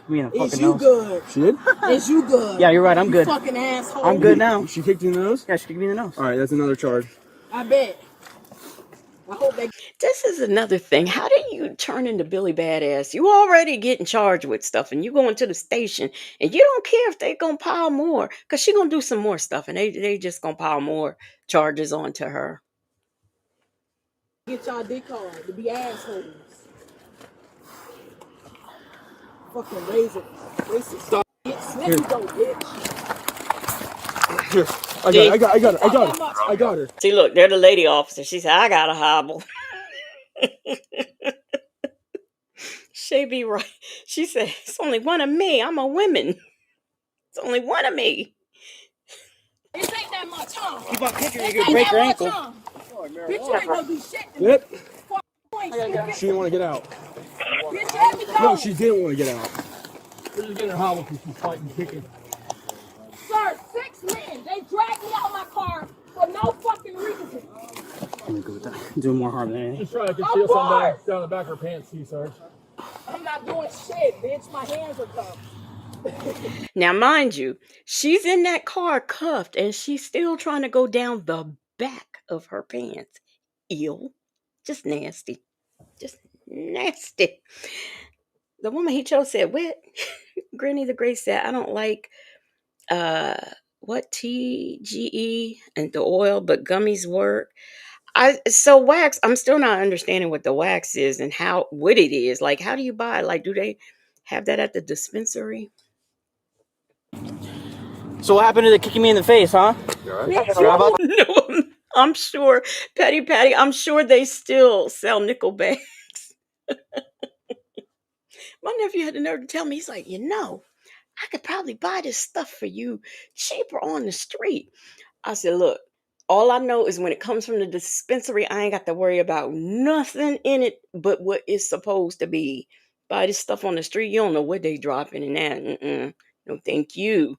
[SPEAKER 7] Me in the
[SPEAKER 8] Is
[SPEAKER 7] fucking
[SPEAKER 8] you
[SPEAKER 7] nose.
[SPEAKER 8] good?
[SPEAKER 18] She did?
[SPEAKER 8] Is you good?
[SPEAKER 7] Yeah, you're right. I'm
[SPEAKER 8] You
[SPEAKER 7] good.
[SPEAKER 8] fucking asshole.
[SPEAKER 7] I'm good now.
[SPEAKER 18] She kicked you in the nose?
[SPEAKER 7] Yeah, she kicked me in the nose.
[SPEAKER 18] All right, that's another charge.
[SPEAKER 8] I bet. I hope they.
[SPEAKER 1] This is another thing. How do you turn into Billy Badass? You already getting charged with stuff, and you going to the station, and you don't care if they gonna pile more, cause she gonna do some more stuff, and they just gonna pile more charges onto her.
[SPEAKER 8] Get y'all dick hard to be assholes. Fucking racist.
[SPEAKER 18] Stop.
[SPEAKER 8] Bitch, let me go, bitch.
[SPEAKER 18] Here, I got her.
[SPEAKER 1] See, look, they're the lady officer. She said, "I got a hobble." She be right. She said, "It's only one of me. I'm a woman. It's only one of me."
[SPEAKER 8] It ain't that much, huh?
[SPEAKER 7] Keep on kicking, you're gonna break her ankle.
[SPEAKER 8] Bitch, you ain't gonna do shit to me.
[SPEAKER 18] Yep.
[SPEAKER 8] Bitch,
[SPEAKER 18] She didn't want to get out.
[SPEAKER 8] let me go.
[SPEAKER 18] No, she didn't want to get out.
[SPEAKER 7] We're just getting her hobble because she's fighting, kicking.
[SPEAKER 8] Sir, 6 men. They dragged me out my car for no fucking reason.
[SPEAKER 7] I'm good with that. Doing more harm than anything.
[SPEAKER 18] Just trying to conceal something down the back of her pants, too, Sarge.
[SPEAKER 8] I'm not doing shit, bitch. My hands are cuffed.
[SPEAKER 1] Now, mind you, she's in that car cuffed, and she's still trying to go down the back of her pants. Ew. Just nasty. Just nasty. The woman he chose said, "What?" Granny the Great said, "I don't like what TGE and the oil, but gummies work." So wax, I'm still not understanding what the wax is and what it is. Like, how do you buy it? Like, do they have that at the dispensary?
[SPEAKER 7] So what happened to the kicking me in the face, huh?
[SPEAKER 1] No, I'm sure, Patty, I'm sure they still sell nickel bags. My nephew had the nerve to tell me, he's like, I could probably buy this stuff for you cheaper on the street. I said, look, all I know is when it comes from the dispensary, I ain't got to worry about nothing in it but what it's supposed to be. Buy this stuff on the street, you don't know what they dropping in that. No, thank you.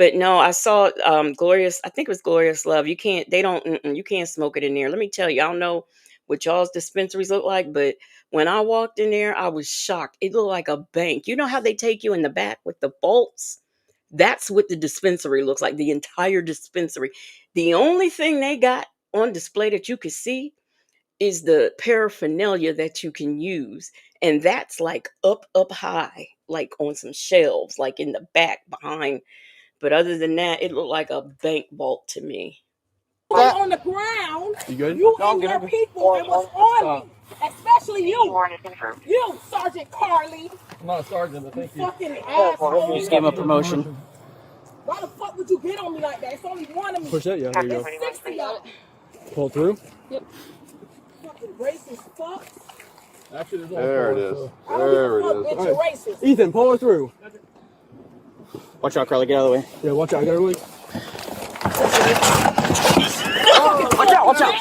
[SPEAKER 1] But no, I saw Glorious. I think it was Glorious Love. You can't. They don't. You can't smoke it in there. Let me tell you. I don't know what y'all's dispensaries look like, but when I walked in there, I was shocked. It looked like a bank. You know how they take you in the back with the bolts? That's what the dispensary looks like. The entire dispensary. The only thing they got on display that you could see is the paraphernalia that you can use, and that's like up high, like on some shelves, like in the back behind. But other than that, it looked like a bank vault to me.
[SPEAKER 8] On the ground,
[SPEAKER 18] You good?
[SPEAKER 8] you and your people, it was on me, especially you. You, Sergeant Carly.
[SPEAKER 7] I'm not a sergeant, but thank you.
[SPEAKER 8] Fucking asshole.
[SPEAKER 21] You just gave him a promotion.
[SPEAKER 8] Why the fuck would you get on me like that? It's only one of me.
[SPEAKER 18] Push that, yeah, there you go.
[SPEAKER 8] There's 6 of y'all.
[SPEAKER 18] Pull through.
[SPEAKER 8] Yep. Fucking racist fuck.
[SPEAKER 7] Actually, there's
[SPEAKER 5] There it is.
[SPEAKER 8] I don't
[SPEAKER 5] There
[SPEAKER 8] give a fuck,
[SPEAKER 5] it
[SPEAKER 8] bitch,
[SPEAKER 5] is.
[SPEAKER 8] you're racist.
[SPEAKER 18] Ethan, pull her through.
[SPEAKER 21] Watch out, Carly. Get out of the way.
[SPEAKER 18] Yeah, watch out. I got her way.
[SPEAKER 21] Watch out! Watch out!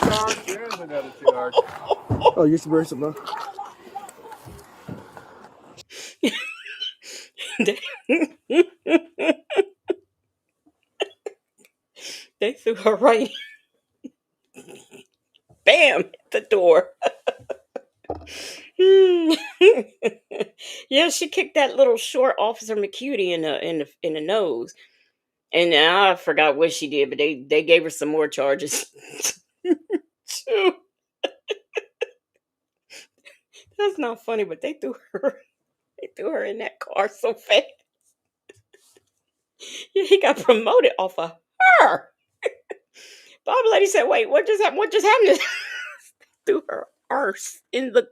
[SPEAKER 18] Oh, you should brace it, bro.
[SPEAKER 1] They threw her right. Bam! At the door. Yeah, she kicked that little short Officer McCutie in the nose. And I forgot what she did, but they gave her some more charges. Too. That's not funny, but they threw her in that car so fast. Yeah, he got promoted off of her. Bob Lady said, "Wait, what just happened?" Threw her arse in the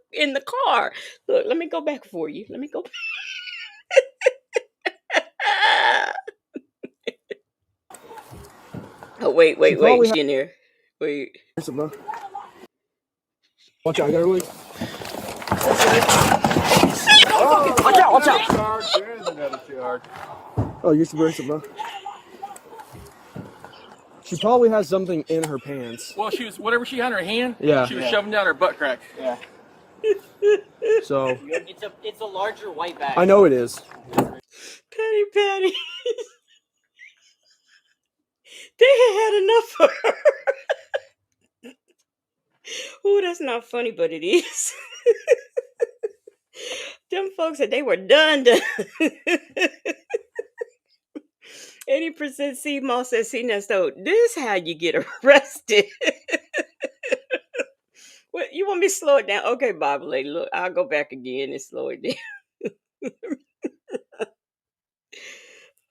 [SPEAKER 1] car. Look, let me go back for you. Let me go. Oh, wait, she's in there. Wait.
[SPEAKER 18] Watch out, I got her way.
[SPEAKER 21] Watch out! Watch out!
[SPEAKER 18] Oh, you should brace it, bro. She probably has something in her pants.
[SPEAKER 7] Well, she was whatever she had in her hand.
[SPEAKER 18] Yeah.
[SPEAKER 7] She was shoving down her butt crack.
[SPEAKER 21] Yeah.
[SPEAKER 18] So.
[SPEAKER 21] It's a larger white bag.
[SPEAKER 18] I know it is.
[SPEAKER 1] Patty. They had enough of her. Oh, that's not funny, but it is. Them folks said they were done. 80% C Moss says, "See, Nesto, this is how you get arrested." What, you want me to slow it down? Okay, Bible lady, look, I'll go back again and slow it down.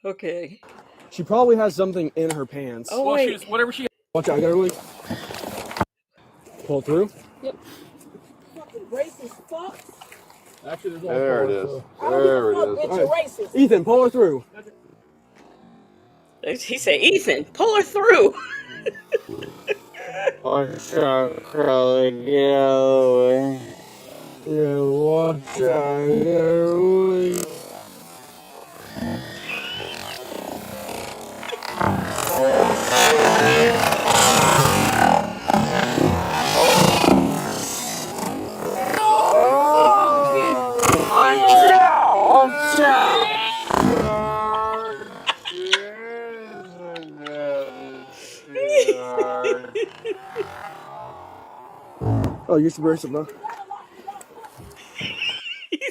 [SPEAKER 1] Okay.
[SPEAKER 18] She probably has something in her pants.
[SPEAKER 1] Oh,
[SPEAKER 7] well,
[SPEAKER 1] wait.
[SPEAKER 7] she was whatever she.
[SPEAKER 18] Watch out, I got her way. Pull through.
[SPEAKER 8] Yep. Fucking racist fuck.
[SPEAKER 7] Actually,
[SPEAKER 5] There it is.
[SPEAKER 8] I don't
[SPEAKER 5] There
[SPEAKER 8] give a
[SPEAKER 5] it
[SPEAKER 8] fuck,
[SPEAKER 5] is.
[SPEAKER 8] bitch, you're racist.
[SPEAKER 18] Ethan, pull her through.
[SPEAKER 1] He said, "Ethan, pull her through."
[SPEAKER 21] Watch out, Carly. Get out of the way.
[SPEAKER 18] Yeah, watch out, I got her way. Oh, you should brace it, bro.
[SPEAKER 1] He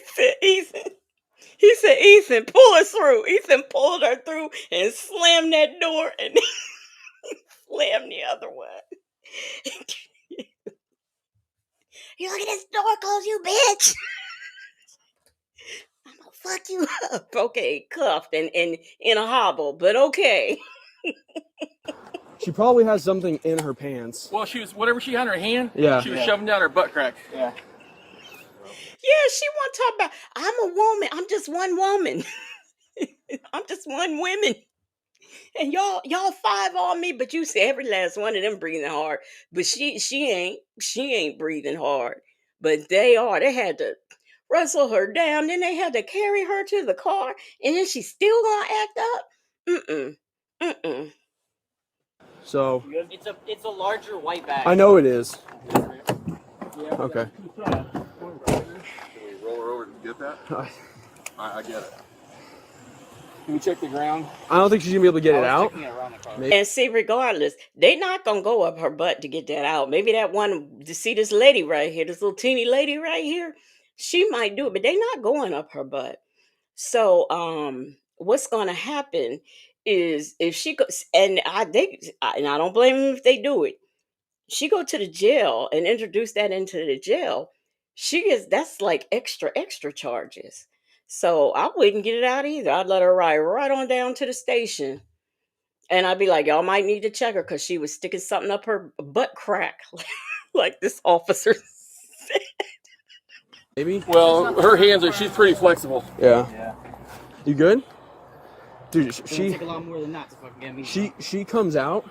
[SPEAKER 1] said, "Ethan, pull her through." Ethan pulled her through and slammed that door and slammed the other one. "You look at this door close, you bitch." "I'm gonna fuck you up." Okay, cuffed and in a hobble, but okay.
[SPEAKER 18] She probably has something in her pants.
[SPEAKER 7] Well, she was whatever she had in her hand.
[SPEAKER 18] Yeah.
[SPEAKER 7] She was shoving down her butt crack.
[SPEAKER 21] Yeah.
[SPEAKER 1] Yeah, she want to talk about, "I'm a woman. I'm just one woman. I'm just one woman. And y'all five on me, but you see every last one of them breathing hard. But she ain't breathing hard. But they are. They had to wrestle her down, then they had to carry her to the car, and then she's still gonna act up.
[SPEAKER 18] So.
[SPEAKER 21] It's a larger white bag.
[SPEAKER 18] I know it is. Okay.
[SPEAKER 5] Can we roll her over and get that? I get it.
[SPEAKER 7] Can we check the ground? I don't think she's gonna be able to get it out.
[SPEAKER 1] And see, regardless, they not gonna go up her butt to get that out. Maybe that one to see this lady right here, this little teeny lady right here, she might do it, but they not going up her butt. So, what's gonna happen is if she goes, and I don't blame them if they do it. She go to the jail and introduce that into the jail. That's like extra charges. So I wouldn't get it out either. I'd let her ride right on down to the station. And I'd be like, y'all might need to check her because she was sticking something up her butt crack, like this officer said.
[SPEAKER 7] Maybe. Well, her hands she's pretty flexible.
[SPEAKER 18] Yeah. You good? Dude, she
[SPEAKER 21] take a lot more than that to fucking get me.
[SPEAKER 18] She comes out,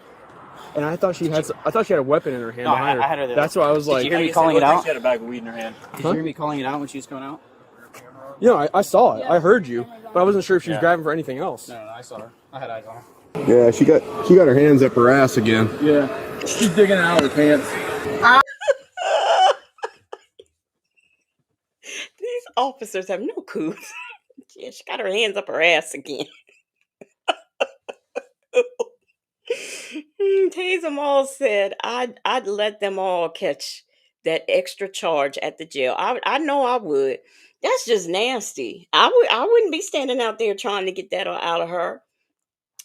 [SPEAKER 18] and I thought she had a weapon in her hand behind her.
[SPEAKER 21] I had her there.
[SPEAKER 18] That's why I was like.
[SPEAKER 21] Did you hear me calling it out?
[SPEAKER 15] She had a bag of weed in her hand.
[SPEAKER 21] Did you hear me calling it out when she was coming out?
[SPEAKER 18] Yeah, I saw it. I heard you, but I wasn't sure if she was grabbing for anything else.
[SPEAKER 21] No, I saw her. I had eyes on her.
[SPEAKER 18] Yeah, she got her hands up her ass again.
[SPEAKER 7] Yeah, she's digging out of her pants.
[SPEAKER 1] These officers have no clue. Yeah, she got her hands up her ass again. Taysom all said, I'd let them all catch that extra charge at the jail. I know I would. That's just nasty. I wouldn't be standing out there trying to get that out of her.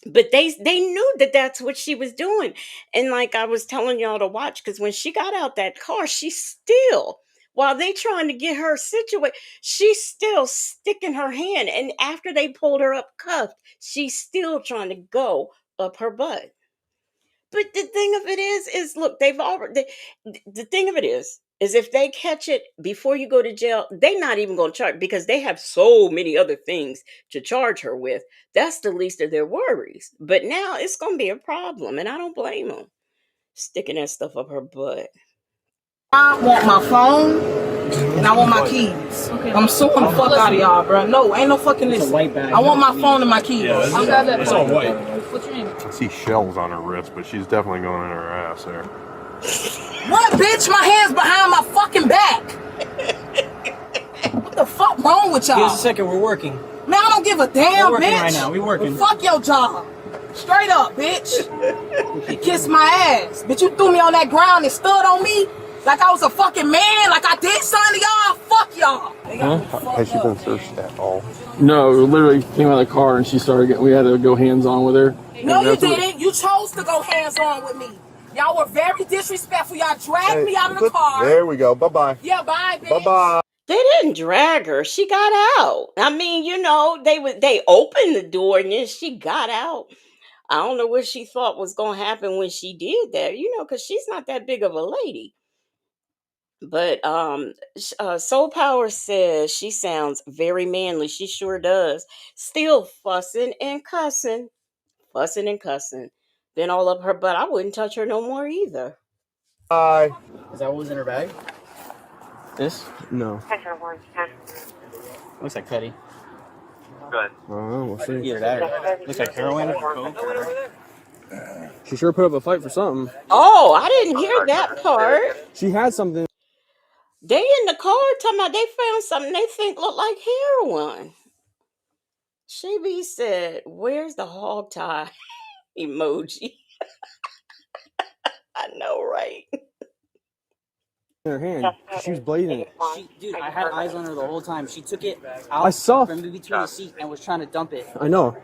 [SPEAKER 1] But they knew that that's what she was doing. And like I was telling y'all to watch, because when she got out that car, she still, while they trying to get her situated, she's still sticking her hand. And after they pulled her up cuffed, she's still trying to go up her butt. But the thing of it is look, they've already, the thing of it is if they catch it before you go to jail, they're not even going to charge, because they have so many other things to charge her with. That's the least of their worries. But now it's going to be a problem, and I don't blame them sticking that stuff up her butt.
[SPEAKER 20] I want my phone and I want my keys. Okay. I'm suing the fuck out of y'all, bro. No, ain't no fucking this. I want my phone and my keys.
[SPEAKER 5] Yeah,
[SPEAKER 7] it's all white.
[SPEAKER 13] What's your name?
[SPEAKER 5] I see shells on her wrist, but she's definitely going in her ass there.
[SPEAKER 20] What, bitch? My hand's behind my fucking back. What the fuck wrong with y'all?
[SPEAKER 21] Give us a second, we're working.
[SPEAKER 20] Man, I don't give a damn,
[SPEAKER 21] we're working
[SPEAKER 20] bitch.
[SPEAKER 21] right now, we're working.
[SPEAKER 20] Well, fuck your job. Straight up, bitch. You kissed my ass. Bitch, you threw me on that ground and stood on me like I was a fucking man, like I did something to y'all. Fuck y'all.
[SPEAKER 5] Has she been searched at all?
[SPEAKER 7] No, literally came out of the car and she started. We had to go hands on with her.
[SPEAKER 20] No, you didn't. You chose to go hands on with me. Y'all were very disrespectful. Y'all dragged me out of the car.
[SPEAKER 5] There we go. Bye-bye.
[SPEAKER 20] Yeah, bye, bitch.
[SPEAKER 5] Bye-bye.
[SPEAKER 1] They didn't drag her. She got out. I mean, they opened the door and then she got out. I don't know what she thought was going to happen when she did that, because she's not that big of a lady. But Soul Power says she sounds very manly. She sure does. Still fussing and cussing. Then all up her butt. I wouldn't touch her no more either.
[SPEAKER 5] Bye.
[SPEAKER 21] Is that what was in her bag? This?
[SPEAKER 18] No.
[SPEAKER 21] Looks like Petty.
[SPEAKER 17] Good.
[SPEAKER 18] We'll see.
[SPEAKER 21] Either that or looks like heroin or coke.
[SPEAKER 18] She sure put up a fight for something.
[SPEAKER 1] Oh, I didn't hear that part.
[SPEAKER 18] She had something.
[SPEAKER 1] They in the car talking about they found something they think looked like heroin. She said, "Where's the hog tie emoji?" I know, right?
[SPEAKER 18] In her hand. She was bleeding it.
[SPEAKER 21] Dude, I had eyes on her the whole time. She took it out
[SPEAKER 18] I saw
[SPEAKER 21] from between the seat and was trying to dump it.
[SPEAKER 18] I know.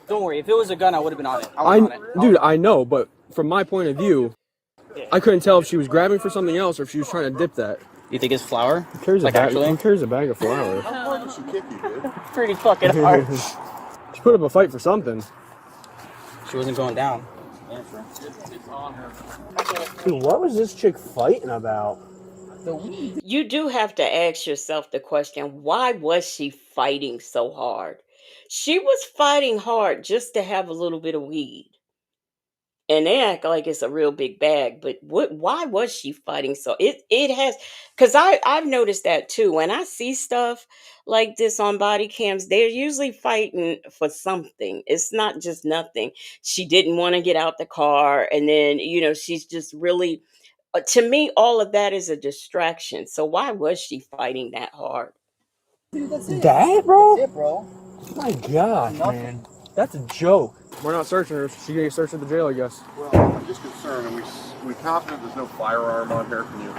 [SPEAKER 21] Don't worry, if it was a gun, I would have been on it.
[SPEAKER 18] Dude, I know, but from my point of view, I couldn't tell if she was grabbing for something else or if she was trying to dip that.
[SPEAKER 21] You think it's flour?
[SPEAKER 18] Who carries a bag of flour?
[SPEAKER 5] How hard did she kick you, dude?
[SPEAKER 21] Pretty fucking hard.
[SPEAKER 18] She put up a fight for something.
[SPEAKER 21] She wasn't going down.
[SPEAKER 18] Dude, what was this chick fighting about?
[SPEAKER 1] You do have to ask yourself the question, why was she fighting so hard? She was fighting hard just to have a little bit of weed. And they act like it's a real big bag, but why was she fighting so? It has, because I've noticed that too. When I see stuff like this on body cams, they're usually fighting for something. It's not just nothing. She didn't want to get out the car, and then she's just really. To me, all of that is a distraction. So why was she fighting that hard?
[SPEAKER 20] That's it.
[SPEAKER 18] That, bro?
[SPEAKER 21] That's it, bro.
[SPEAKER 18] My God, man. That's a joke. We're not searching her. She's gonna search at the jail, I guess.
[SPEAKER 3] Well, I'm just concerned. Are we confident there's no firearm on here? Can you?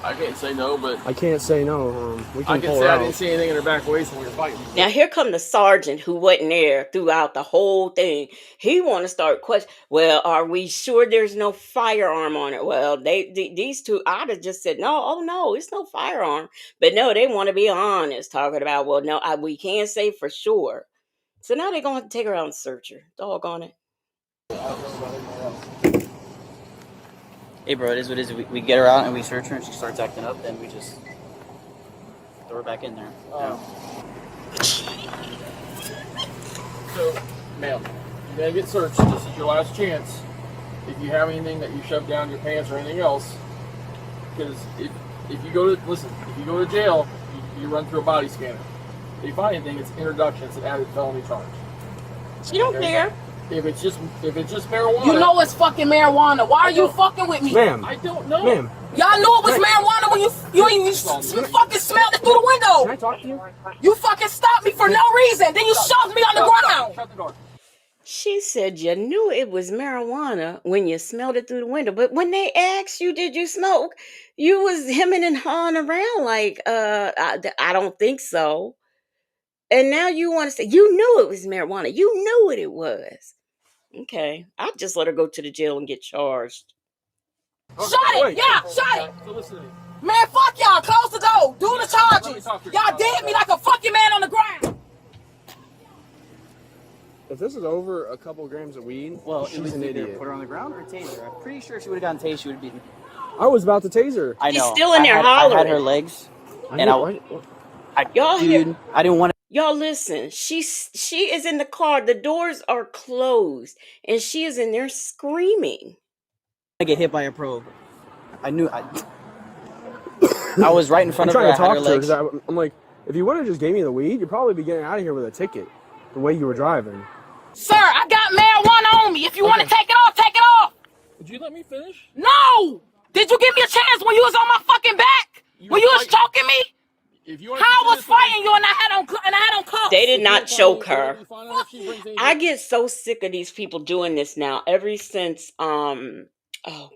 [SPEAKER 7] I can't say no, but
[SPEAKER 18] I can't say no. We can
[SPEAKER 7] I can
[SPEAKER 18] pull
[SPEAKER 7] say
[SPEAKER 18] her
[SPEAKER 7] I
[SPEAKER 18] out.
[SPEAKER 7] didn't see anything in her back waist when we were fighting.
[SPEAKER 1] Now here come the sergeant who wasn't there throughout the whole thing. He want to start question. Well, are we sure there's no firearm on it? Well, these two, I'd have just said no. Oh no, it's no firearm. But no, they want to be honest, talking about well, no, we can't say for sure. So now they're gonna have to take her out and search her. Doggone it.
[SPEAKER 21] Hey, bro, it is what it is. We get her out and we search her and she starts acting up, then we just throw her back in there.
[SPEAKER 7] So, ma'am, you're gonna get searched. This is your last chance. If you have anything that you shove down your pants or anything else, because if you go to jail, you run through a body scanner. If you find anything, it's introduction. It's an added felony charge.
[SPEAKER 1] You don't care.
[SPEAKER 7] If it's just marijuana.
[SPEAKER 20] You know it's fucking marijuana. Why are you fucking with me?
[SPEAKER 18] Ma'am.
[SPEAKER 7] I don't know.
[SPEAKER 18] Ma'am.
[SPEAKER 20] Y'all knew it was marijuana when you fucking smelled it through the window.
[SPEAKER 18] Can I talk to you?
[SPEAKER 20] You fucking stopped me for no reason. Then you shoved me on the ground.
[SPEAKER 7] Shut the door.
[SPEAKER 1] She said you knew it was marijuana when you smelled it through the window. But when they asked you, did you smoke? You was hemming and hawing around like, I don't think so. And now you want to say you knew it was marijuana. You knew what it was. Okay, I'll just let her go to the jail and get charged.
[SPEAKER 20] Shut it! Yeah, shut it!
[SPEAKER 7] So listen to me.
[SPEAKER 20] Man, fuck y'all. Close the door. Do the charges. Y'all dead me like a fucking man on the ground.
[SPEAKER 18] If this is over a couple grams of weed,
[SPEAKER 21] Well,
[SPEAKER 18] she's
[SPEAKER 21] it was
[SPEAKER 18] an
[SPEAKER 21] either
[SPEAKER 18] idiot.
[SPEAKER 21] put her on the ground or taser. I'm pretty sure she would have gotten tased. She would have been.
[SPEAKER 18] I was about to tase her.
[SPEAKER 21] I know.
[SPEAKER 1] She's still in there
[SPEAKER 21] I
[SPEAKER 1] hollering.
[SPEAKER 21] had her legs, and
[SPEAKER 1] Y'all
[SPEAKER 21] dude,
[SPEAKER 1] hear?
[SPEAKER 21] I didn't want to.
[SPEAKER 1] Y'all listen. She is in the car. The doors are closed, and she is in there screaming.
[SPEAKER 21] I get hit by a probe. I knew I was right in front
[SPEAKER 18] I'm
[SPEAKER 21] of her.
[SPEAKER 18] trying to
[SPEAKER 21] I had
[SPEAKER 18] talk
[SPEAKER 21] her
[SPEAKER 18] to her
[SPEAKER 21] legs.
[SPEAKER 18] because I'm like, if you would have just gave me the weed, you'd probably be getting out of here with a ticket. The way you were driving.
[SPEAKER 20] Sir, I got marijuana on me. If you want to take it off, take it off.
[SPEAKER 7] Would you let me finish?
[SPEAKER 20] No! Did you give me a chance when you was on my fucking back? When you was choking me?
[SPEAKER 7] If you
[SPEAKER 20] How I was fighting you and I had on cuffs.
[SPEAKER 1] They did not choke her. I get so sick of these people doing this now. Ever since oh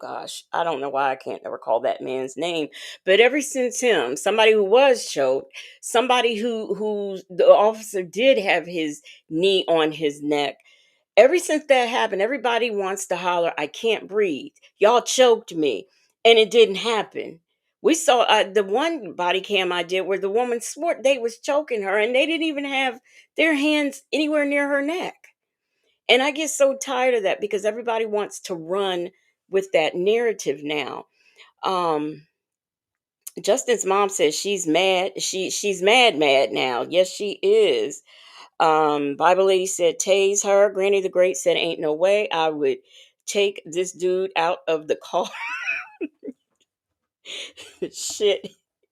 [SPEAKER 1] gosh, I don't know why I can't recall that man's name, but ever since him, somebody who was choked, somebody who the officer did have his knee on his neck. Ever since that happened, everybody wants to holler, I can't breathe. Y'all choked me. And it didn't happen. We saw the one body cam I did where the woman swore they was choking her and they didn't even have their hands anywhere near her neck. And I get so tired of that because everybody wants to run with that narrative now. Justin's mom says she's mad. She's mad now. Yes, she is. Bible Lady said, tase her. Granny the Great said, ain't no way I would take this dude out of the car. Shit.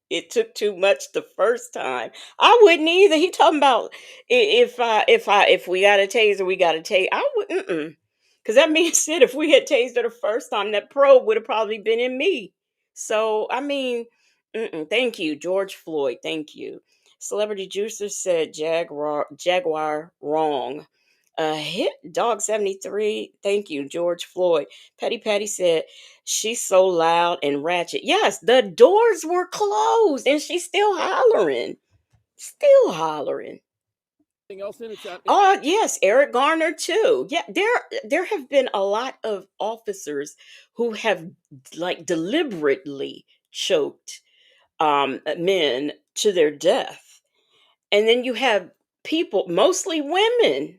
[SPEAKER 1] It took too much the first time. I wouldn't either. He talking about if we got a taser, we got a taser. I wouldn't. Because that means shit, if we had tased her the first time, that probe would have probably been in me. So, I mean, thank you, George Floyd. Thank you. Celebrity Juicer said Jaguar wrong. Hit Dog 73. Thank you, George Floyd. Petty Patty said she's so loud and ratchet. Yes, the doors were closed and she's still hollering. Still hollering.
[SPEAKER 7] Else in it,
[SPEAKER 1] Yes, Eric Garner too. Yeah, there have been a lot of officers who have like deliberately choked men to their death. And then you have people, mostly women,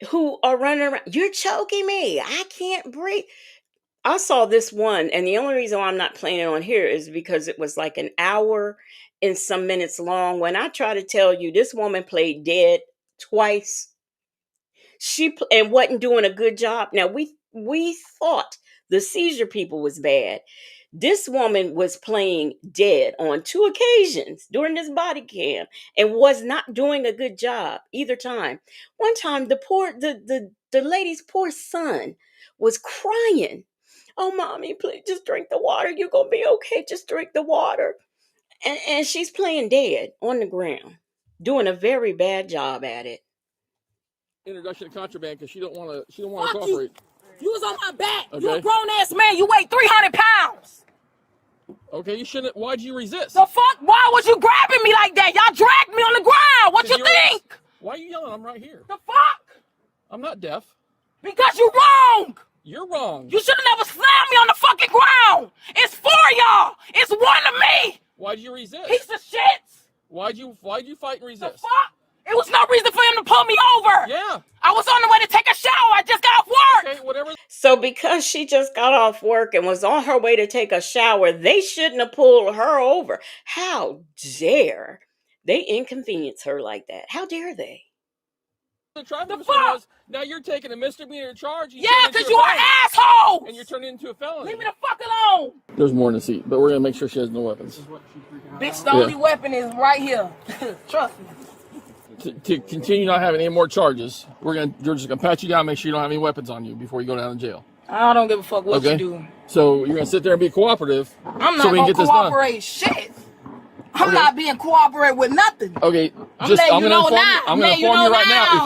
[SPEAKER 1] who are running around. You're choking me. I can't breathe. I saw this one, and the only reason why I'm not playing it on here is because it was like an hour and some minutes long. When I try to tell you, this woman played dead twice. And wasn't doing a good job. Now we thought the seizure people was bad. This woman was playing dead on 2 occasions during this body cam and was not doing a good job either time. One time the lady's poor son was crying. Oh, mommy, please just drink the water. You're gonna be okay. Just drink the water. And she's playing dead on the ground. doing a very bad job at it.
[SPEAKER 7] Introduction to contraband because she don't want to
[SPEAKER 20] Fuck
[SPEAKER 7] cooperate.
[SPEAKER 20] You was on my back.
[SPEAKER 7] Okay.
[SPEAKER 20] You a grown ass man. You weigh 300 pounds.
[SPEAKER 7] Okay, you shouldn't. Why'd you resist?
[SPEAKER 20] The fuck? Why was you grabbing me like that? Y'all dragged me on the ground. What you think?
[SPEAKER 7] Why are you yelling? I'm right here.
[SPEAKER 20] The fuck?
[SPEAKER 7] I'm not deaf.
[SPEAKER 20] Because you wrong.
[SPEAKER 7] You're wrong.
[SPEAKER 20] You should have never slammed me on the fucking ground. It's for y'all. It's one to me.
[SPEAKER 7] Why'd you resist?
[SPEAKER 20] Piece of shit.
[SPEAKER 7] Why'd you fight and resist?
[SPEAKER 20] The fuck? It was no reason for him to pull me over.
[SPEAKER 7] Yeah.
[SPEAKER 20] I was on the way to take a shower. I just got off work.
[SPEAKER 7] Okay, whatever.
[SPEAKER 1] So because she just got off work and was on her way to take a shower, they shouldn't have pulled her over. How dare they inconvenience her like that? How dare they?
[SPEAKER 7] The traffic was, now you're taking a misdemeanor charge.
[SPEAKER 20] Yeah, because you're an asshole.
[SPEAKER 7] And you're turning into a felony.
[SPEAKER 20] Leave me the fuck alone.
[SPEAKER 7] There's more in the seat, but we're going to make sure she has no weapons.
[SPEAKER 20] Bitch, the only weapon is right here. Trust me.
[SPEAKER 7] To continue not having any more charges, you're just gonna pat you down, make sure you don't have any weapons on you before you go down to jail.
[SPEAKER 20] I don't give a fuck what you do.
[SPEAKER 7] So you're gonna sit there and be cooperative.
[SPEAKER 20] I'm not gonna cooperate shit. I'm not being cooperative with nothing.
[SPEAKER 7] Okay,
[SPEAKER 20] I'm gonna inform you right now.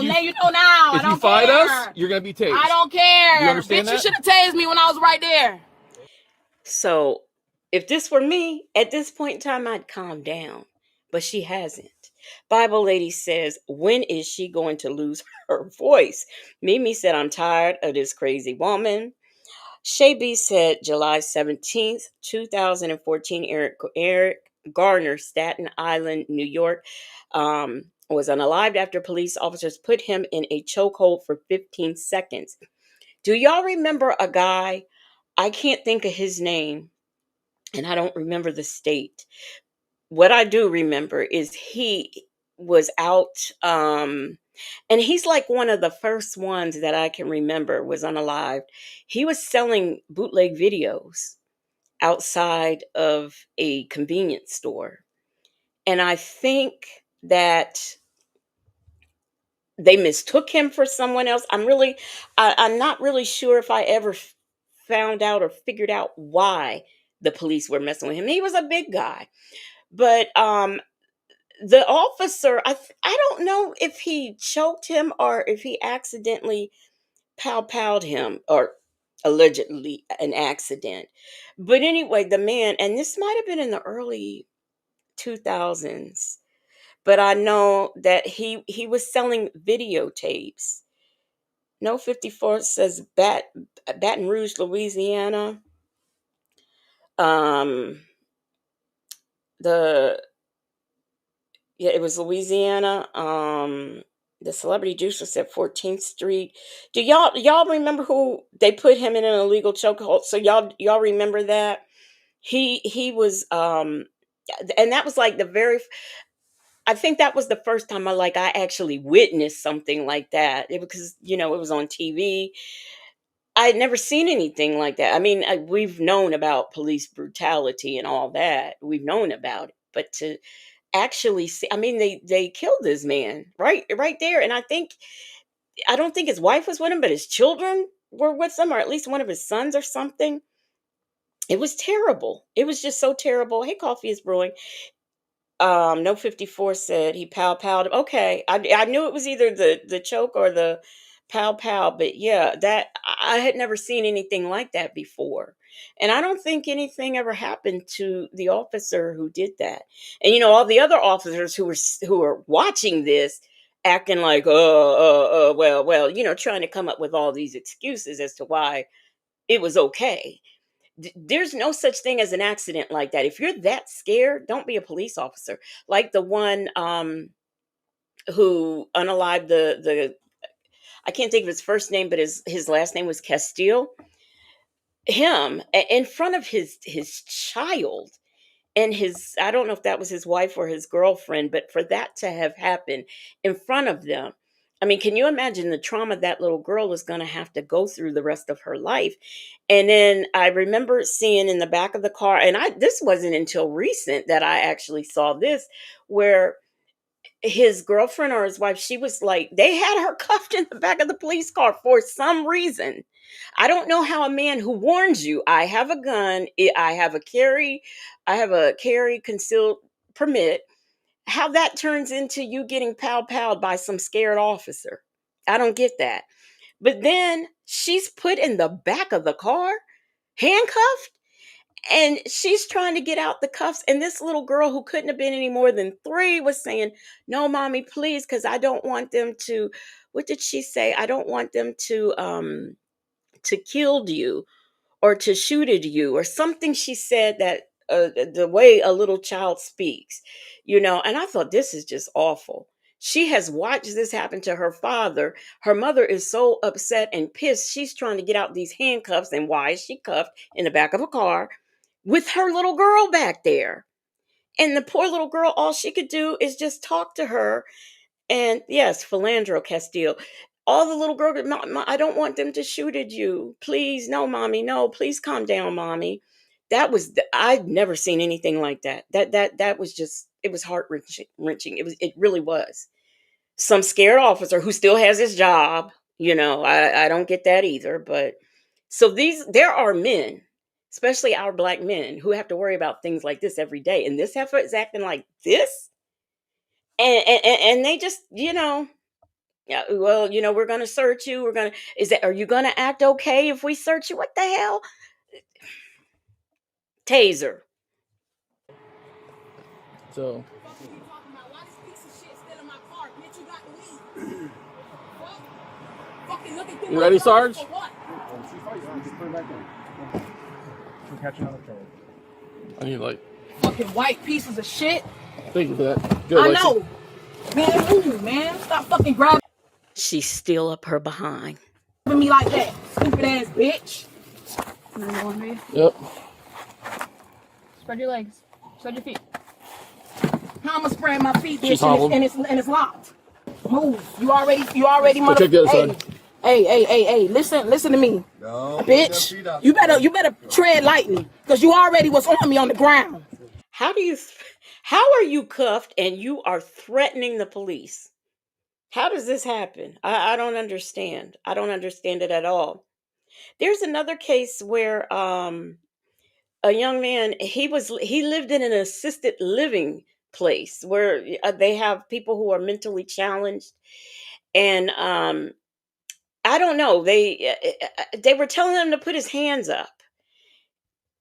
[SPEAKER 7] If you fight us, you're gonna be tased.
[SPEAKER 20] I don't care.
[SPEAKER 7] You understand
[SPEAKER 20] Bitch,
[SPEAKER 7] that?
[SPEAKER 20] you should have tased me when I was right there.
[SPEAKER 1] So if this were me, at this point in time, I'd calm down. But she hasn't. Bible Lady says, when is she going to lose her voice? Mimi said, I'm tired of this crazy woman. Shay B said, July 17th, 2014, Eric Garner, Staten Island, New York, was unalived after police officers put him in a chokehold for 15 seconds. Do y'all remember a guy? I can't think of his name, and I don't remember the state. What I do remember is he was out, and he's like one of the first ones that I can remember was unalived. He was selling bootleg videos outside of a convenience store. And I think that they mistook him for someone else. I'm not really sure if I ever found out or figured out why the police were messing with him. He was a big guy. But the officer, I don't know if he choked him or if he accidentally pow-powed him, or allegedly an accident. But anyway, the man, and this might have been in the early 2000s, but I know that he was selling videotapes. No 54 says Baton Rouge, Louisiana. It was Louisiana. The celebrity juicer said 14th Street. Do y'all remember who they put him in an illegal chokehold? So y'all remember that? He was and that was like I think that was the first time I actually witnessed something like that. Because it was on TV. I had never seen anything like that. I mean, we've known about police brutality and all that. We've known about it, but to actually see, I mean, they killed this man right there, and I don't think his wife was with him, but his children were with him, or at least one of his sons or something. It was terrible. It was just so terrible. Hey, coffee is brewing. No 54 said he pow-powed him. Okay, I knew it was either the choke or the pow-pow, but yeah, that I had never seen anything like that before. And I don't think anything ever happened to the officer who did that. And all the other officers who were watching this acting like, well, trying to come up with all these excuses as to why it was okay. There's no such thing as an accident like that. If you're that scared, don't be a police officer. Like the one who unalived the I can't think of his first name, but his last name was Castile. Him in front of his child and I don't know if that was his wife or his girlfriend, but for that to have happened in front of them, I mean, can you imagine the trauma that little girl is going to have to go through the rest of her life? And then I remember seeing in the back of the car, and this wasn't until recent that I actually saw this, where his girlfriend or his wife, she was like, they had her cuffed in the back of the police car for some reason. I don't know how a man who warns you, I have a gun, I have a carry concealed permit, How that turns into you getting pow-powed by some scared officer. I don't get that. But then she's put in the back of the car, handcuffed, and she's trying to get out the cuffs. And this little girl who couldn't have been any more than 3 was saying, "No, mommy, please, because I don't want them to," what did she say? "I don't want them to kill you or to shoot at you," or something she said that the way a little child speaks, and I thought, this is just awful. She has watched this happen to her father. Her mother is so upset and pissed. She's trying to get out these handcuffs. And why is she cuffed in the back of a car with her little girl back there? And the poor little girl, all she could do is just talk to her. And yes, Philandro Castile. All the little girl, I don't want them to shoot at you. Please, no, mommy, no, please calm down, mommy. I've never seen anything like that. That was just, it was heart wrenching. It really was. Some scared officer who still has his job. I don't get that either. But so there are men, especially our black men, who have to worry about things like this every day. And this heifer is acting like this. And they just, yeah, well, we're going to search you. Are you going to act okay if we search you? What the hell? Taser.
[SPEAKER 7] So. You ready, Sarge? I need like
[SPEAKER 20] fucking white pieces of shit.
[SPEAKER 7] Thank you for that. Good,
[SPEAKER 20] I
[SPEAKER 7] Lexi.
[SPEAKER 20] know. Man, move, man. Stop fucking grabbing
[SPEAKER 1] She's still up her behind
[SPEAKER 20] me like that. Stupid ass bitch.
[SPEAKER 7] Yep.
[SPEAKER 13] Spread your legs. Spread your feet.
[SPEAKER 20] How I'ma spread my feet,
[SPEAKER 7] She's
[SPEAKER 20] bitch, and it's locked. Move. You already
[SPEAKER 7] check the other side.
[SPEAKER 20] Hey, listen to me.
[SPEAKER 5] No,
[SPEAKER 20] bitch. You better tread lightly, because you already was on me on the ground.
[SPEAKER 1] How are you cuffed and you are threatening the police? How does this happen? I don't understand. I don't understand it at all. There's another case where a young man, he lived in an assisted living place where they have people who are mentally challenged. And I don't know, they were telling him to put his hands up.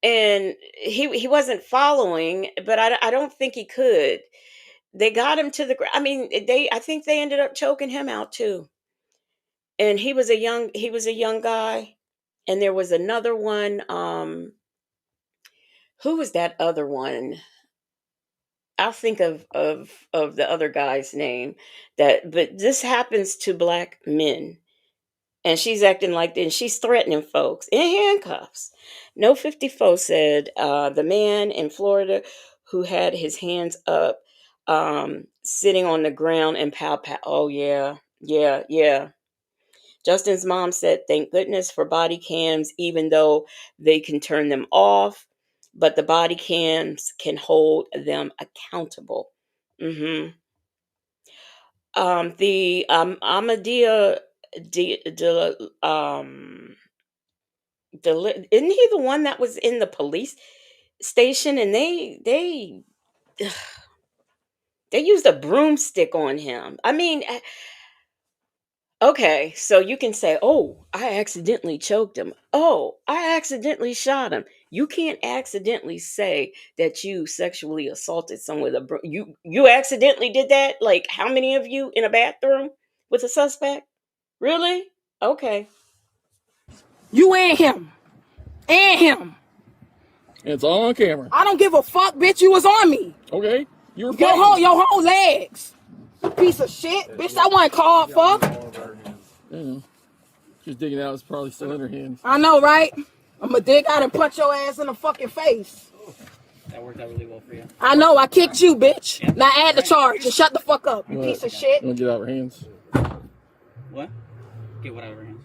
[SPEAKER 1] And he wasn't following, but I don't think he could. They got him to the ground. I mean, I think they ended up choking him out too. And he was a young guy. And there was another one. Who was that other one? I'll think of the other guy's name. But this happens to black men. And she's acting like this. And she's threatening folks in handcuffs. No 54 said the man in Florida who had his hands up, sitting on the ground and pow. Oh, yeah. Justin's mom said, thank goodness for body cams, even though they can turn them off, but the body cams can hold them accountable. The Amadea, isn't he the one that was in the police station? And they used a broomstick on him. I mean, okay, so you can say, "Oh, I accidentally choked him. Oh, I accidentally shot him." You can't accidentally say that you sexually assaulted someone with a broom. You accidentally did that? Like, how many of you in a bathroom with a suspect? Really? Okay.
[SPEAKER 20] You and him. And him.
[SPEAKER 7] It's all on camera.
[SPEAKER 20] I don't give a fuck, bitch. You was on me.
[SPEAKER 7] Okay. You were
[SPEAKER 20] your whole legs. Piece of shit. Bitch, I wasn't called for.
[SPEAKER 7] She's digging out. It's probably still in her hands.
[SPEAKER 20] I know, right? I'm gonna dig out and punch your ass in the fucking face.
[SPEAKER 21] That worked out really well for you.
[SPEAKER 20] I know, I kicked you, bitch. Yep. Now add the charge and shut the fuck up, you piece of shit.
[SPEAKER 7] I'm gonna get out of her hands.
[SPEAKER 21] What? Get what out of her hands?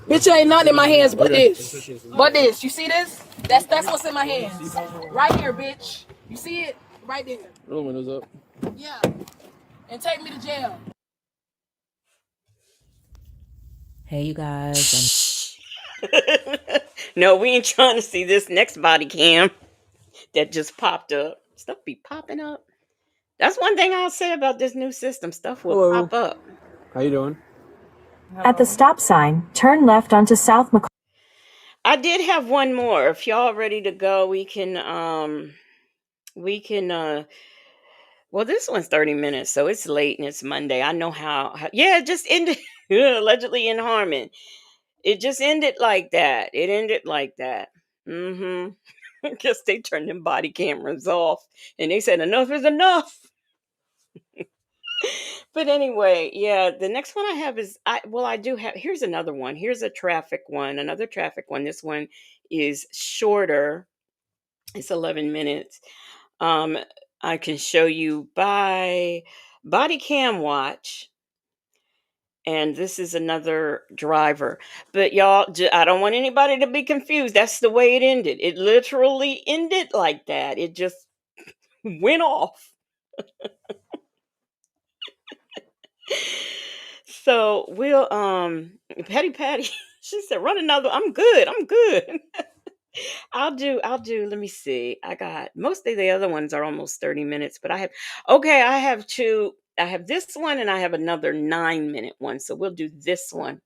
[SPEAKER 20] Bitch, ain't nothing in my hands but this. But this. You see this? That's what's in my hands. Right here, bitch. You see it? Right there.
[SPEAKER 7] Roll windows up.
[SPEAKER 20] Yeah. And take me to jail.
[SPEAKER 9] Hey, you guys.
[SPEAKER 1] No, we ain't trying to see this next body cam that just popped up. Stuff be popping up. That's one thing I'll say about this new system. Stuff will
[SPEAKER 18] Hello.
[SPEAKER 1] pop up.
[SPEAKER 18] How you doing?
[SPEAKER 19] At the stop sign, turn left onto South McCall.
[SPEAKER 1] I did have one more. If y'all ready to go, we can well, this one's 30 minutes, so it's late and it's Monday. I know how yeah, it just ended allegedly in Harmon. It just ended like that. It ended like that. Mm-hmm. I guess they turned them body cameras off and they said enough is enough. But anyway, yeah, the next one I have is I do have here's another one. Here's a traffic one, another traffic one. This one is shorter. It's 11 minutes. Um I can show you by body cam watch, and this is another driver. But y'all, I don't want anybody to be confused. That's the way it ended. It literally ended like that. It just went off. So we'll Patty, she said, run another. I'm good. I'm good. I'll do, let me see. I got most of the other ones are almost 30 minutes, but I have two. I have this one and I have another 9-minute one. So we'll do this one.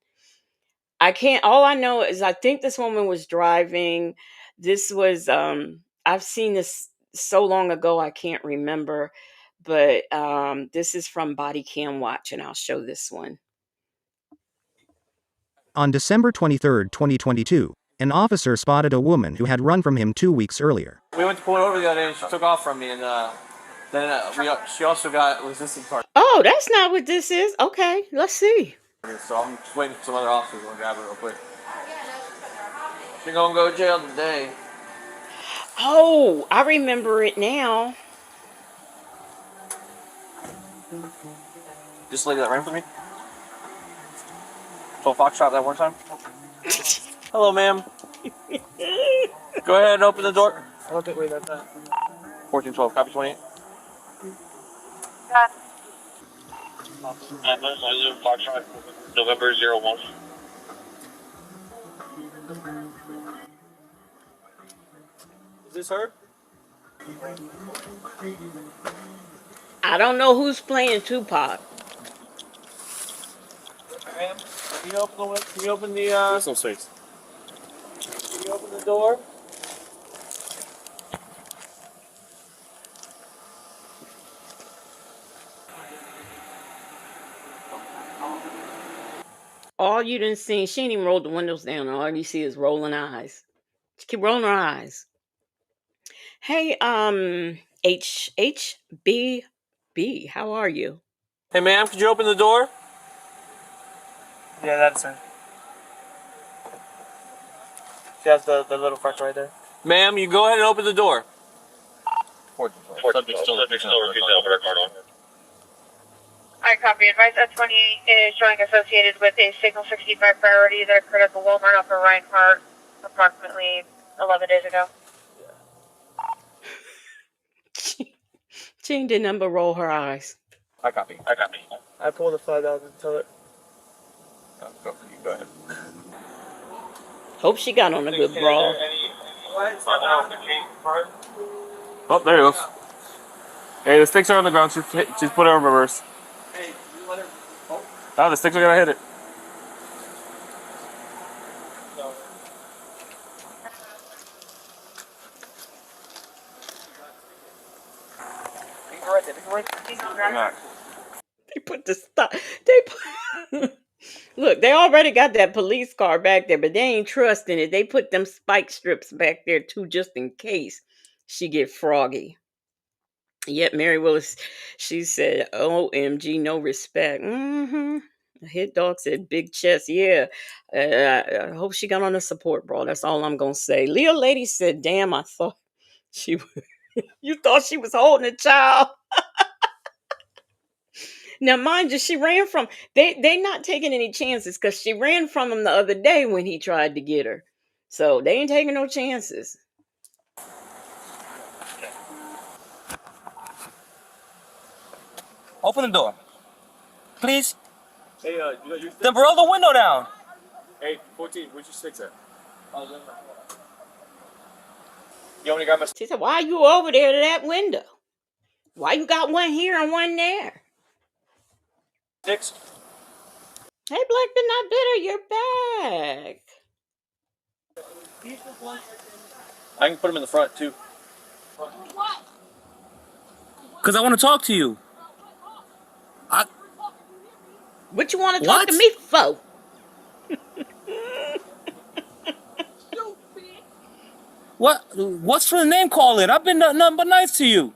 [SPEAKER 1] I can't all I know is I think this woman was driving. This was I've seen this so long ago I can't remember, but this is from Body Cam Watch and I'll show this one.
[SPEAKER 2] On December 23, 2022, an officer spotted a woman who had run from him 2 weeks earlier.
[SPEAKER 7] We went to pull her over the other day and she took off from me, and then she also got resisting charges.
[SPEAKER 1] Oh, that's not what this is. Okay, let's see.
[SPEAKER 7] So I'm just waiting for some other officers to grab her real quick. She's gonna go to jail today.
[SPEAKER 1] Oh, I remember it now.
[SPEAKER 7] Just lady that ran for me. So Foxtrot that one time. Hello, ma'am. Go ahead and open the door. Okay, wait, that's that. 1412, copy 28.
[SPEAKER 17] I live Foxtrot, November 01.
[SPEAKER 7] Is this her?
[SPEAKER 1] I don't know who's playing Tupac.
[SPEAKER 7] Ma'am, can you open the window? Can you open the There's no space. Can you open the door?
[SPEAKER 1] All you didn't see, she ain't even rolled the windows down. All you see is rolling eyes. She keep rolling her eyes. Hey, HBB, how are you?
[SPEAKER 7] Hey, ma'am, could you open the door? Yeah, that's her. She has the little front right there. Ma'am, you go ahead and open the door.
[SPEAKER 17] Subject still refusing to open her car door. Alright, copy. Advice at 28 is showing associated with a Signal 65 priority that occurred at the Walmart off of Reinhardt approximately 11 days ago.
[SPEAKER 1] She didn't number roll her eyes.
[SPEAKER 7] I copy. I pulled the 5,000 tell it. Go ahead.
[SPEAKER 1] Hope she got on a good bra.
[SPEAKER 7] Oh, there it goes. Hey, the sticks are on the ground. Just put it in reverse. Hey, you let her. Oh, the sticks are gonna hit it.
[SPEAKER 1] They put the stop. Look, they already got that police car back there, but they ain't trusting it. They put them spike strips back there too, just in case she get froggy. Yet Mary Willis, she said, "OMG, no respect." Mm-hmm. The hit dog said, "Big chest, yeah." I hope she got on a support bra. That's all I'm gonna say. Leo Lady said, "Damn, I thought she." You thought she was holding a child. Now, mind you, she ran from they not taking any chances because she ran from him the other day when he tried to get her. So they ain't taking no chances.
[SPEAKER 22] Open the door. Please.
[SPEAKER 7] Hey, you got your
[SPEAKER 22] Then roll the window down.
[SPEAKER 7] Hey, 14, where's your sticks at? You want me to grab my...
[SPEAKER 1] She said, "Why are you over there to that window?" Why you got one here and one there?
[SPEAKER 22] 6.
[SPEAKER 1] Hey, Black but Not Bitter, you're back.
[SPEAKER 22] I can put them in the front too. Because I want to talk to you.
[SPEAKER 1] What you want to talk to me for?
[SPEAKER 22] What's for the name calling? I've been nothing but nice to you.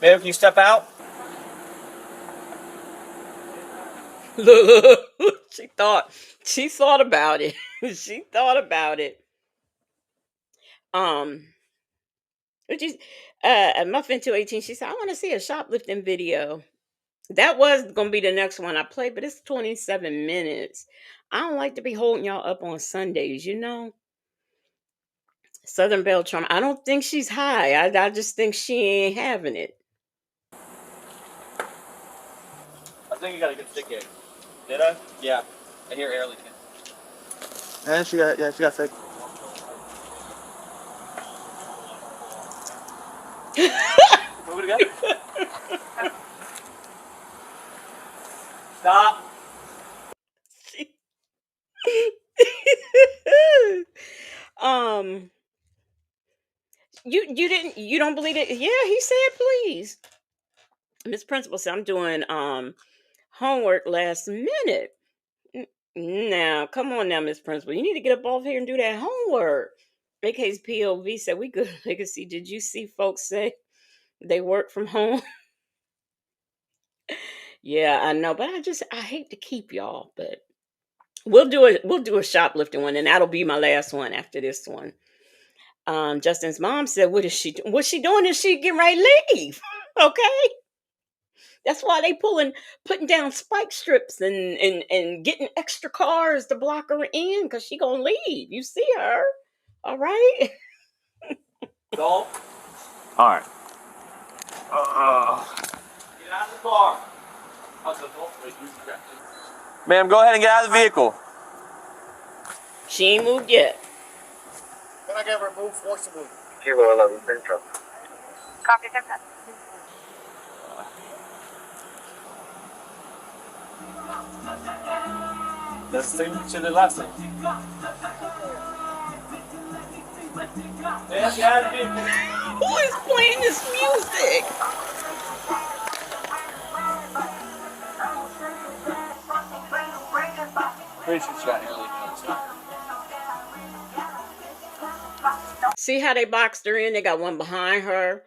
[SPEAKER 22] Babe, can you step out?
[SPEAKER 1] Look, she thought about it. She thought about it. Which is Muffin 218. She said, I want to see a shoplifting video. That was gonna be the next one I played, but it's 27 minutes. I don't like to be holding y'all up on Sundays, you know. Southern Belle Charm. I don't think she's high. I just think she ain't having it.
[SPEAKER 22] I think you got a good stick here. Did I? Yeah. I hear air leaking. And she got sick. Move it again. Stop.
[SPEAKER 1] You don't believe it? Yeah, he said please. Miss Principal said I'm doing homework last minute. Now, come on now, Miss Principal. You need to get up off here and do that homework. AK's POV said we good legacy. Did you see folks say they work from home? Yeah, I know, but I hate to keep y'all, but we'll do a shoplifting one, and that'll be my last one after this one. Justin's mom said, "What is she? What's she doing? Is she getting ready to leave?" Okay, that's why they putting down spike strips and getting extra cars to block her in because she gonna leave. You see her, all right?
[SPEAKER 22] All right. Get out of the car. Ma'am, go ahead and get out of the vehicle.
[SPEAKER 1] She ain't moved yet.
[SPEAKER 3] Can I get removed forcibly?
[SPEAKER 17] Kilo 11 Central. Copy, 10.
[SPEAKER 22] Let's take to the last thing. Get out of the vehicle.
[SPEAKER 1] Who is playing this music?
[SPEAKER 22] Pretty sure she got air leaking.
[SPEAKER 1] See how they boxed her in? They got one behind her.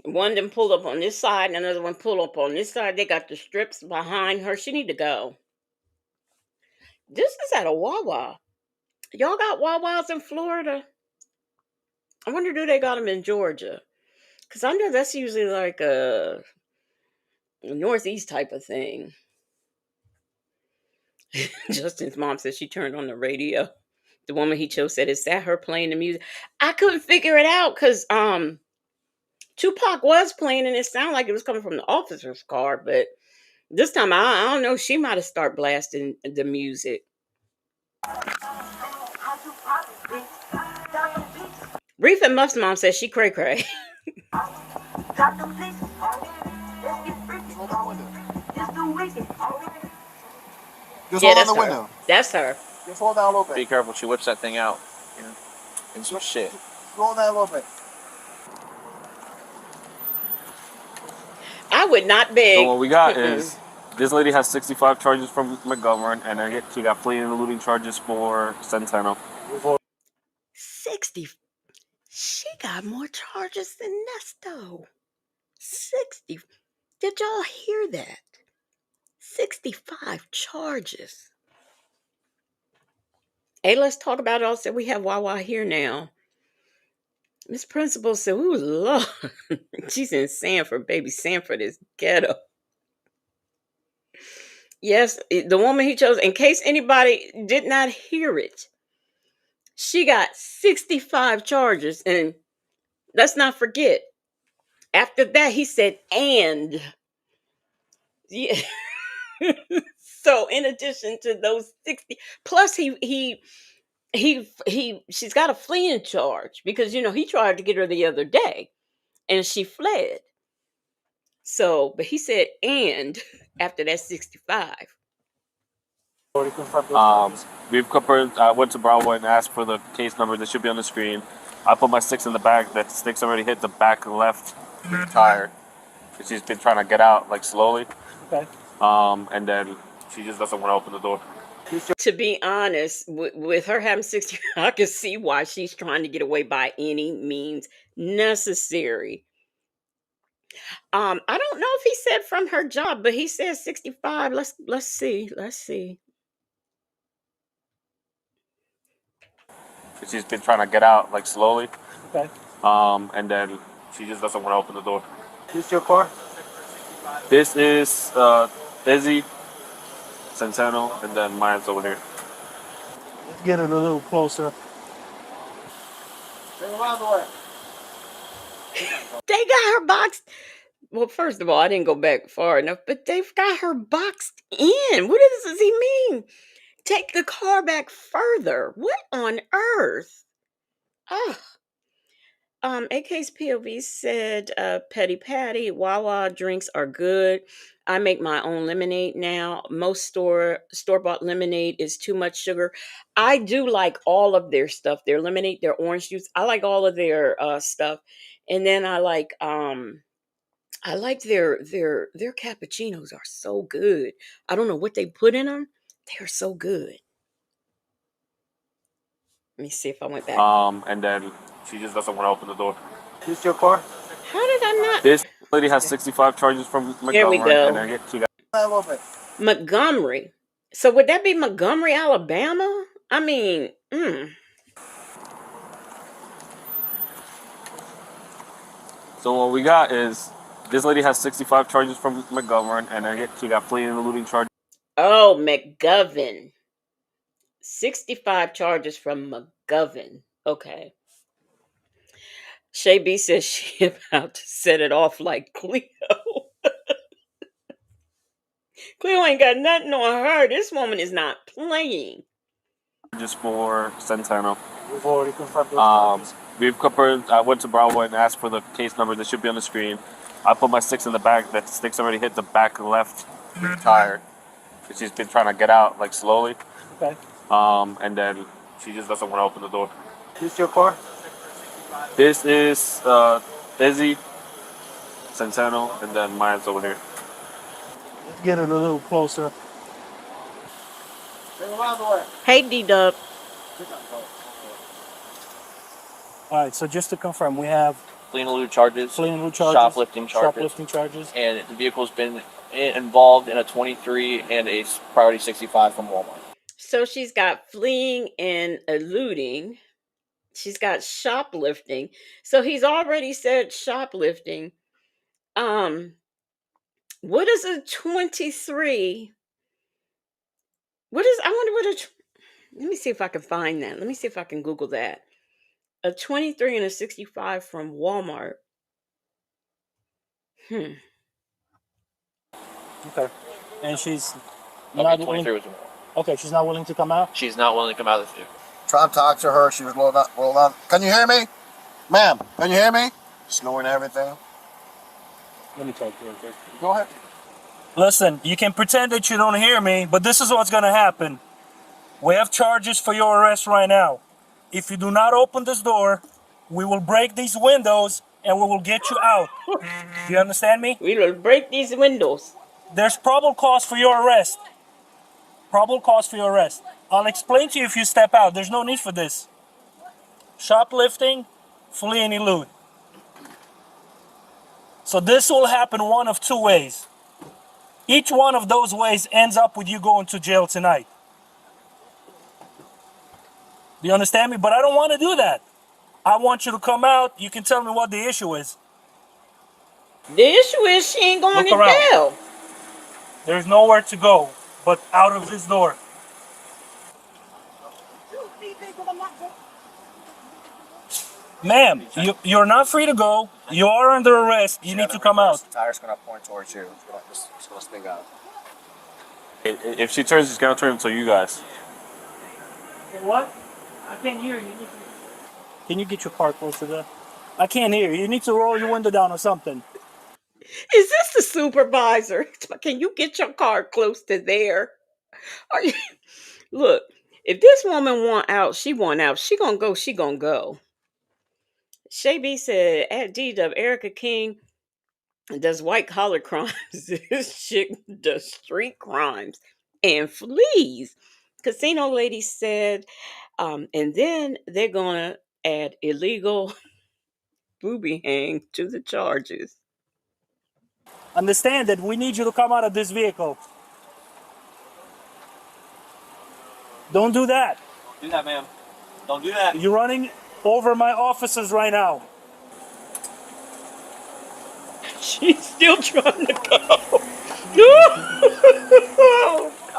[SPEAKER 1] One of them pulled up on this side, and another one pulled up on this side. They got the strips behind her. She need to go. This is at a Wawa. Y'all got Wawas in Florida? I wonder, do they got them in Georgia? Because I know that's usually like a Northeast type of thing. Justin's mom said she turned on the radio. The woman he chose said, "Is that her playing the music?" I couldn't figure it out because Tupac was playing, and it sounded like it was coming from the officer's car. But this time, I don't know. She might have started blasting the music. Reef and Muff's mom says she cray cray.
[SPEAKER 3] Just hold on the window.
[SPEAKER 1] That's her.
[SPEAKER 3] Just hold down a little bit.
[SPEAKER 22] Be careful, she whips that thing out. You know? And some shit.
[SPEAKER 3] Hold down a little bit.
[SPEAKER 1] I would not beg.
[SPEAKER 22] So what we got is this lady has 65 charges from McGovern, and then she got fleeing and looting charges for Centeno.
[SPEAKER 1] 60. She got more charges than Nesto. 60. Did y'all hear that? 65 charges. Hey, let's talk about it. Also, we have Wawa here now. Miss Principal said, "Ooh, Lord." She's in Sanford, baby. Sanford is ghetto. Yes, the woman he chose, in case anybody did not hear it, she got 65 charges. And let's not forget, after that, he said, and. Yeah. So in addition to those 60, plus he she's got a fleeing charge because he tried to get her the other day and she fled. So, but he said, and after that 65.
[SPEAKER 15] We've confirmed. I went to Bravo and asked for the case number that should be on the screen. I put my sticks in the back. That sticks already hit the back left rear tire. She's been trying to get out like slowly.
[SPEAKER 22] Okay.
[SPEAKER 15] And then she just doesn't want to open the door.
[SPEAKER 1] To be honest, with her having 60, I can see why she's trying to get away by any means necessary. I don't know if he said from her job, but he said 65. Let's see.
[SPEAKER 15] She's been trying to get out like slowly.
[SPEAKER 22] Okay.
[SPEAKER 15] And then she just doesn't want to open the door.
[SPEAKER 22] This your car?
[SPEAKER 15] This is Busy, Centeno, and then mine's over here.
[SPEAKER 22] Let's get it a little closer. Bring around the way.
[SPEAKER 1] They got her boxed. Well, first of all, I didn't go back far enough, but they've got her boxed in. What does he mean? Take the car back further. What on earth? Ugh. AK's POV said, Petty Patty, Wawa drinks are good. I make my own lemonade now. Most store-bought lemonade is too much sugar. I do like all of their stuff. Their lemonade, their orange juice. I like all of their stuff. And then I like their cappuccinos are so good. I don't know what they put in them. They are so good. Let me see if I went back.
[SPEAKER 15] And then she just doesn't want to open the door.
[SPEAKER 22] This your car?
[SPEAKER 1] How did I not?
[SPEAKER 15] This lady has 65 charges from Montgomery.
[SPEAKER 1] Here we go.
[SPEAKER 15] And then she got
[SPEAKER 22] A little bit.
[SPEAKER 1] Montgomery. So would that be Montgomery, Alabama? I mean,
[SPEAKER 15] So what we got is this lady has 65 charges from McGovern, and then she got fleeing and eluding charges.
[SPEAKER 1] Oh, McGovern. 65 charges from McGovern. Okay. Shay B says she about to set it off like Cleo. Cleo ain't got nothing on her. This woman is not playing.
[SPEAKER 15] Just for Centeno.
[SPEAKER 22] We've already confirmed.
[SPEAKER 15] We've confirmed. I went to Bravo and asked for the case number that should be on the screen. I put my sticks in the back. That sticks already hit the back left rear tire. She's been trying to get out like slowly.
[SPEAKER 22] Okay.
[SPEAKER 15] And then she just doesn't want to open the door.
[SPEAKER 22] This your car?
[SPEAKER 15] This is Busy, Centeno, and then mine's over here.
[SPEAKER 22] Let's get it a little closer. Bring around the way.
[SPEAKER 1] Hey, D-Dub.
[SPEAKER 22] All right, so just to confirm, we have
[SPEAKER 10] fleeing and elude charges,
[SPEAKER 22] shoplifting
[SPEAKER 10] charges, and the vehicle's been involved in a 23 and a priority 65 from Walmart.
[SPEAKER 1] So she's got fleeing and eluding. She's got shoplifting. So he's already said shoplifting. What is a 23? I wonder what let me see if I can find that. Let me see if I can Google that. A 23 and a 65 from Walmart.
[SPEAKER 22] Okay. And she's
[SPEAKER 10] not
[SPEAKER 22] not
[SPEAKER 10] 23
[SPEAKER 22] willing.
[SPEAKER 10] was
[SPEAKER 22] Okay, she's not willing to come out.
[SPEAKER 10] She's not willing to come out of the vehicle.
[SPEAKER 3] Try to talk to her. She was rolled on. Can you hear me? Ma'am, can you hear me? Snoring and everything.
[SPEAKER 22] Let me talk to her. Okay?
[SPEAKER 3] Go ahead.
[SPEAKER 22] Listen, you can pretend that you don't hear me, but this is what's going to happen. We have charges for your arrest right now. If you do not open this door, we will break these windows and we will get you out. Do you understand me?
[SPEAKER 1] We will break these windows.
[SPEAKER 22] There's probable cause for your arrest. Probable cause for your arrest. I'll explain to you if you step out. There's no need for this. Shoplifting, flee and elude. So this will happen one of two ways. Each one of those ways ends up with you going to jail tonight. Do you understand me? But I don't want to do that. I want you to come out. You can tell me what the issue is.
[SPEAKER 1] The issue is she ain't going to jail.
[SPEAKER 22] There's nowhere to go but out of this door. Ma'am, you're not free to go. You are under arrest. You need to come out.
[SPEAKER 3] The tire's going to point towards you. It's going to spin out.
[SPEAKER 15] If she turns, she's gonna turn to you guys.
[SPEAKER 22] What? I can't hear you. Can you get your car closer there? I can't hear you. You need to roll your window down or something.
[SPEAKER 1] Is this the supervisor? Can you get your car close to there? Are you, look, if this woman want out, she want out. She gonna go. She gonna go. Shay B said at D-Dub, Erica King does white collar crimes. This chick does street crimes and flees. Casino lady said, and then they're gonna add illegal booby hang to the charges.
[SPEAKER 22] Understand that we need you to come out of this vehicle. Don't do that.
[SPEAKER 10] Don't do that, ma'am. Don't do that.
[SPEAKER 22] You're running over my officers right now.
[SPEAKER 1] She's still trying to go.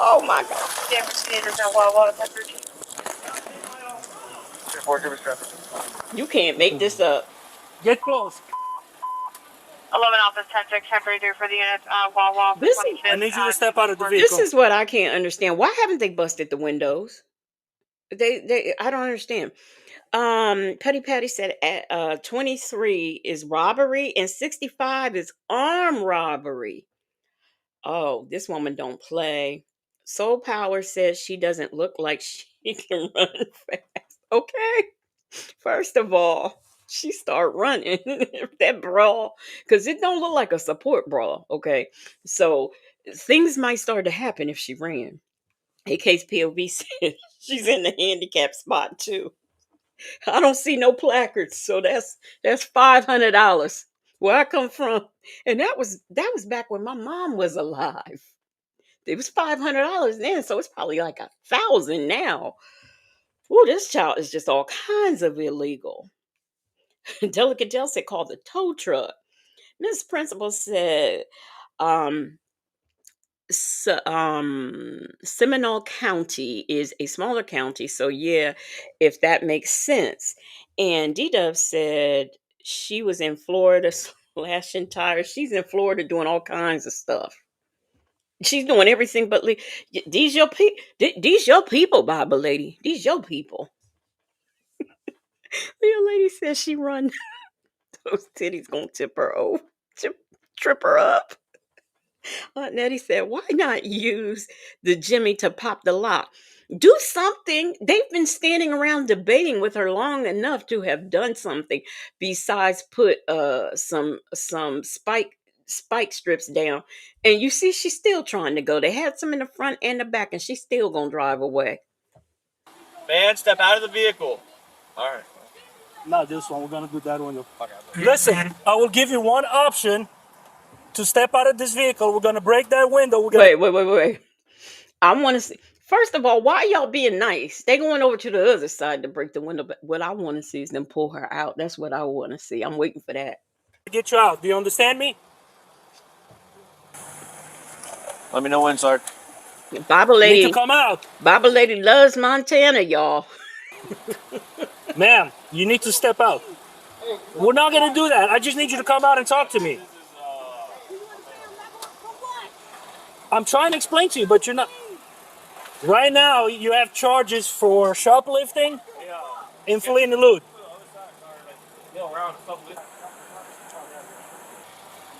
[SPEAKER 1] Oh my God.
[SPEAKER 17] Yeah, procedures and Wawa temperature.
[SPEAKER 1] You can't make this up.
[SPEAKER 22] Get close.
[SPEAKER 17] 11 Office 10-6, temperature for the unit, Wawa.
[SPEAKER 1] This is,
[SPEAKER 22] I need you to step out of the vehicle.
[SPEAKER 1] This is what I can't understand. Why haven't they busted the windows? I don't understand. Petty Patty said 23 is robbery and 65 is armed robbery. Oh, this woman don't play. Soul Power says she doesn't look like she can run fast. Okay. First of all, she start running that bra because it don't look like a support bra. Okay. So things might start to happen if she ran. In case POV said she's in the handicap spot too. I don't see no placards, so that's $500 where I come from, and that was back when my mom was alive. It was $500 then, so it's probably like 1,000 now. Ooh, this child is just all kinds of illegal. Delicate said call the tow truck. Miss Principal said, Seminole County is a smaller county, so yeah, if that makes sense. And D-Dub said she was in Florida slashing tires. She's in Florida doing all kinds of stuff. She's doing everything but these your these your people, Bible lady. These your people. The lady says she run those titties gonna tip her over, trip her up. Aunt Nettie said, why not use the Jimmy to pop the lock? Do something. They've been standing around debating with her long enough to have done something besides put some spike strips down. And you see, she's still trying to go. They had some in the front and the back, and she's still gonna drive away.
[SPEAKER 10] Man, step out of the vehicle. All right.
[SPEAKER 22] Not this one. We're gonna do that one. Listen, I will give you one option to step out of this vehicle. We're gonna break that window.
[SPEAKER 1] Wait. I want to see. First of all, why y'all being nice? They going over to the other side to break the window. But what I want to see is them pull her out. That's what I want to see. I'm waiting for that.
[SPEAKER 22] Get you out. Do you understand me?
[SPEAKER 10] Let me know when, Sark.
[SPEAKER 1] Bible lady,
[SPEAKER 22] you need to come out.
[SPEAKER 1] Bible lady loves Montana, y'all.
[SPEAKER 22] Ma'am, you need to step out. We're not gonna do that. I just need you to come out and talk to me. I'm trying to explain to you, but you're not. Right now, you have charges for shoplifting and fleeing the loot.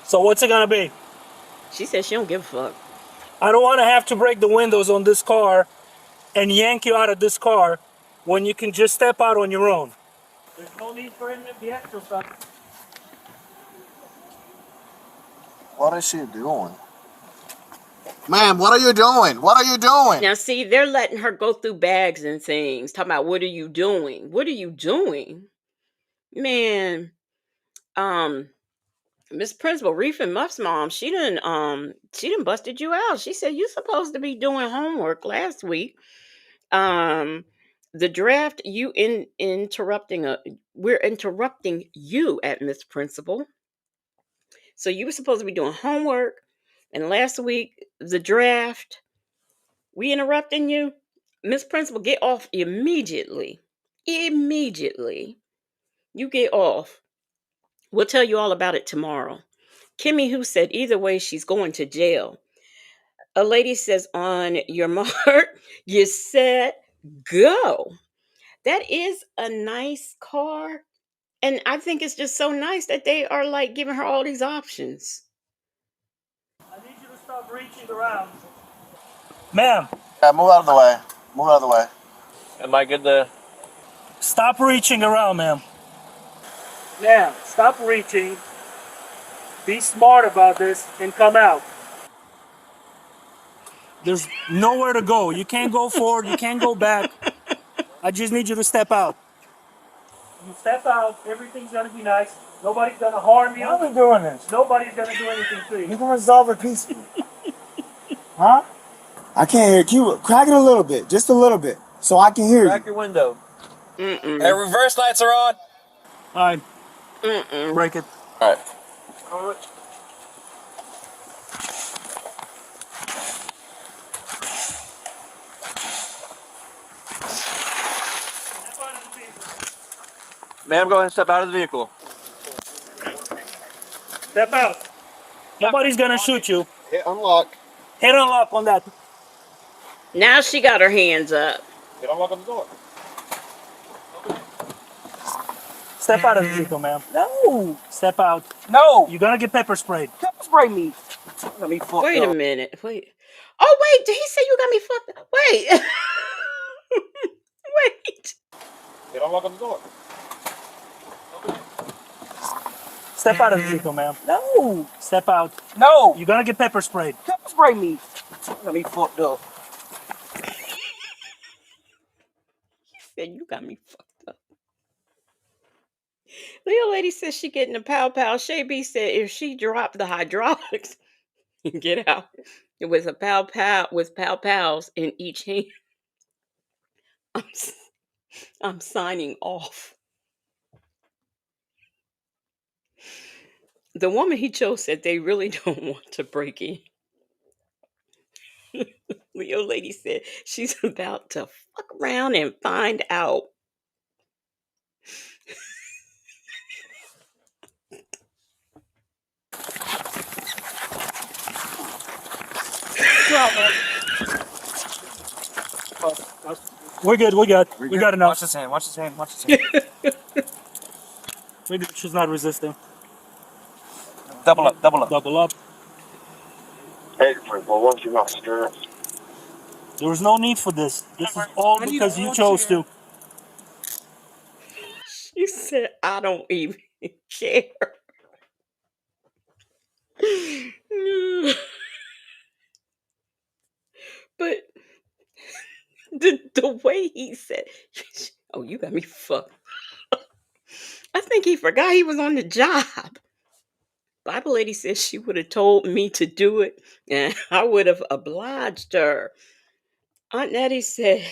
[SPEAKER 22] So what's it gonna be?
[SPEAKER 1] She said she don't give a fuck.
[SPEAKER 22] I don't want to have to break the windows on this car and yank you out of this car when you can just step out on your own. There's no need for him to be extra stuff.
[SPEAKER 3] What is she doing? Ma'am, what are you doing? What are you doing?
[SPEAKER 1] Now, see, they're letting her go through bags and things. Talking about, what are you doing? What are you doing? Man, Miss Principal, Reef and Muff's mom, she done busted you out. She said you supposed to be doing homework last week. The draft, we're interrupting you at Miss Principal. So you were supposed to be doing homework, and last week the draft, we interrupting you. Miss Principal, get off immediately. Immediately. You get off. We'll tell you all about it tomorrow. Kimmy Who said either way she's going to jail. A lady says on your mark, you set, go. That is a nice car. And I think it's just so nice that they are like giving her all these options.
[SPEAKER 22] I need you to stop reaching around. Ma'am.
[SPEAKER 3] Yeah, move out of the way. Move out of the way.
[SPEAKER 10] Am I good to?
[SPEAKER 22] Stop reaching around, ma'am. Ma'am, stop reaching. Be smart about this and come out. There's nowhere to go. You can't go forward. You can't go back. I just need you to step out. You step out. Everything's gonna be nice. Nobody's gonna harm you.
[SPEAKER 5] Why are we doing this?
[SPEAKER 22] Nobody's gonna do anything to you.
[SPEAKER 5] You can resolve it peacefully. Huh? I can't hear you. Crack it a little bit, just a little bit, so I can hear
[SPEAKER 10] Crack your window.
[SPEAKER 1] Mm-mm.
[SPEAKER 10] Hey, reverse lights are on.
[SPEAKER 22] All right.
[SPEAKER 1] Mm-mm.
[SPEAKER 22] Break it.
[SPEAKER 10] All right. Ma'am, go ahead and step out of the vehicle.
[SPEAKER 22] Step out. Nobody's gonna shoot you.
[SPEAKER 3] Hit unlock.
[SPEAKER 22] Hit unlock on that.
[SPEAKER 1] Now she got her hands up.
[SPEAKER 10] Hit unlock on the door.
[SPEAKER 22] Step out of the vehicle, ma'am. No. Step out. No. You're gonna get pepper sprayed.
[SPEAKER 20] Pepper spray me.
[SPEAKER 1] Wait a minute. Wait. Oh, wait. Did he say you got me fucked up? Wait. Wait.
[SPEAKER 10] Hit unlock on the door.
[SPEAKER 22] Step out of the vehicle, ma'am.
[SPEAKER 20] No.
[SPEAKER 22] Step out.
[SPEAKER 20] No.
[SPEAKER 22] You're gonna get pepper sprayed.
[SPEAKER 20] Pepper spray me. Got me fucked up.
[SPEAKER 1] He said you got me fucked up. The old lady says she getting a pow pow. Shay B said if she dropped the hydraulics, get out with a pow pow with pow pows in each hand. I'm signing off. The woman he chose said they really don't want to break in. The old lady said she's about to fuck around and find out.
[SPEAKER 22] We're good. We got enough.
[SPEAKER 15] Watch his hand. Watch his hand. Watch his hand.
[SPEAKER 22] We're good. She's not resisting.
[SPEAKER 15] Double up. Double up.
[SPEAKER 22] Double up.
[SPEAKER 5] Hey, well, once you're not stirred.
[SPEAKER 22] There was no need for this. This is all because you chose to.
[SPEAKER 1] She said, I don't even care. But the way he said, oh, you got me fucked. I think he forgot he was on the job. Bible lady says she would have told me to do it, and I would have obliged her. Aunt Nettie said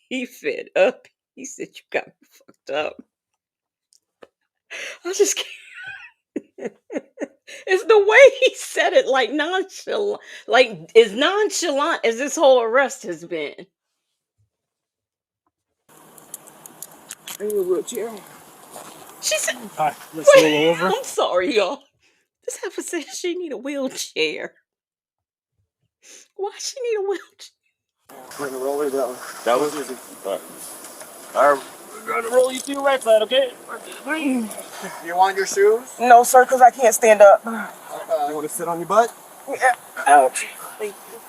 [SPEAKER 1] he fed up. He said, you got me fucked up. I just can't. It's the way he said it, like nonchalant, like as nonchalant as this whole arrest has been.
[SPEAKER 20] I need a wheelchair.
[SPEAKER 1] She said,
[SPEAKER 22] all right, let's roll over.
[SPEAKER 1] I'm sorry, y'all. This heifer said she need a wheelchair. Why she need a wheelchair?
[SPEAKER 5] Bring the roller down.
[SPEAKER 15] That was easy. All right. We're gonna roll you to your right side, okay?
[SPEAKER 3] You want your shoes?
[SPEAKER 20] No, sir, because I can't stand up.
[SPEAKER 3] You want to sit on your butt?
[SPEAKER 20] Yeah. Ouch. Thank you.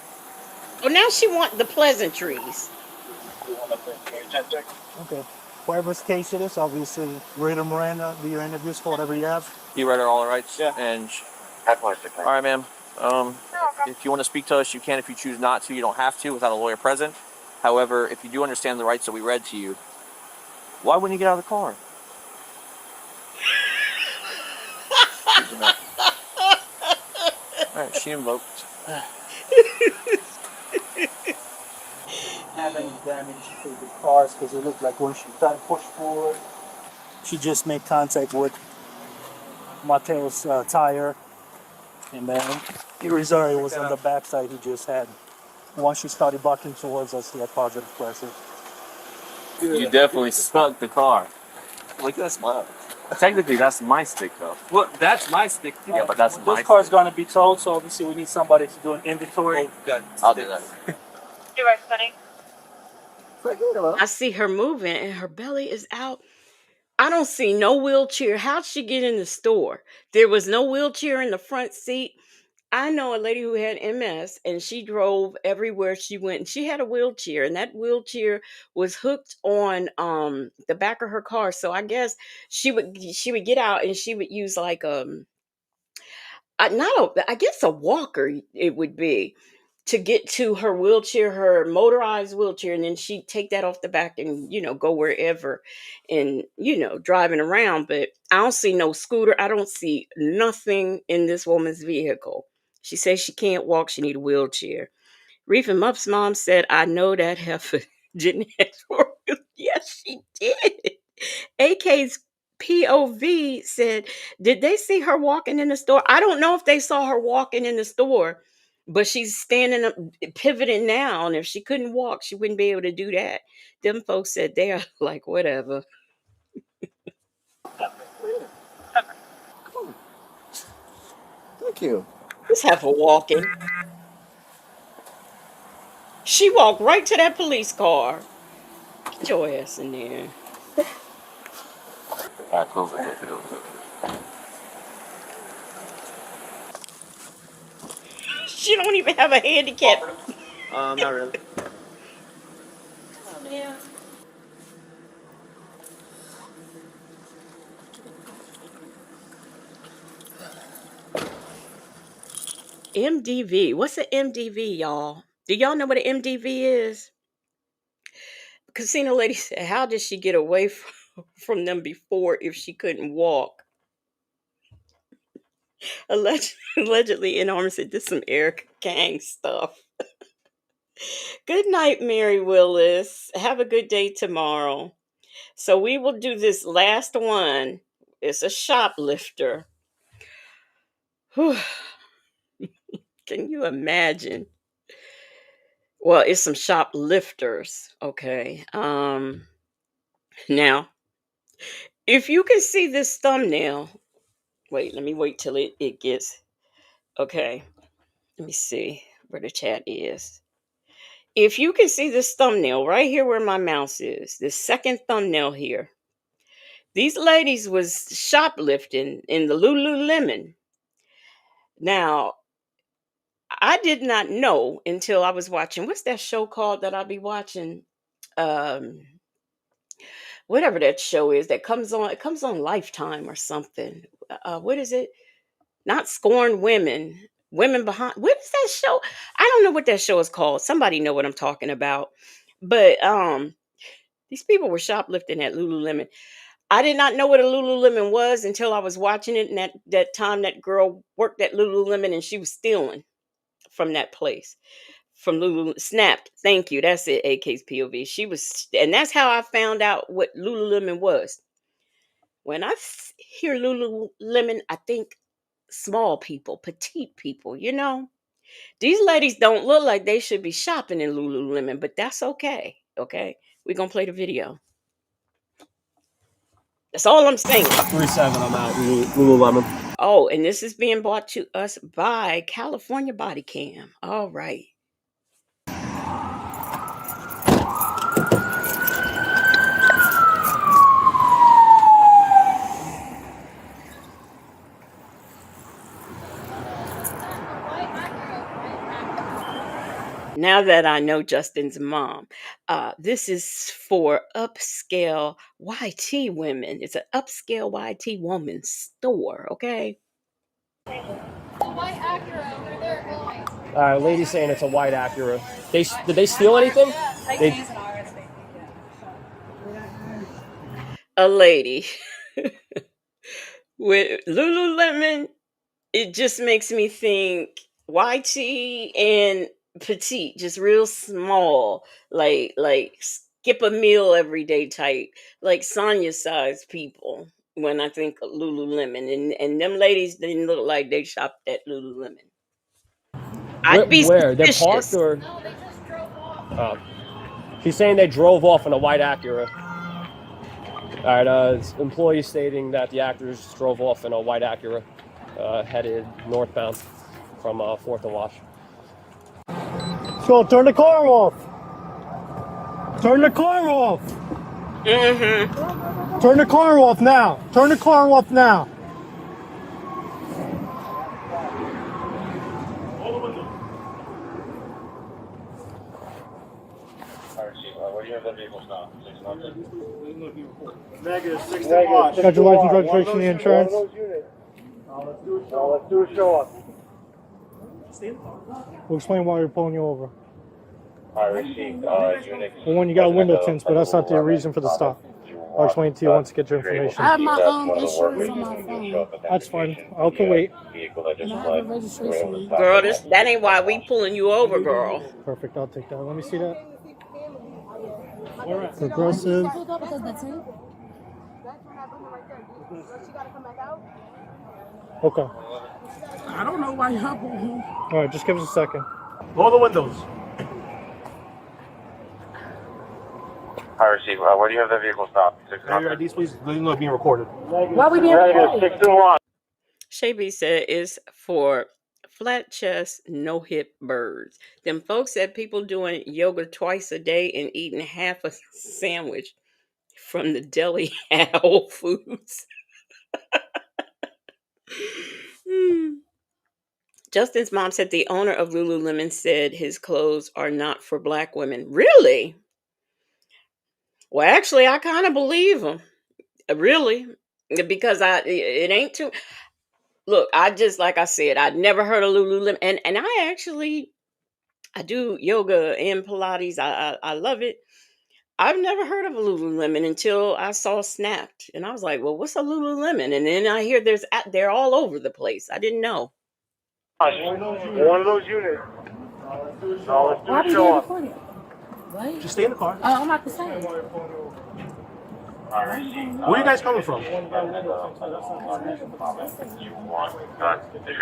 [SPEAKER 1] Well, now she want the pleasantries.
[SPEAKER 22] Okay. Whatever's case it is, obviously, Raider Miranda, do your interviews for whatever you have.
[SPEAKER 10] You read her all the rights? Yeah. And all right, ma'am. If you want to speak to us, you can. If you choose not to, you don't have to without a lawyer present. However, if you do understand the rights that we read to you, why wouldn't you get out of the car? All right, she invoked.
[SPEAKER 22] Have any damage to the cars because it looked like when she tried to push forward, she just made contact with Mateo's tire, and then Irizarry was on the backside. He just had. Once she started bucking towards us, he had positive pressure.
[SPEAKER 15] You definitely stuck the car. Look at that smile. Technically, that's my stick, though. Well, that's my stick, too. Yeah, but that's my
[SPEAKER 22] This car's going to be towed, so obviously we need somebody to do an inventory.
[SPEAKER 10] I'll do that.
[SPEAKER 17] Device setting.
[SPEAKER 1] I see her moving and her belly is out. I don't see no wheelchair. How'd she get in the store? There was no wheelchair in the front seat. I know a lady who had MS and she drove everywhere she went. And she had a wheelchair and that wheelchair was hooked on the back of her car. So I guess she would get out and she would use like not a I guess a walker it would be to get to her wheelchair, her motorized wheelchair, and then she'd take that off the back and go wherever and driving around. But I don't see no scooter. I don't see nothing in this woman's vehicle. She says she can't walk. She need a wheelchair. Reef and Muff's mom said, "I know that heifer didn't have for real." Yes, she did. AK's POV said, "Did they see her walking in the store?" I don't know if they saw her walking in the store, but she's standing up, pivoting now. And if she couldn't walk, she wouldn't be able to do that. Them folks said they are like, whatever.
[SPEAKER 3] Thank you.
[SPEAKER 1] Let's have her walking. She walked right to that police car. Get your ass in there.
[SPEAKER 15] All right, close it.
[SPEAKER 1] She don't even have a handicap.
[SPEAKER 10] Not really.
[SPEAKER 1] Oh, man. MDV. What's an MDV, y'all? Do y'all know what an MDV is? Casino lady said, "How did she get away from them before if she couldn't walk?" Allegedly, in arms said, "This some Eric Gang stuff." Good night, Mary Willis. Have a good day tomorrow. So we will do this last one. It's a shoplifter. Whew. Can you imagine? Well, it's some shoplifters. Okay. Now, if you can see this thumbnail, wait, let me wait till it gets okay. Let me see where the chat is. If you can see this thumbnail right here where my mouse is, this second thumbnail here, these ladies was shoplifting in the Lululemon. Now, I did not know until I was watching, what's that show called that I'll be watching? Um, Whatever that show is that comes on, it comes on Lifetime or something. What is it? Not Scorn Women. Women Behind. What is that show? I don't know what that show is called. Somebody know what I'm talking about. But these people were shoplifting at Lululemon. I did not know what a Lululemon was until I was watching it. And that time that girl worked at Lululemon and she was stealing from that place. From Lulu Snapped. Thank you. That's it. AK's POV. She was, and that's how I found out what Lululemon was. When I hear Lululemon, I think small people, petite people, These ladies don't look like they should be shopping in Lululemon, but that's okay. Okay. We're going to play the video. That's all I'm saying.
[SPEAKER 12] 3-7, I'm out. Lululemon.
[SPEAKER 1] Oh, and this is being brought to us by California Body Cam. All right. Now that I know Justin's mom, this is for upscale YT women. It's an upscale YT woman store, okay?
[SPEAKER 12] All right, lady's saying it's a white Acura. Did they steal anything?
[SPEAKER 1] A lady with Lululemon. It just makes me think YT and petite, just real small, like skip a meal every day type, like Sonya size people. When I think of Lululemon, and them ladies didn't look like they shopped at Lululemon. I'd be
[SPEAKER 12] where? They're
[SPEAKER 1] suspicious.
[SPEAKER 12] parked or? No, they just drove off. She's saying they drove off in a white Acura. All right, employee stating that the actors drove off in a white Acura, headed northbound from 4th and Wash.
[SPEAKER 5] So turn the car off. Turn the car off.
[SPEAKER 1] Mm-hmm.
[SPEAKER 5] Turn the car off now. Turn the car off now.
[SPEAKER 15] Where do you have the vehicles now?
[SPEAKER 5] Negative 60 watts. Got your license, registration, and insurance?
[SPEAKER 15] Let's do a show up.
[SPEAKER 5] We'll explain why we're pulling you over.
[SPEAKER 15] I received Unix.
[SPEAKER 5] Well, when you got window tints, but that's not the reason for the stop. I'll explain to you once I get your information.
[SPEAKER 4] I have my insurance on my phone.
[SPEAKER 5] That's fine. I can wait.
[SPEAKER 4] And I have a registration.
[SPEAKER 1] Girl, that ain't why we pulling you over, girl.
[SPEAKER 5] Perfect. I'll take that. Let me see that. Progressive. Okay.
[SPEAKER 20] I don't know why y'all put him.
[SPEAKER 5] All right, just give us a second. Roll the windows.
[SPEAKER 15] I received. Where do you have the vehicle stopped?
[SPEAKER 5] Your IDs, please. Let you know it's being recorded.
[SPEAKER 4] Why we being recorded?
[SPEAKER 1] Shay B said it's for flat chest, no hip birds. Them folks said people doing yoga twice a day and eating half a sandwich from the deli at Whole Foods. Justin's mom said the owner of Lululemon said his clothes are not for black women. Really? Well, actually, I kind of believe him. Really, because it ain't too. Look, I just, like I said, I'd never heard of Lululemon, and I do yoga and Pilates. I love it. I've never heard of a Lululemon until I saw Snapped, and I was like, well, what's a Lululemon? And then I hear they're all over the place. I didn't know.
[SPEAKER 15] One of those units. No, let's do a show up.
[SPEAKER 4] What?
[SPEAKER 5] Just stay in the car.
[SPEAKER 4] I'm about to say.
[SPEAKER 5] Where are you guys coming from?
[SPEAKER 15] If you're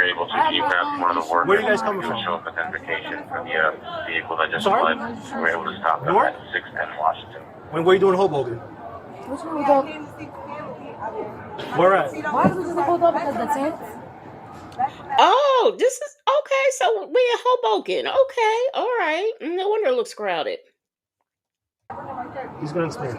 [SPEAKER 15] able to, you grab one of the workers.
[SPEAKER 5] Where are you guys coming from?
[SPEAKER 15] Show up identification for the vehicle that just
[SPEAKER 5] Sorry?
[SPEAKER 15] fled. We're able to stop them
[SPEAKER 5] North?
[SPEAKER 15] at 610 Washington.
[SPEAKER 5] When were you doing Hoboken?
[SPEAKER 4] Which one we go?
[SPEAKER 5] Where at?
[SPEAKER 4] Why did we just pull up because the tents?
[SPEAKER 1] Oh, this is okay. So we in Hoboken. Okay, all right. No wonder it looks crowded.
[SPEAKER 5] He's going to spin.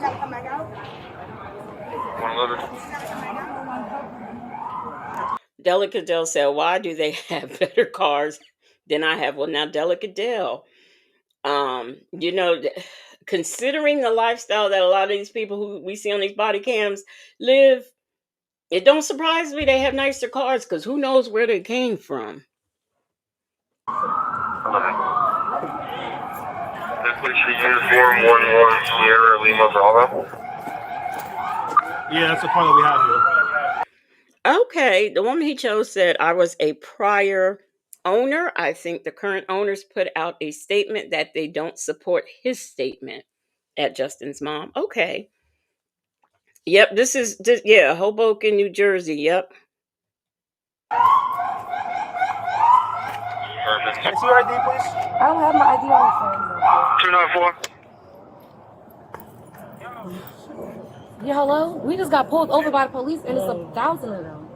[SPEAKER 1] Delicadelle said, why do they have better cars than I have? Well, now, Delicadelle, considering the lifestyle that a lot of these people who we see on these body cams live, it don't surprise me they have nicer cars, because who knows where they came from.
[SPEAKER 15] Uniform 11 Sierra Lima Bravo.
[SPEAKER 5] Yeah, that's the car that we have here.
[SPEAKER 1] Okay, the woman he chose said I was a prior owner. I think the current owners put out a statement that they don't support his statement at Justin's mom. Okay. Yep, this is Hoboken, New Jersey. Yep.
[SPEAKER 5] Can I see your ID, please?
[SPEAKER 4] I don't have my ID on the phone.
[SPEAKER 15] 294.
[SPEAKER 4] Yeah, hello? We just got pulled over by the police, and it's 1,000 of them.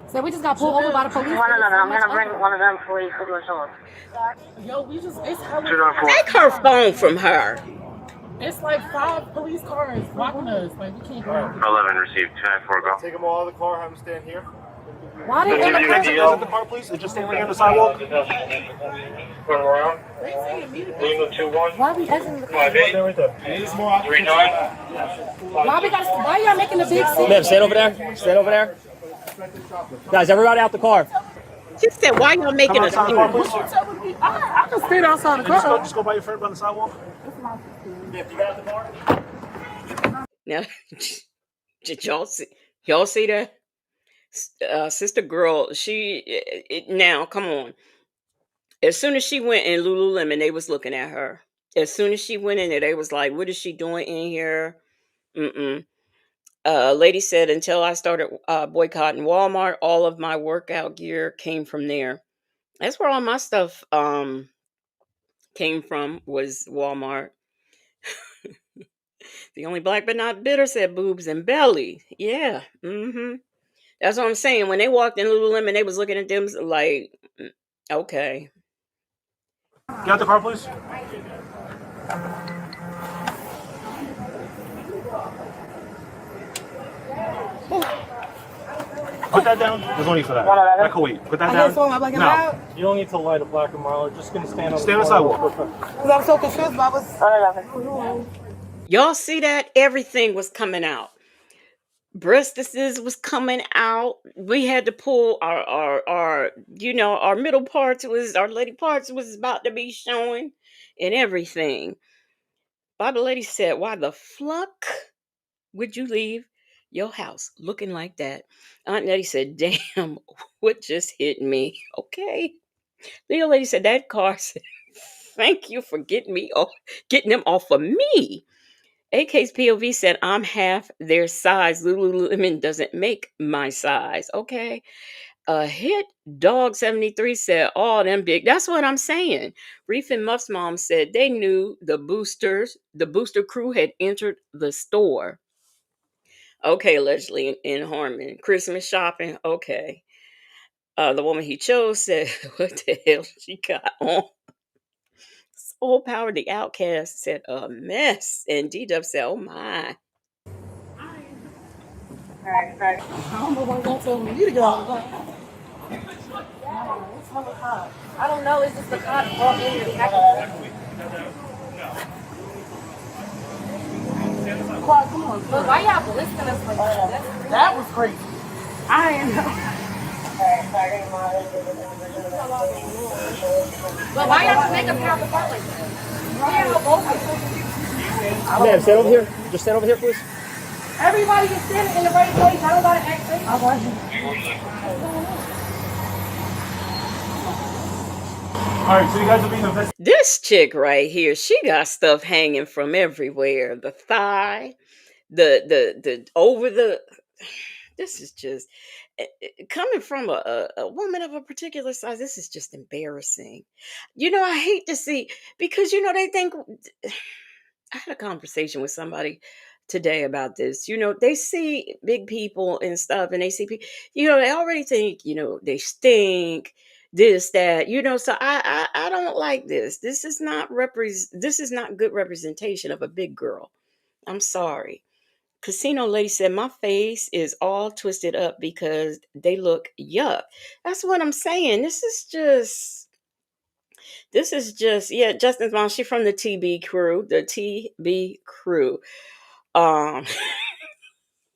[SPEAKER 4] So we just got pulled over by the police.
[SPEAKER 6] One of them. I'm going to bring one of them for you to do a show.
[SPEAKER 20] Yo, it's
[SPEAKER 1] Take her phone from her.
[SPEAKER 20] It's like 5 police cars blocking us. Like, we can't go.
[SPEAKER 15] 11 received. 10-4 go.
[SPEAKER 5] Take them all out of the car, have them stand here.
[SPEAKER 4] Why did they
[SPEAKER 5] exit the car, please? They just stand right here on the sidewalk.
[SPEAKER 15] Turn around. Lima 21.
[SPEAKER 4] Why are we exiting the car?
[SPEAKER 15] 58.
[SPEAKER 5] Right there.
[SPEAKER 15] 39.
[SPEAKER 4] Why y'all making a big scene?
[SPEAKER 12] Ma'am, stand over there. Stand over there. Guys, everybody out the car.
[SPEAKER 1] She said, why y'all making a scene?
[SPEAKER 20] I can stand outside the car.
[SPEAKER 5] Just go by your friend on the sidewalk. Yeah, you got out the car.
[SPEAKER 1] Now, did y'all see that? Sister girl, now come on. As soon as she went in Lululemon, they was looking at her. As soon as she went in there, they was like, what is she doing in here? Lady said, until I started boycotting Walmart, all of my workout gear came from there. That's where all my stuff came from, was Walmart. The only black but not bitter said boobs and belly. Yeah. That's what I'm saying. When they walked in Lululemon, they was looking at them like, okay.
[SPEAKER 5] Get out the car, please.
[SPEAKER 22] Put that down. There's no need for that. That could wait. Put that down.
[SPEAKER 20] No.
[SPEAKER 22] You don't need to light a black and mild. Just gonna stand on the sidewalk.
[SPEAKER 20] Because I'm so confused about what's...
[SPEAKER 1] Y'all see that? Everything was coming out. Breastises was coming out. We had to pull our our middle parts was our lady parts was about to be showing and everything. Bible lady said, why the fuck would you leave your house looking like that? Aunt Nettie said, damn, what just hit me? Okay. The old lady said, that car said, thank you for getting them off of me. AK's POV said, I'm half their size. Lululemon doesn't make my size. Okay. Hit Dog 73 said, oh, them big. That's what I'm saying. Reef and Muff's mom said they knew the booster crew had entered the store. Okay, allegedly in Harmon. Christmas shopping. Okay. The woman he chose said, what the hell she got on? Soul Power the Outcast said, a mess. And D-Dub said, oh my.
[SPEAKER 20] I don't know what that told me. You to get on the bus. It's hella hot. I don't know. It's just the cotton all in your package. Clark, come on. Look, why y'all blissing us like that? That was crazy. I ain't know. But why y'all make us have the part like that?
[SPEAKER 12] Ma'am, stand over here. Just stand over here, please.
[SPEAKER 20] Everybody is standing in the right place. I don't gotta act crazy. I got you.
[SPEAKER 22] All right, so you guys are being investigated.
[SPEAKER 1] This chick right here, she got stuff hanging from everywhere. The thigh, the over the. This is just coming from a woman of a particular size. This is just embarrassing. I hate to see because they think. I had a conversation with somebody today about this. They see big people and stuff, and they see people. They already think they stink. This, that, so I don't like this. This is not good representation of a big girl. I'm sorry. Casino lady said my face is all twisted up because they look yuck. That's what I'm saying. Yeah, Justin's mom. She from the TB crew. The TB crew. Um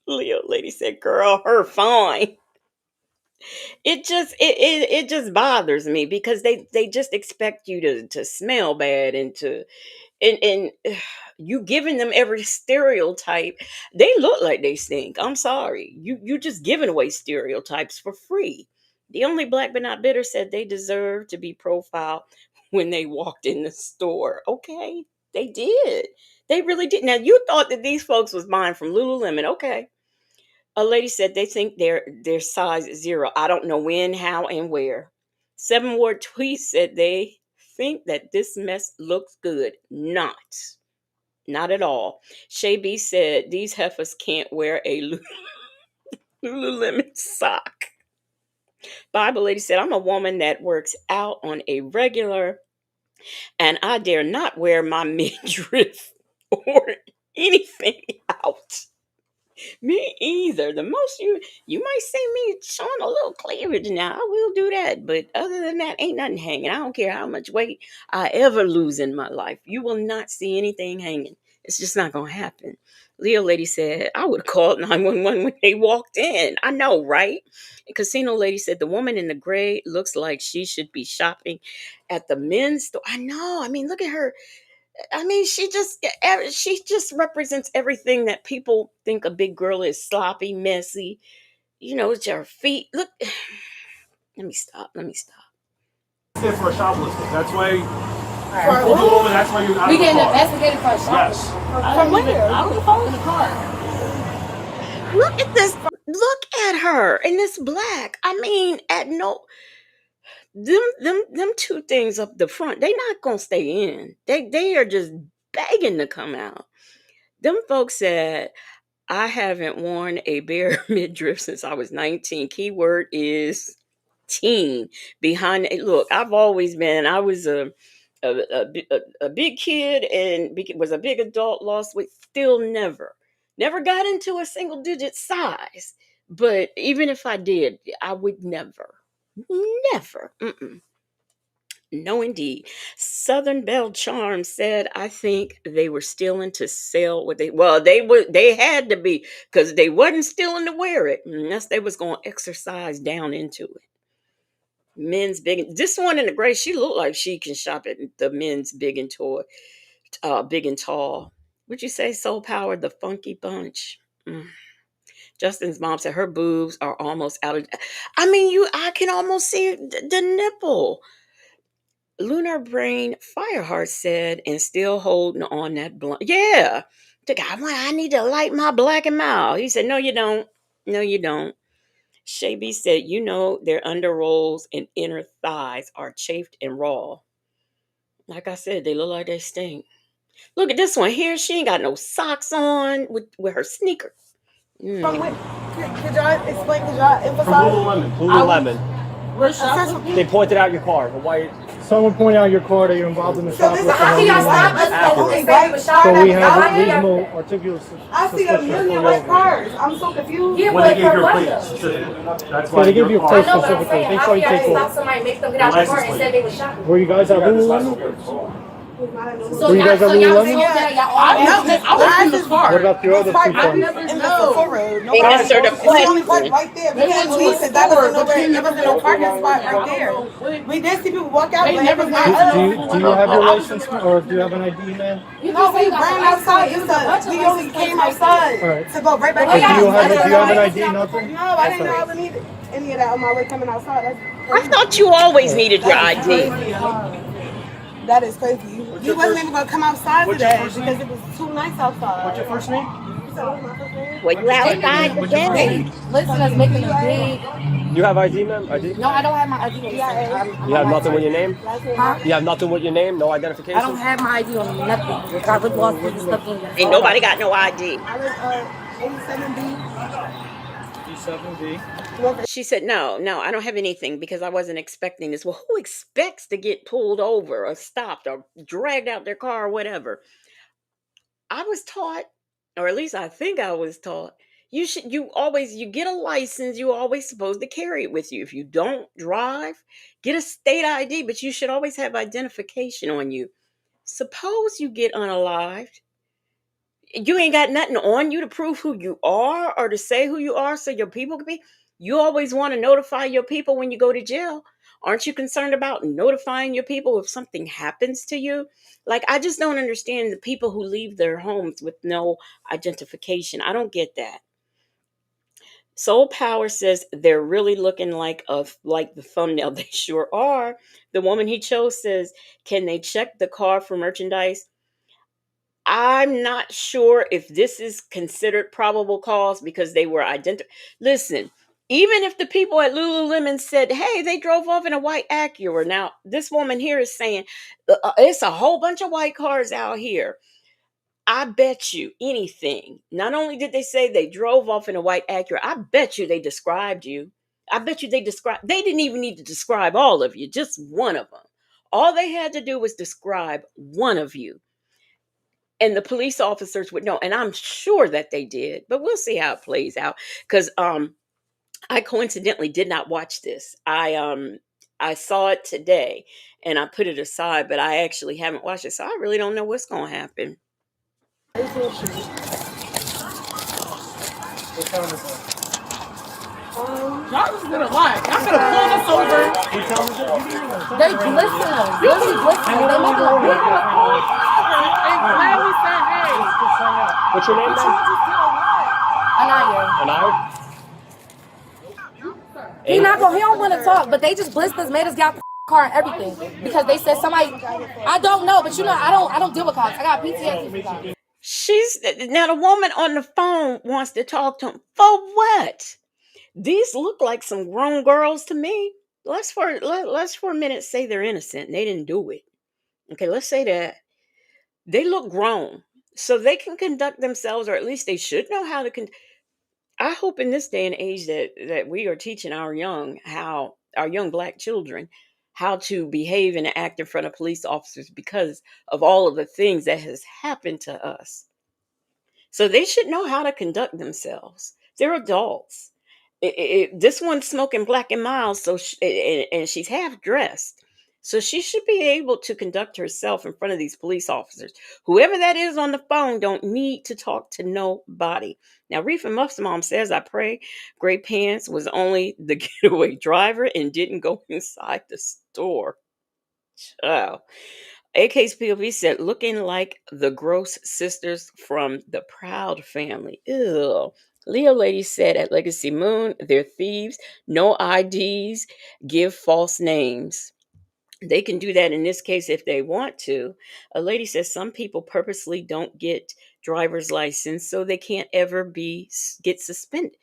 [SPEAKER 1] Leo lady said, girl, her fine. It just bothers me because they just expect you to smell bad and you giving them every stereotype. They look like they stink. I'm sorry. You just giving away stereotypes for free. The only black but not bitter said they deserve to be profiled when they walked in the store. Okay, they did. They really did. Now you thought that these folks was buying from Lululemon. Okay. A lady said they think their size is 0. I don't know when, how, and where. 7 Ward Tweet said they think that this mess looks good. Not at all. Shay B said these heifers can't wear a Lululemon sock. Bible lady said, I'm a woman that works out on a regular, and I dare not wear my midriff or anything out. Me either. The most you might see me showing a little cleavage now. I will do that. But other than that, ain't nothing hanging. I don't care how much weight I ever lose in my life. You will not see anything hanging. It's just not gonna happen. Leo lady said, I would have called 911 when they walked in. I know, right? Casino lady said the woman in the gray looks like she should be shopping at the men's store. I know. I mean, look at her. I mean, she just represents everything that people think a big girl is: sloppy, messy. It's her feet. Look, let me stop.
[SPEAKER 22] It's for a shoplifting. That's why.
[SPEAKER 20] That's
[SPEAKER 22] why you're out
[SPEAKER 20] we
[SPEAKER 22] of the
[SPEAKER 20] getting
[SPEAKER 22] car.
[SPEAKER 20] investigated for a shop.
[SPEAKER 22] Yes.
[SPEAKER 20] From where? I was in the car.
[SPEAKER 1] Look at this. Look at her in this black. I mean, at no them two things up the front. They not gonna stay in. They are just begging to come out. Them folks said, I haven't worn a bare midriff since I was 19. Keyword is teen. Behind it, look, I've always been. I was a big kid and was a big adult. Lost weight. Still never Never got into a single digit size. But even if I did, I would never. Never. Mm-mm. No, indeed. Southern Belle Charm said, "I think they were stealing to sell what they. Well, they were. They had to be because they wasn't stealing to wear it unless they was going to exercise down into it." Men's big. This one in the gray, she looked like she can shop at the men's big and toy, big and tall. Would you say Soul Power, the Funky Bunch? Mm. Justin's mom said her boobs are almost out of. I mean, I can almost see the nipple. Lunar Brain Fireheart said, and still holding on that blunt. Yeah. The guy, "Well, I need to light my black and mild." He said, "No, you don't. No, you don't." Shaby said, "Their under rolls and inner thighs are chafed and raw. Like I said, they look like they stink." Look at this one here. She ain't got no socks on with her sneakers.
[SPEAKER 20] Could y'all explain? Could y'all emphasize?
[SPEAKER 12] Lululemon. They pointed out your car. The white.
[SPEAKER 5] Someone pointed out your car that you're involved in the shoplifting.
[SPEAKER 4] How can y'all stop us?
[SPEAKER 5] So we have reasonable articulate.
[SPEAKER 20] I see a million white cars. I'm so confused.
[SPEAKER 4] Yeah,
[SPEAKER 5] When they
[SPEAKER 4] but
[SPEAKER 5] gave your
[SPEAKER 4] for
[SPEAKER 5] plate
[SPEAKER 4] what?
[SPEAKER 5] specifically. That's why they give you a plate
[SPEAKER 4] I know what I'm
[SPEAKER 5] specifically.
[SPEAKER 4] saying.
[SPEAKER 5] Make
[SPEAKER 4] How
[SPEAKER 5] sure
[SPEAKER 4] can
[SPEAKER 5] you
[SPEAKER 4] y'all
[SPEAKER 5] take
[SPEAKER 4] stop
[SPEAKER 5] it.
[SPEAKER 4] somebody, make them get out the car and say they were shopping?
[SPEAKER 5] Were you guys at Lululemon?
[SPEAKER 4] So
[SPEAKER 5] Were you guys at
[SPEAKER 4] y'all
[SPEAKER 5] Lululemon?
[SPEAKER 4] told that y'all all
[SPEAKER 20] I was in the car.
[SPEAKER 5] What about your other two friends?
[SPEAKER 20] In the road.
[SPEAKER 1] They answered the
[SPEAKER 20] It's the only park
[SPEAKER 1] question.
[SPEAKER 20] right there. We can't leave because that wasn't nowhere. There wasn't no parking spot right there. We did see people walk out, but it was not us.
[SPEAKER 5] Do you have your license or do you have an ID, man?
[SPEAKER 20] No, we ran outside. We only came outside to go right back.
[SPEAKER 5] Do you have an ID? Nothing.
[SPEAKER 20] No, I didn't know I would need any of that on my way coming outside.
[SPEAKER 1] I thought you always needed your ID.
[SPEAKER 20] That is crazy. You wasn't even gonna come outside today because it was too nice outside.
[SPEAKER 5] What's your first name?
[SPEAKER 1] Well, you outside today.
[SPEAKER 4] Listeners making a big.
[SPEAKER 12] You have ID, ma'am? ID?
[SPEAKER 4] No, I don't have my ID.
[SPEAKER 12] You have nothing with your name?
[SPEAKER 4] Huh?
[SPEAKER 12] You have nothing with your name? No identification?
[SPEAKER 4] I don't have my ID on me, nothing. If I would lost it, stuff in there.
[SPEAKER 1] Ain't nobody got no ID.
[SPEAKER 20] I was 87B.
[SPEAKER 1] She said, no, I don't have anything because I wasn't expecting this. Well, who expects to get pulled over or stopped or dragged out their car or whatever? I was taught, or at least I think I was taught, you get a license, you always supposed to carry it with you. If you don't drive, get a state ID, but you should always have identification on you. Suppose you get unalived. You ain't got nothing on you to prove who you are or to say who you are so your people can be. You always want to notify your people when you go to jail. Aren't you concerned about notifying your people if something happens to you? Like, I just don't understand the people who leave their homes with no identification. I don't get that. Soul Power says they're really looking like the thumbnail. They sure are. The woman he chose says, "Can they check the car for merchandise?" I'm not sure if this is considered probable cause because they were identical. Listen, even if the people at Lululemon said, "Hey, they drove off in a white Acura." Now, this woman here is saying it's a whole bunch of white cars out here. I bet you anything. Not only did they say they drove off in a white Acura, I bet you they described you. I bet you they didn't even need to describe all of you, just one of them. All they had to do was describe one of you. And the police officers would know, and I'm sure that they did, but we'll see how it plays out. Because I coincidentally did not watch this. I saw it today and I put it aside, but I actually haven't watched it, so I really don't know what's going to happen.
[SPEAKER 5] What time is it?
[SPEAKER 20] Y'all just gonna lie. Y'all gonna pull us over.
[SPEAKER 4] They glisten us. Really glisten. They make a big.
[SPEAKER 12] What's your name, man? Anaya?
[SPEAKER 4] He don't want to talk, but they just blissed us, made us get car and everything because they said somebody. I don't know, but I don't deal with cops. I got PTSD.
[SPEAKER 1] Now the woman on the phone wants to talk to him for what? These look like some grown girls to me. Let's for a minute say they're innocent and they didn't do it. Okay, let's say that. They look grown. So they can conduct themselves, or at least they should know how to I hope in this day and age that we are teaching our young black children how to behave and act in front of police officers because of all of the things that has happened to us. So they should know how to conduct themselves. They're adults. This one's smoking Black and Mild, so and she's half dressed. So she should be able to conduct herself in front of these police officers. Whoever that is on the phone don't need to talk to nobody. Now, Reefa Muff's mom says, I pray Gray Pants was only the getaway driver and didn't go inside the store. Oh. AK's POV said, looking like the Gross sisters from the Proud Family. Ew. Leo Lady said at Legacy Moon, they're thieves, no IDs, give false names. They can do that in this case if they want to. A lady says some people purposely don't get driver's license so they can't ever get suspended.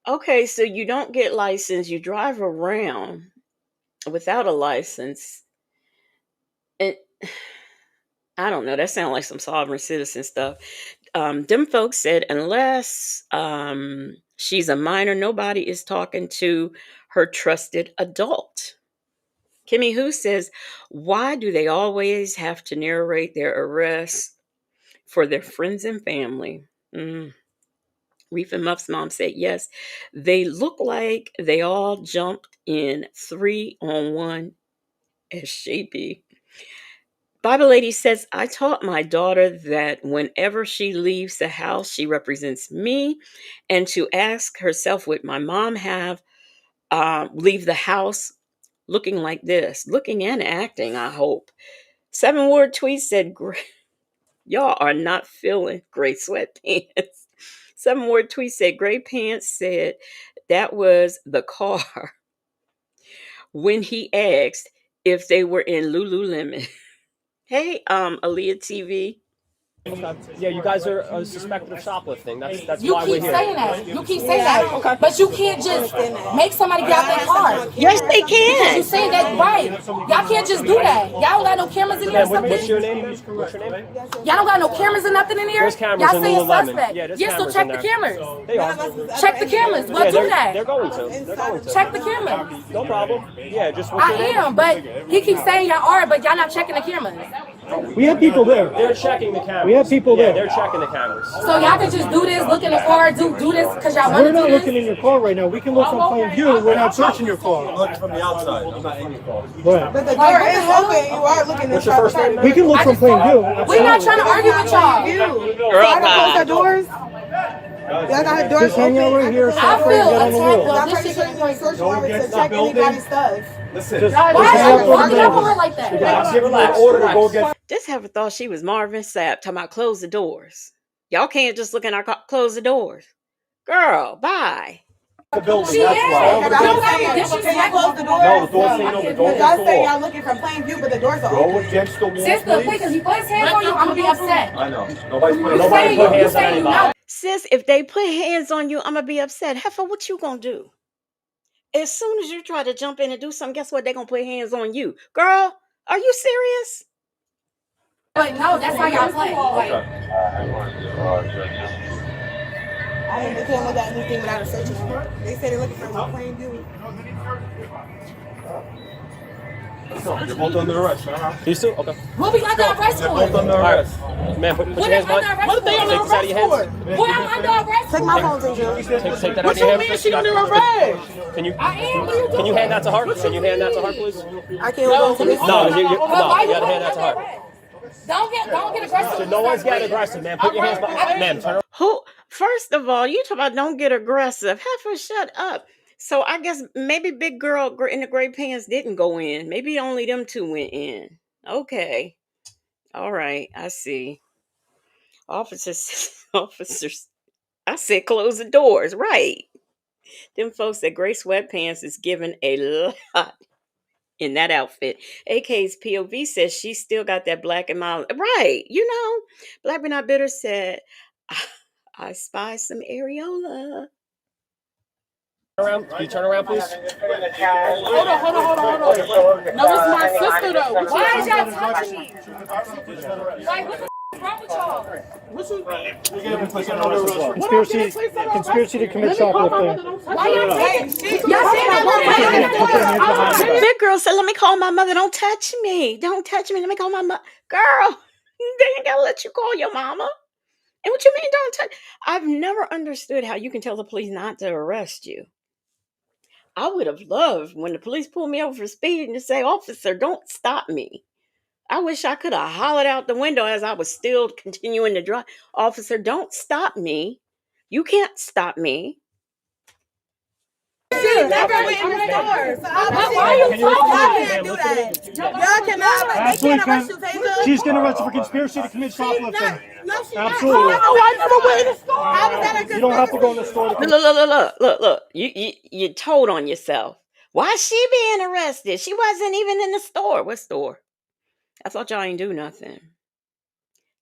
[SPEAKER 1] Okay, so you don't get license, you drive around without a license. And I don't know. That sounds like some sovereign citizen stuff. Them folks said unless she's a minor, nobody is talking to her trusted adult. Kimmy Who says, why do they always have to narrate their arrests for their friends and family? Reef and Muff's mom said, yes, they look like they all jumped in 3-on-1 as Shapey. Bible Lady says, I taught my daughter that whenever she leaves the house, she represents me, and to ask herself, would my mom have leave the house looking like this? Looking and acting, I hope. 7-word tweet said, y'all are not feeling gray sweatpants. 7-word tweet said, Gray Pants said that was the car when he asked if they were in Lululemon. Hey, Aaliyah TV.
[SPEAKER 12] Yeah, you guys are suspected of shoplifting. That's
[SPEAKER 4] You
[SPEAKER 12] why
[SPEAKER 4] keep
[SPEAKER 12] we're here.
[SPEAKER 4] saying that. You keep saying that. Okay. But you can't just make somebody get out their car.
[SPEAKER 1] Yes, they can.
[SPEAKER 4] Because you saying that right. Y'all can't just do that. Y'all don't got no cameras in here or something?
[SPEAKER 12] What's your name? What's your name?
[SPEAKER 4] Y'all don't got no cameras or nothing in here?
[SPEAKER 12] There's cameras
[SPEAKER 4] Y'all
[SPEAKER 12] in
[SPEAKER 4] saying
[SPEAKER 12] Lululemon.
[SPEAKER 4] suspect.
[SPEAKER 12] Yeah, there's
[SPEAKER 4] so
[SPEAKER 12] cameras
[SPEAKER 4] check
[SPEAKER 12] in
[SPEAKER 4] the
[SPEAKER 12] there.
[SPEAKER 4] cameras.
[SPEAKER 12] They are.
[SPEAKER 4] Check the cameras. Well, do that.
[SPEAKER 12] They're going to. They're going to.
[SPEAKER 4] Check the cameras.
[SPEAKER 12] No problem. Yeah, just what's
[SPEAKER 4] I
[SPEAKER 12] your name?
[SPEAKER 4] am, but he keeps saying y'all are, but y'all not checking the cameras.
[SPEAKER 12] We have people there. They're checking the cameras. We have people there. They're checking the cameras.
[SPEAKER 4] So y'all can just do this, look in the car, do this because y'all want to do this?
[SPEAKER 5] We're not looking in your car right now. We can look from plain view. We're not searching your car.
[SPEAKER 11] I'm looking from the outside. I'm not in your car.
[SPEAKER 5] Right.
[SPEAKER 20] But the door is open. You are looking
[SPEAKER 12] What's your first name?
[SPEAKER 5] We can look from plain view.
[SPEAKER 4] We're not trying to argue with y'all.
[SPEAKER 20] So I can close the doors. Y'all got the doors
[SPEAKER 5] Just hang out right here.
[SPEAKER 4] I feel
[SPEAKER 5] Get on the
[SPEAKER 4] attacked.
[SPEAKER 5] wall.
[SPEAKER 20] I'm trying to show you my search warrant to check anybody's stuff.
[SPEAKER 11] Listen.
[SPEAKER 4] Why is y'all talking over her like that?
[SPEAKER 11] Give her an order to go get.
[SPEAKER 1] This heifer thought she was Marvin Sapp talking about close the doors. Y'all can't just look in our car, close the doors. Girl, bye.
[SPEAKER 11] The building.
[SPEAKER 20] She
[SPEAKER 11] That's
[SPEAKER 20] is.
[SPEAKER 11] why.
[SPEAKER 20] Can you close the doors?
[SPEAKER 11] No, the door's staying open. Go
[SPEAKER 20] Y'all say
[SPEAKER 11] against
[SPEAKER 20] y'all looking from plain view, but the doors are
[SPEAKER 11] the wall.
[SPEAKER 20] open.
[SPEAKER 11] Go against the wall,
[SPEAKER 4] Sister,
[SPEAKER 11] please.
[SPEAKER 4] because he put his hands on you, I'm going to be upset.
[SPEAKER 11] I know. Nobody put
[SPEAKER 12] hands on anybody.
[SPEAKER 1] Sis, if they put hands on you, I'm going to be upset. Heifer, what you going to do? As soon as you try to jump in and do something, guess what? They're going to put hands on you. Girl, are you serious?
[SPEAKER 4] But no, that's how y'all play.
[SPEAKER 20] I mean, they can't look at anything without a search warrant. They say they're looking from plain view.
[SPEAKER 11] You're both under arrest, huh?
[SPEAKER 12] These two? Okay.
[SPEAKER 4] What we under arrest for?
[SPEAKER 11] Both under arrest.
[SPEAKER 12] Man, put
[SPEAKER 4] What
[SPEAKER 12] your
[SPEAKER 4] is
[SPEAKER 12] hands
[SPEAKER 4] under
[SPEAKER 12] behind.
[SPEAKER 4] arrest for?
[SPEAKER 12] Take this out of your hands.
[SPEAKER 4] What I'm under arrest for?
[SPEAKER 20] Take my phone, Tasia.
[SPEAKER 12] Take that out
[SPEAKER 20] What
[SPEAKER 12] of your
[SPEAKER 20] you
[SPEAKER 12] hands.
[SPEAKER 20] mean she under arrest?
[SPEAKER 12] Can you?
[SPEAKER 4] I am. What are you doing?
[SPEAKER 12] Can you hand that to her? Can you hand that to her, please?
[SPEAKER 20] I can't go to this.
[SPEAKER 12] No, you
[SPEAKER 4] But why
[SPEAKER 12] gotta
[SPEAKER 4] you
[SPEAKER 12] hand that to her.
[SPEAKER 4] Don't get aggressive.
[SPEAKER 12] So no one's getting aggressive, man. Put your hands behind. Ma'am, turn around.
[SPEAKER 1] Who? First of all, you talk about don't get aggressive. Heifer, shut up. So I guess maybe big girl in the gray pants didn't go in. Maybe only them two went in. Okay. All right. I see. Officers. I said close the doors. Right. Them folks at gray sweatpants is giving a lot in that outfit. AK's POV says she still got that Black and Mild. Right. You know, Black but Not Bitter said, I spy some areola.
[SPEAKER 12] Around. Can you turn around, please?
[SPEAKER 8] Hold on. No, it's my sister though.
[SPEAKER 4] Why is y'all touching me? Like, what the f is wrong with y'all?
[SPEAKER 5] Conspiracy to commit shoplifting.
[SPEAKER 4] Why y'all taking? Y'all saying that?
[SPEAKER 1] Big girl said, let me call my mother. Don't touch me. Don't touch me. Let me call my mother. Girl, they ain't gotta let you call your mama. And what you mean don't touch? I've never understood how you can tell the police not to arrest you. I would have loved when the police pulled me over for speeding to say, "Officer, don't stop me." I wish I could have hollered out the window as I was still continuing to drive. "Officer, don't stop me. You can't stop me."
[SPEAKER 20] She never went in the store. So why are you talking? Y'all can't do that. Y'all cannot. They can't arrest you, Taser.
[SPEAKER 2] She's getting arrested for conspiracy to commit shoplifting.
[SPEAKER 20] No, she's
[SPEAKER 2] Absolutely.
[SPEAKER 20] not. Oh, I never went in the store. How is that a
[SPEAKER 2] You don't have to go in the store.
[SPEAKER 1] Look. You told on yourself. Why is she being arrested? She wasn't even in the store. What store? I thought y'all ain't do nothing.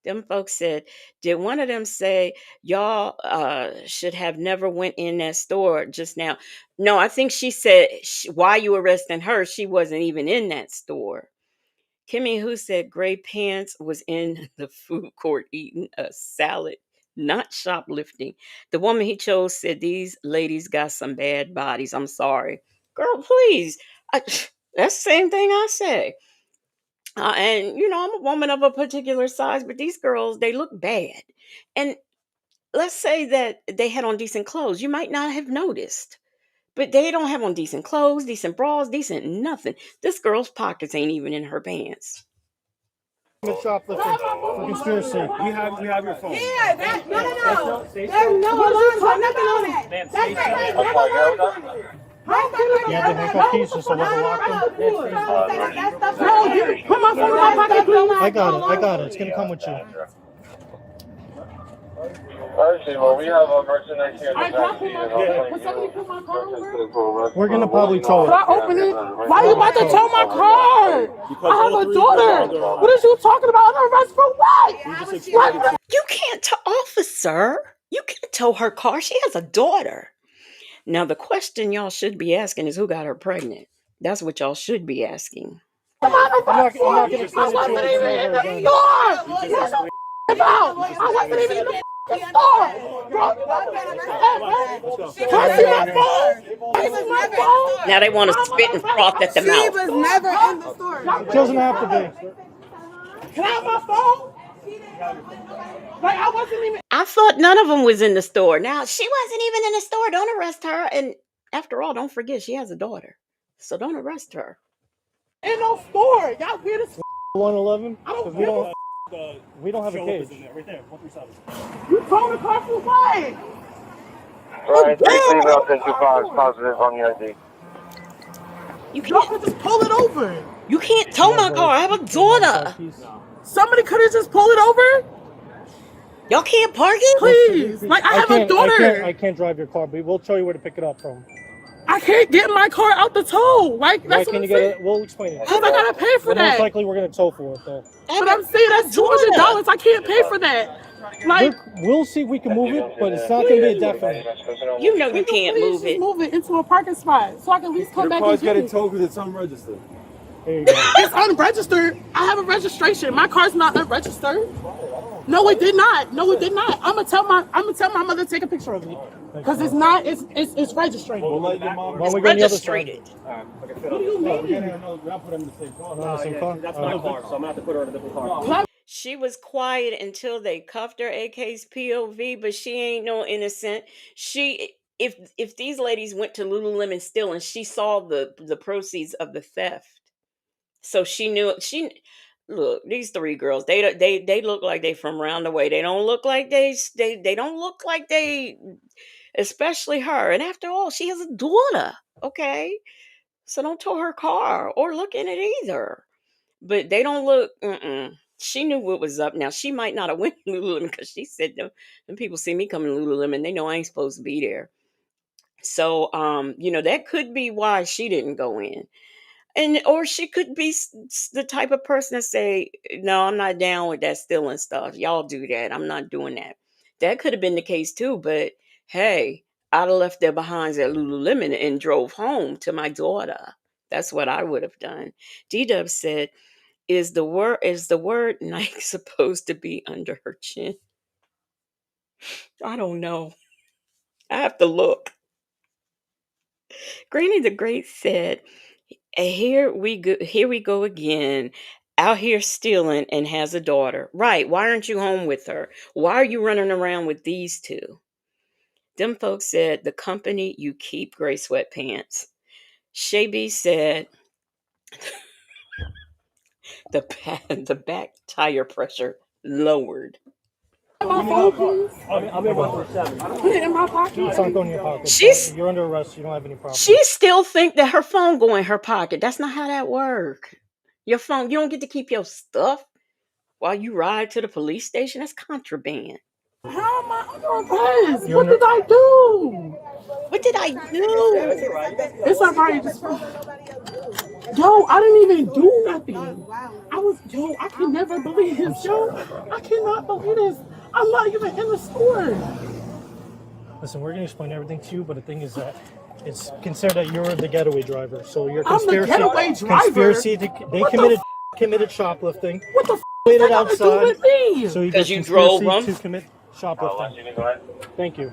[SPEAKER 1] Them folks said, did one of them say y'all should have never went in that store just now? No, I think she said, why you arresting her? She wasn't even in that store. Kimmy, who said Gray Pants was in the food court eating a salad, not shoplifting. The woman he chose said these ladies got some bad bodies. I'm sorry. Girl, please. That's the same thing I say. And I'm a woman of a particular size, but these girls, they look bad. And let's say that they had on decent clothes. You might not have noticed, but they don't have on decent clothes, decent bras, decent nothing. This girl's pockets ain't even in her pants.
[SPEAKER 2] Shoplifting for conspiracy. We have your phone.
[SPEAKER 20] Yeah, no. There's no alarms or nothing on that. That's right.
[SPEAKER 2] You have the handcuff keys just so it wasn't locked in?
[SPEAKER 20] Put my phone in my pocket, please.
[SPEAKER 2] I got it. It's going to come with you.
[SPEAKER 15] Actually, well, we have a merchandise here.
[SPEAKER 2] We're going to probably tow it.
[SPEAKER 20] Can I open it? Why are you about to tow my car? I have a daughter. What are you talking about? I'm arrested for what?
[SPEAKER 1] You can't tow, officer. You can't tow her car. She has a daughter. Now, the question y'all should be asking is who got her pregnant? That's what y'all should be asking.
[SPEAKER 20] I'm not going to explain it to you over again. I wasn't even in the store. Can I see my phone? This is my phone.
[SPEAKER 1] Now they want to spit and froth at the mouth.
[SPEAKER 20] She was never in the store.
[SPEAKER 2] It doesn't have to be.
[SPEAKER 20] Can I have my phone? Like, I wasn't even.
[SPEAKER 1] I thought none of them was in the store. Now, she wasn't even in the store. Don't arrest her. And after all, don't forget, she has a daughter. So don't arrest her.
[SPEAKER 20] In no store. Y'all weird as
[SPEAKER 2] 111?
[SPEAKER 20] I don't give a
[SPEAKER 2] We don't have a cage.
[SPEAKER 11] Right there, 137.
[SPEAKER 20] You towed the car for what?
[SPEAKER 15] Right, 3 females and 2 fives positive on the ID.
[SPEAKER 20] Y'all could just pull it over.
[SPEAKER 1] You can't tow my car. I have a daughter.
[SPEAKER 20] Somebody could have just pulled it over.
[SPEAKER 1] Y'all can't park it?
[SPEAKER 20] Please. Like, I have a daughter.
[SPEAKER 2] I can't drive your car, but we'll show you where to pick it up from.
[SPEAKER 20] I can't get my car out the tow. Like, that's what I'm saying.
[SPEAKER 2] We'll explain it.
[SPEAKER 20] Because I got to pay for that.
[SPEAKER 2] Most likely we're going to tow for it, though.
[SPEAKER 20] But I'm saying that's $200. I can't pay for that. Like,
[SPEAKER 2] we'll see if we can move it, but it's not going to be a definite.
[SPEAKER 1] You know you can't move it.
[SPEAKER 20] Move it into a parking spot so I can at least come back and get it.
[SPEAKER 11] Your car's getting towed because it's unregistered.
[SPEAKER 2] There you go.
[SPEAKER 20] It's unregistered. I have a registration. My car's not unregistered. No, it did not. I'm gonna tell my mother to take a picture of it because it's not. It's registered.
[SPEAKER 1] It's registered.
[SPEAKER 20] What do you mean?
[SPEAKER 11] That's my car, so I'm gonna have to put her in a different car.
[SPEAKER 1] She was quiet until they cuffed her, AK's POV, but she ain't no innocent. If these ladies went to Lululemon still and she saw the proceeds of the theft, so she knew. Look, these 3 girls, they look like they from round the way. They don't look like they don't look like they, especially her. And after all, she has a daughter. Okay, so don't tow her car or look in it either. But they don't look. She knew what was up. Now she might not have went to Lululemon because she said, "No, when people see me coming to Lululemon, they know I ain't supposed to be there." So, that could be why she didn't go in. Or she could be the type of person to say, "No, I'm not down with that stealing stuff. Y'all do that. I'm not doing that." That could have been the case too. But hey, I'd have left their behinds at Lululemon and drove home to my daughter. That's what I would have done. D-Dub said, is the word Nike supposed to be under her chin? I don't know. I have to look. Granny the Great said, here we go again. out here stealing and has a daughter. Right. Why aren't you home with her? Why are you running around with these two? Them folks said the company you keep gray sweatpants. Shaby said the back tire pressure lowered.
[SPEAKER 11] My phone, please. I'm in 147. Put it in my pocket. It's not going in your pocket. You're under arrest. You don't have any problem.
[SPEAKER 1] She still think that her phone go in her pocket. That's not how that work. Your phone, you don't get to keep your stuff while you ride to the police station. That's contraband.
[SPEAKER 11] How am I under arrest? What did I do?
[SPEAKER 1] What did I do?
[SPEAKER 11] It's alright. Yo, I didn't even do nothing. I can never believe this, yo. I cannot believe this. I'm not even in the store. Listen, we're going to explain everything to you, but the thing is that it's considered that you're the getaway driver. So you're conspiracy. I'm the getaway driver? They committed shoplifting. What the waited outside. With me? So
[SPEAKER 1] because you drove them?
[SPEAKER 11] To commit shoplifting. Thank you.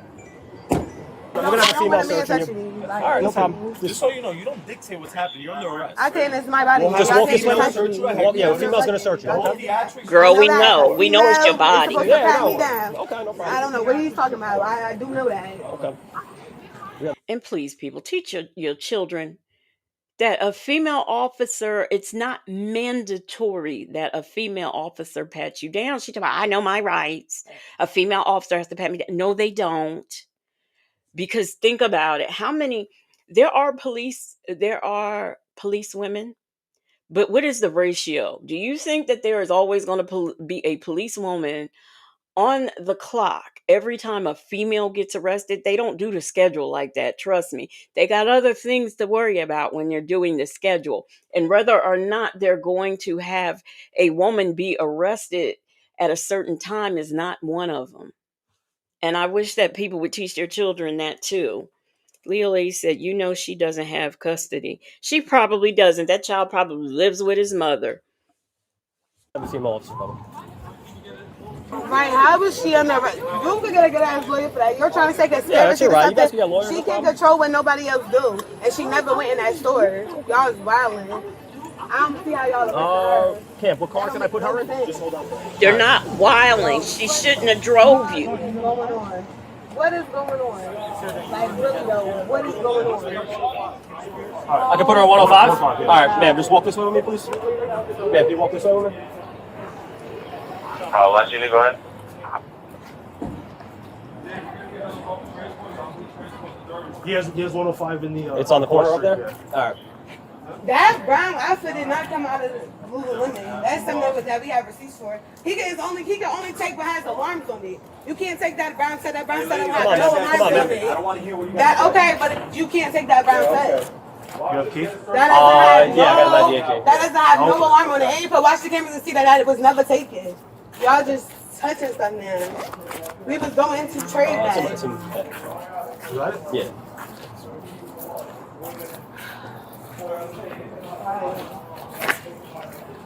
[SPEAKER 11] We're going to have a female searching you. All right, no problem.
[SPEAKER 15] Just so you know, you don't dictate what's happening. You're under arrest.
[SPEAKER 14] I can't. It's my body.
[SPEAKER 11] Just walk this way. Yeah, the female's going to search you. Okay?
[SPEAKER 1] Girl, we know. We know it's your body.
[SPEAKER 14] Okay, no problem. I don't know what he's talking about. I do know that.
[SPEAKER 11] Okay.
[SPEAKER 1] And please, people, teach your children that a female officer, it's not mandatory that a female officer pats you down. She talks about, I know my rights. A female officer has to pat me down. No, they don't. Because think about it. There are police women, but what is the ratio? Do you think that there is always going to be a policewoman on the clock every time a female gets arrested? They don't do the schedule like that. Trust me. They got other things to worry about when they're doing the schedule. And whether or not they're going to have a woman be arrested at a certain time is not one of them. And I wish that people would teach their children that too. Leo Lee said, she doesn't have custody. She probably doesn't. That child probably lives with his mother.
[SPEAKER 11] Have a female officer, brother.
[SPEAKER 14] Right, how is she under arrest? You could get a good ass lawyer for that. You're trying to say conspiracy or something. She can't control what nobody else do. And she never went in that store. Y'all is wilding. I don't see how y'all
[SPEAKER 11] Camp, what car can I put her in? Just hold on.
[SPEAKER 1] They're not wilding. She shouldn't have drove you.
[SPEAKER 14] What is going on? Like, really though, what is going on?
[SPEAKER 11] I can put her on 105? All right, ma'am, just walk this way with me, please. Ma'am, can you walk this way with me?
[SPEAKER 15] I'll let you go ahead.
[SPEAKER 11] He has 105 in the... It's on the corner up there? Yeah. All right.
[SPEAKER 14] That brown outfit did not come out of Lululemon. That's something that we have receipts for. He can only take what has alarms on it. You can't take that brown set. That brown set don't have no alarms on it. I don't want to hear what you got. Okay, but you can't take that brown set.
[SPEAKER 11] You have a key?
[SPEAKER 14] That doesn't have
[SPEAKER 11] I got an idea key.
[SPEAKER 14] That doesn't have no alarm on it. And you could watch the cameras and see that it was never taken. Y'all just touching stuff now. We was going to trade that.
[SPEAKER 11] Yeah.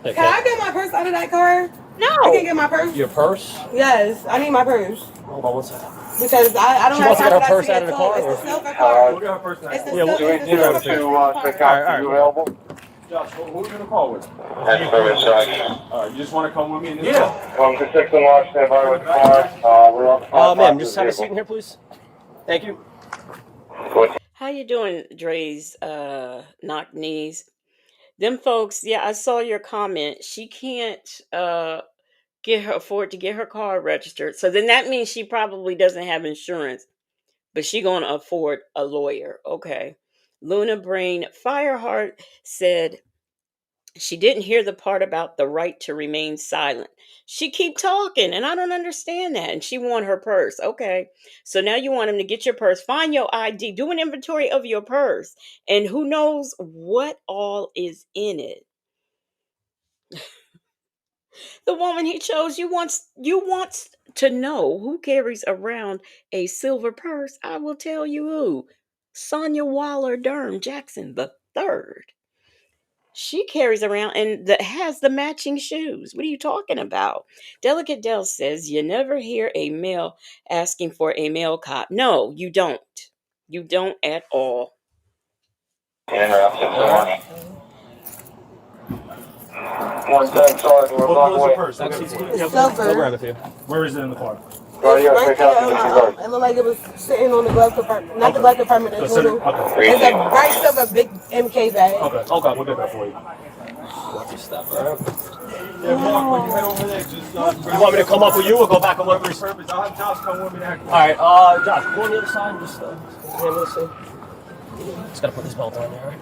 [SPEAKER 14] Can I get my purse out of that car?
[SPEAKER 1] No.
[SPEAKER 14] I can't get my purse.
[SPEAKER 11] Your purse?
[SPEAKER 14] Yes, I need my purse.
[SPEAKER 11] Hold on one second.
[SPEAKER 14] Because I don't have time for that. She wants to get her purse out of the car?
[SPEAKER 11] It's
[SPEAKER 14] the silver car.
[SPEAKER 11] We'll get her purse out.
[SPEAKER 14] It's the
[SPEAKER 11] Do we need
[SPEAKER 14] silver
[SPEAKER 15] to check out? You available?
[SPEAKER 11] Josh, who are we going to call with?
[SPEAKER 15] That's very sorry.
[SPEAKER 11] All right, you just want to come with me in this car?
[SPEAKER 15] Come to 6 and Watch, stand by with the car. We're on the
[SPEAKER 11] ma'am, just have a seat in here, please. Thank you.
[SPEAKER 1] How you doing, Dre's knock knees? Them folks, yeah, I saw your comment. She can't afford to get her car registered. So then that means she probably doesn't have insurance, but she gonna afford a lawyer. Okay. Luna Brain Fireheart said she didn't hear the part about the right to remain silent. She keep talking, and I don't understand that. And she want her purse. Okay. So now you want him to get your purse, find your ID, do an inventory of your purse, and who knows what all is in it. The woman he chose, you wants to know who carries around a silver purse. I will tell you who. Sonia Waller Durham Jackson III. She carries around and has the matching shoes. What are you talking about? Delicate Dell says you never hear a male asking for a male cop. No, you don't. You don't at all.
[SPEAKER 22] What color's the purse?
[SPEAKER 14] Silver.
[SPEAKER 22] I'll grab it for you. Where is it in the car?
[SPEAKER 14] Right there, it looked like it was sitting on the glove compartment. Not the glove compartment, the little. It's a bright silver big MK bag.
[SPEAKER 22] Okay, we'll get that for you. Watch your step, alright? You want me to come up with you or go back on whatever purpose? I'll have Josh come with me next. Alright, Josh, go on the other side and just handle this thing. Just gotta put this belt on there, right?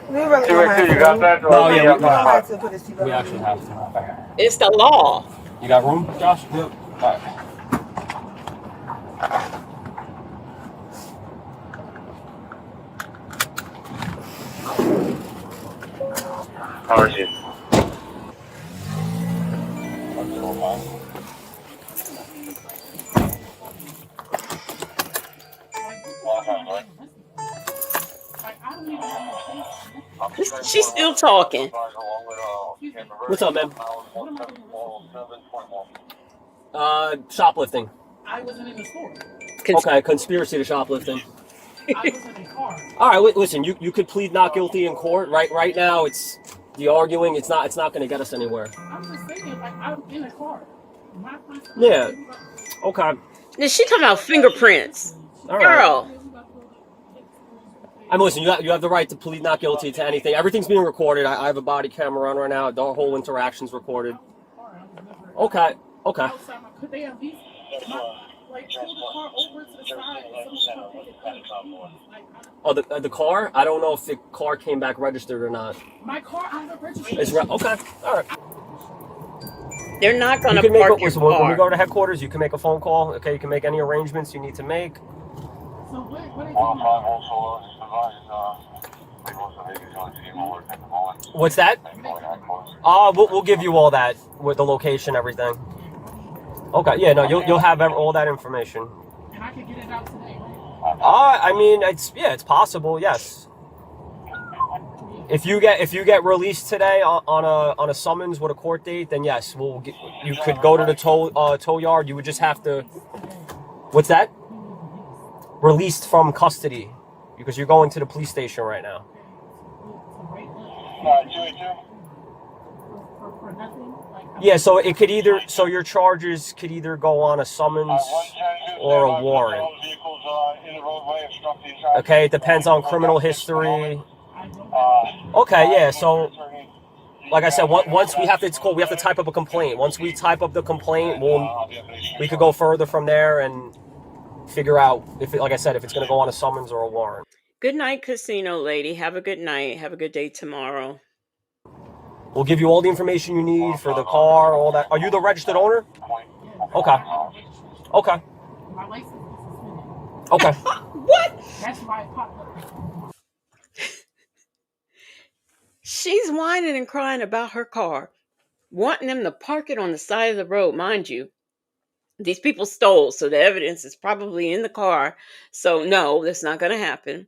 [SPEAKER 14] We really don't have to.
[SPEAKER 22] You got that? Oh, yeah,
[SPEAKER 14] we
[SPEAKER 22] actually have to.
[SPEAKER 1] It's the law.
[SPEAKER 22] You got room, Josh? Yep. Alright.
[SPEAKER 15] How are you?
[SPEAKER 1] She's still talking.
[SPEAKER 12] What's up, man? Shoplifting.
[SPEAKER 11] I wasn't in the store.
[SPEAKER 12] Okay, conspiracy to shoplifting.
[SPEAKER 11] I was in a car.
[SPEAKER 12] All right, listen. You could plead not guilty in court. Right now, it's the arguing. It's not going to get us anywhere.
[SPEAKER 11] I'm just saying, like, I'm in a car.
[SPEAKER 12] Yeah. Okay.
[SPEAKER 1] Is she talking about fingerprints?
[SPEAKER 12] All right.
[SPEAKER 1] Girl.
[SPEAKER 12] I mean, listen. You have the right to plead not guilty to anything. Everything's being recorded. I have a body camera on right now. The whole interaction's recorded. Okay. Okay.
[SPEAKER 11] Could they at least like pull the car over to the side and someone could take it?
[SPEAKER 12] Oh, the car? I don't know if the car came back registered or not.
[SPEAKER 11] My car, I have a registration.
[SPEAKER 12] It's okay. All right.
[SPEAKER 1] They're not going to park your car.
[SPEAKER 12] When we go to headquarters, you can make a phone call. Okay, you can make any arrangements you need to make.
[SPEAKER 11] So what
[SPEAKER 12] What's that? We'll give you all that with the location, everything. Okay, yeah, no, you'll have all that information.
[SPEAKER 11] And I can get it out today,
[SPEAKER 12] I mean, it's possible, yes. If you get released today on a summons with a court date, then yes, you could go to the tow yard. You would just have to. What's that? Released from custody, because you're going to the police station right now. Yeah, so it could either, so your charges could either go on a summons or a warrant. Okay, it depends on criminal history. Okay, yeah, so like I said, once we have to, it's called, we have to type up a complaint. Once we type up the complaint, we could go further from there and figure out if it, like I said, if it's going to go on a summons or a warrant.
[SPEAKER 1] Good night, casino lady. Have a good night. Have a good day tomorrow.
[SPEAKER 12] We'll give you all the information you need for the car, all that. Are you the registered owner? Okay. Okay.
[SPEAKER 11] My license is suspended.
[SPEAKER 12] Okay.
[SPEAKER 1] What?
[SPEAKER 11] That's why it popped up.
[SPEAKER 1] She's whining and crying about her car, wanting them to park it on the side of the road. Mind you, these people stole, so the evidence is probably in the car. So no, that's not going to happen.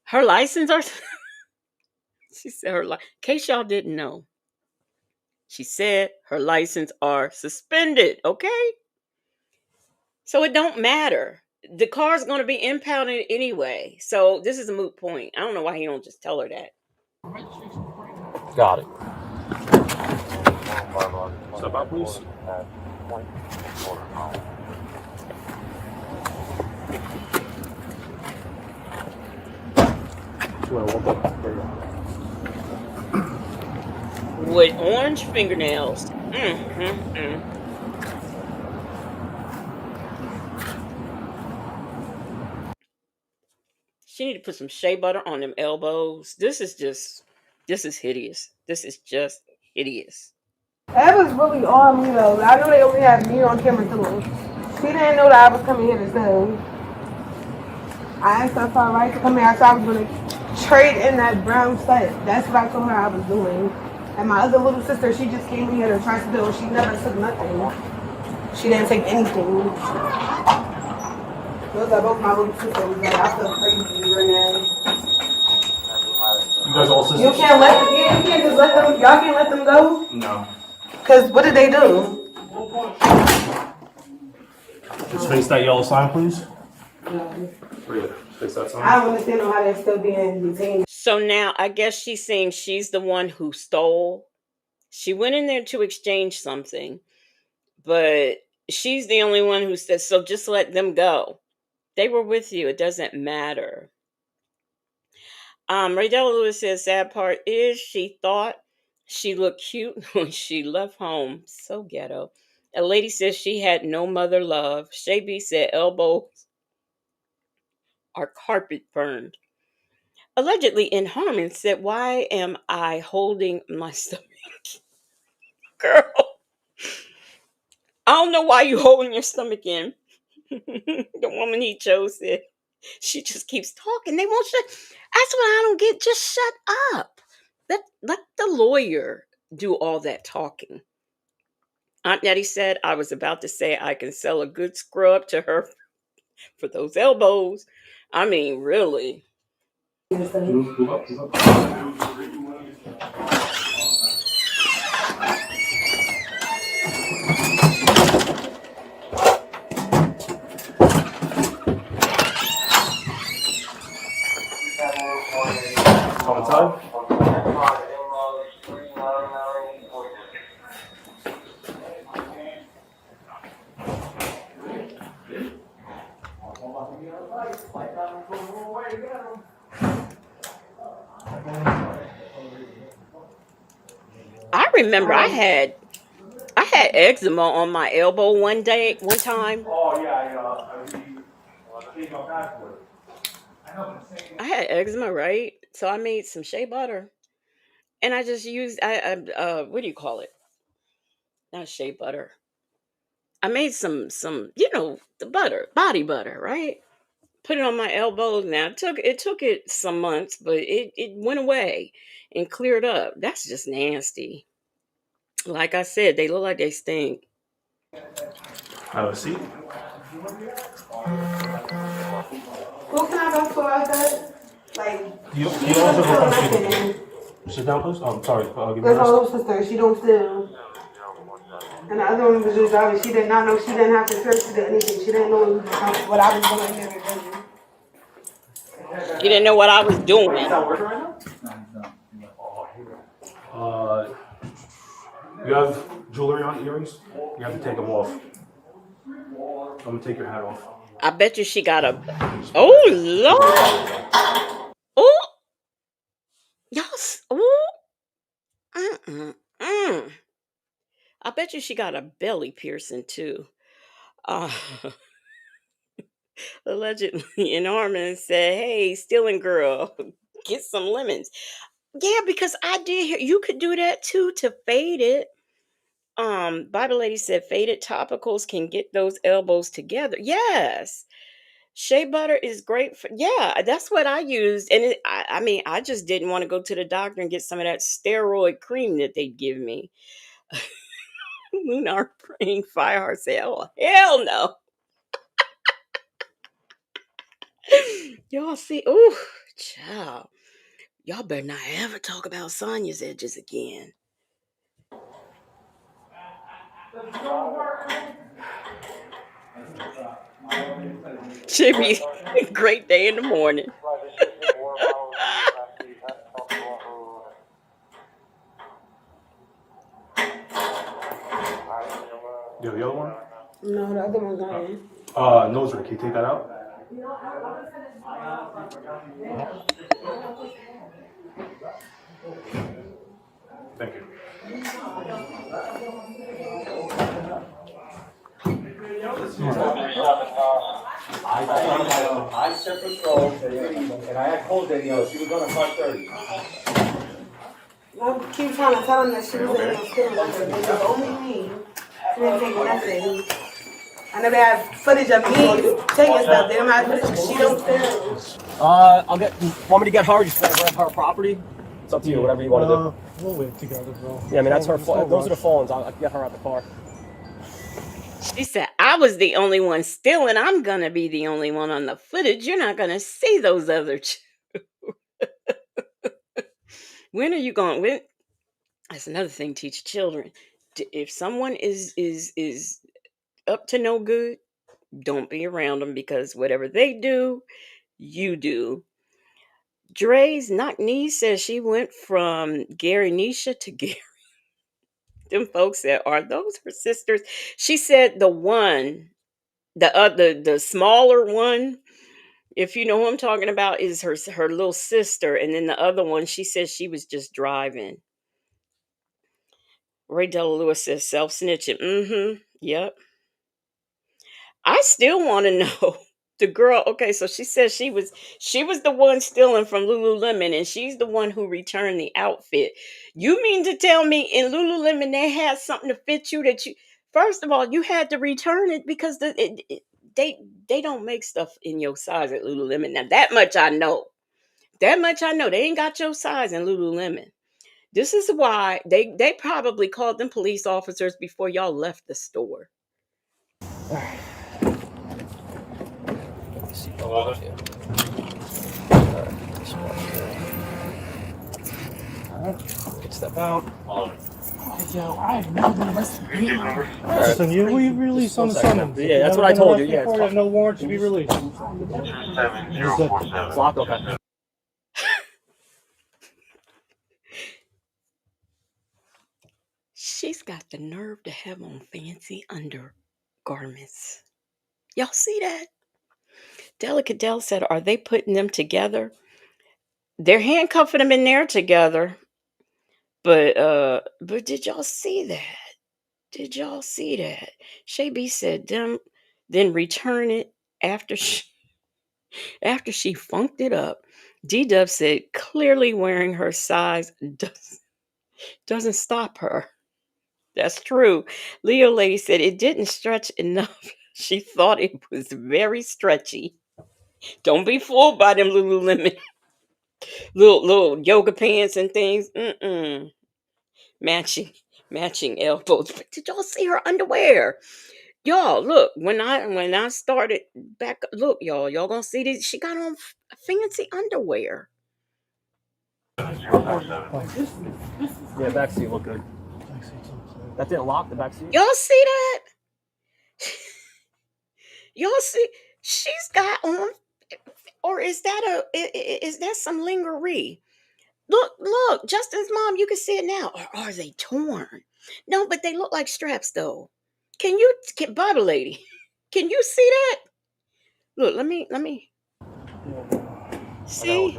[SPEAKER 1] Her license are... She said in case y'all didn't know, she said her license are suspended, okay? So it don't matter. The car's going to be impounded anyway. So this is a moot point. I don't know why he don't just tell her that.
[SPEAKER 12] Got it.
[SPEAKER 22] Step out, please.
[SPEAKER 1] With orange fingernails. She need to put some shea butter on them elbows. This is hideous. This is just hideous.
[SPEAKER 14] That was really on me though. I know they only had me on camera too. She didn't know that I was coming here to sell. I asked her for a right to come here. I thought I was going to trade in that brown set. That's what I told her I was doing. And my other little sister, she just came here to try to do. She never took nothing. She didn't take anything. Those are both my little sisters. Like, I feel crazy right now.
[SPEAKER 22] You guys all sisters?
[SPEAKER 14] You can't let them, yeah, you can't just let them, y'all can't let them go?
[SPEAKER 22] No.
[SPEAKER 14] Because what did they do?
[SPEAKER 22] Just face that yellow sign, please.
[SPEAKER 14] No.
[SPEAKER 22] Face that sign.
[SPEAKER 14] I don't understand how they're still being detained.
[SPEAKER 1] So now I guess she's saying she's the one who stole She went in there to exchange something, but she's the only one who says, so just let them go. They were with you. It doesn't matter. Raydella Lewis says, sad part is she thought she looked cute when she left home. So ghetto. A lady says she had no mother love. Shay B said elbows are carpet burned. Allegedly in Harmon said, why am I holding my stomach? Girl, I don't know why you holding your stomach in. The woman he chose said, she just keeps talking. They won't shut. That's what I don't get. Just shut up. Let the lawyer do all that talking. Aunt Nettie said, I was about to say I can sell a good scrub to her for those elbows. I mean, really.
[SPEAKER 22] On time?
[SPEAKER 1] I remember I had eczema on my elbow one time.
[SPEAKER 22] Oh, yeah,
[SPEAKER 1] I had eczema, right? So I made some shea butter, and I just used what do you call it? Not shea butter. I made some the butter, body butter, right? Put it on my elbows. Now it took some months, but it went away and cleared up. That's just nasty. Like I said, they look like they stink.
[SPEAKER 22] Have a seat.
[SPEAKER 14] What can I go for outside? Like,
[SPEAKER 22] You also go from sit down, please. I'm sorry. Give me
[SPEAKER 14] there's
[SPEAKER 22] a
[SPEAKER 14] my little sister. She don't steal. And the other one was just driving. She did not know. She didn't have to search to do anything. She didn't know what I was doing in there.
[SPEAKER 1] You didn't know what I was doing.
[SPEAKER 22] You have jewelry on, earrings? You have to take them off. I'm gonna take your hat off.
[SPEAKER 1] I bet you she got a. Oh Lord! Oh, y'all. Oh, I bet you she got a belly piercing too. Uh, allegedly, in Harmon said, "Hey, stealing girl, get some lemons." Yeah, because I did hear you could do that too to fade it. Bible lady said faded topicals can get those elbows together. Yes. Shea butter is great for, yeah, that's what I used. And I mean, I just didn't want to go to the doctor and get some of that steroid cream that they give me. Lunar praying fireheart said, oh, hell no. Y'all see, ooh, child. Y'all better not ever talk about Sonya's edges again. Should be a great day in the morning.
[SPEAKER 22] You have the other one?
[SPEAKER 14] No, the other one's not in.
[SPEAKER 22] Nose ring. Can you take that out? Thank you.
[SPEAKER 13] I set patrol and I had called Danielle. She was on at 5:30.
[SPEAKER 14] I keep trying to tell him that she was in there stealing nothing. It was only me. She didn't take nothing. I never had footage of me taking stuff. They don't have footage because she don't steal.
[SPEAKER 12] I'll get. Want me to get her? Just grab her property. It's up to you. Whatever you want to do.
[SPEAKER 11] We'll wait together, bro.
[SPEAKER 12] Yeah, I mean that's her. Those are the phones. I'll get her out the car.
[SPEAKER 1] She said, I was the only one stealing. I'm going to be the only one on the footage. You're not going to see those other two. When are you going? When? That's another thing, teach children. If someone is up to no good, don't be around them because whatever they do, you do. Dre's Knock Knee says she went from Gary Nisha to Gary. Them folks said, "Are those her sisters?" She said the one, the smaller one, if you know who I'm talking about, is her little sister, and then the other one, she said she was just driving. Ray Della Lewis says self snitching. Mm-hmm. Yep. I still want to know the girl. Okay, so she says she was the one stealing from Lululemon, and she's the one who returned the outfit. You mean to tell me in Lululemon they had something to fit you that you? First of all, you had to return it because they don't make stuff in your size at Lululemon. Now that much I know. That much I know. They ain't got your size in Lululemon. This is why they probably called them police officers before y'all left the store.
[SPEAKER 12] Step out.
[SPEAKER 11] Yo, I have never been arrested.
[SPEAKER 12] Listen,
[SPEAKER 11] you we released on the summons.
[SPEAKER 12] Yeah, that's what I told you. Yeah,
[SPEAKER 11] There's no warrant to be released.
[SPEAKER 12] It's locked. Okay.
[SPEAKER 1] She's got the nerve to have on fancy undergarments. Y'all see that? Delicadelle said, "Are they putting them together?" They're handcuffing them in there together. But did y'all see that? Did y'all see that? Shay B said, then return it after she funked it up. D-Dub said, clearly wearing her size doesn't stop her. That's true. Leo Lady said it didn't stretch enough. She thought it was very stretchy. Don't be fooled by them Lululemon little yoga pants and things. Matching elbows. But did y'all see her underwear? Y'all, look, when I started back, look, y'all gonna see this. She got on fancy underwear.
[SPEAKER 12] Yeah, back seat look good. That didn't lock the back seat.
[SPEAKER 1] Y'all see that? Y'all see? She's got on, or is that some lingerie? Look, Justin's mom. You can see it now. Or are they torn? No, but they look like straps though. Barbie lady? Can you see that? Look, let me. See?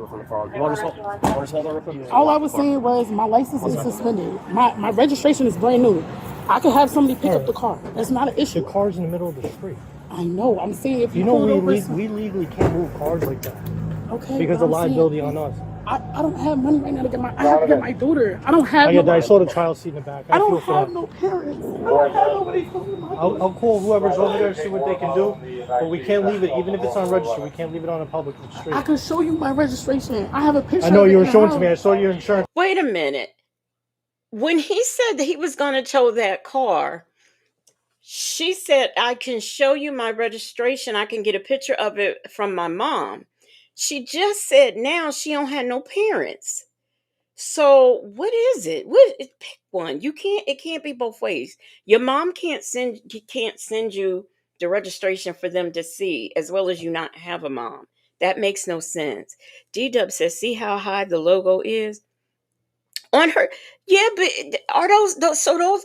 [SPEAKER 11] All I was saying was my license is suspended. My registration is brand new. I could have somebody pick up the car. That's not an issue.
[SPEAKER 16] The car's in the middle of the street.
[SPEAKER 11] I know. I'm saying if
[SPEAKER 16] you know we legally can't move cars like that.
[SPEAKER 11] Okay.
[SPEAKER 16] Because the liability on us.
[SPEAKER 11] I don't have money right now to get my. I have to get my daughter. I don't have.
[SPEAKER 16] I saw the child seat in the back.
[SPEAKER 11] I don't have no parents. I don't have nobody coming to my
[SPEAKER 16] I'll call whoever's over there, see what they can do. But we can't leave it, even if it's on register. We can't leave it on a public street.
[SPEAKER 11] I can show you my registration. I have a picture.
[SPEAKER 16] I know you were showing to me. I saw your insurance.
[SPEAKER 1] Wait a minute. When he said that he was going to tow that car, she said, "I can show you my registration. I can get a picture of it from my mom." She just said now she don't have no parents. So what is it? Pick one. It can't be both ways. Your mom can't send you the registration for them to see, as well as you not have a mom. That makes no sense. D-Dub says, see how high the logo is on her. Yeah, but are those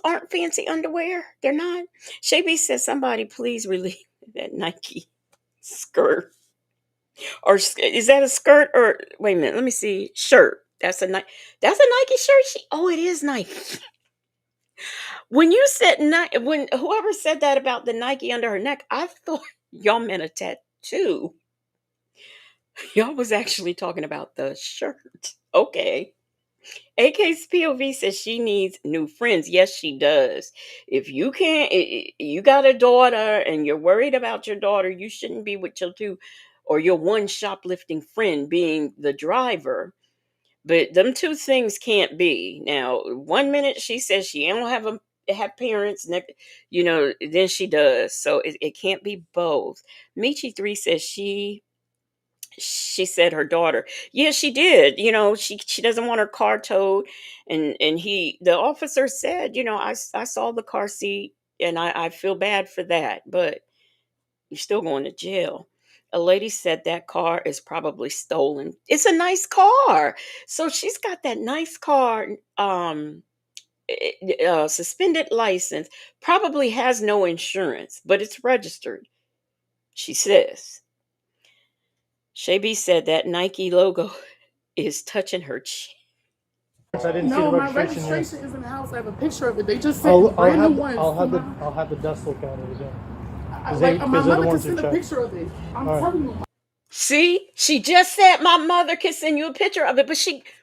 [SPEAKER 1] aren't fancy underwear? They're not. Shay says, somebody please relieve that Nike skirt. Or is that a skirt? Or wait a minute, let me see. Shirt. That's a Nike shirt. It is Nike. When you said Nike, when whoever said that about the Nike under her neck, I thought y'all meant a tattoo. Y'all was actually talking about the shirt. Okay. AK's POV says she needs new friends. Yes, she does. If you can't, you got a daughter and you're worried about your daughter, you shouldn't be with your two or your one shoplifting friend being the driver. But them two things can't be. Now, 1 minute she says she don't have parents, then she does. So it can't be both. Michi3 says she said her daughter. Yeah, she did. She doesn't want her car towed. And the officer said, I saw the car seat and I feel bad for that, but you're still going to jail. A lady said that car is probably stolen. It's a nice car. So she's got that nice car. suspended license, probably has no insurance, but it's registered, she says. Shay B said that Nike logo is touching her chin.
[SPEAKER 11] I didn't see
[SPEAKER 8] No,
[SPEAKER 11] the
[SPEAKER 8] my
[SPEAKER 11] registration
[SPEAKER 8] registration
[SPEAKER 11] yet.
[SPEAKER 8] is in the house. I have a picture of it. They just sent brand new ones.
[SPEAKER 11] I'll have the desk look at it again.
[SPEAKER 8] My mother can send a picture of it. I'm telling you.
[SPEAKER 1] See, she just said my mother can send you a picture of it, but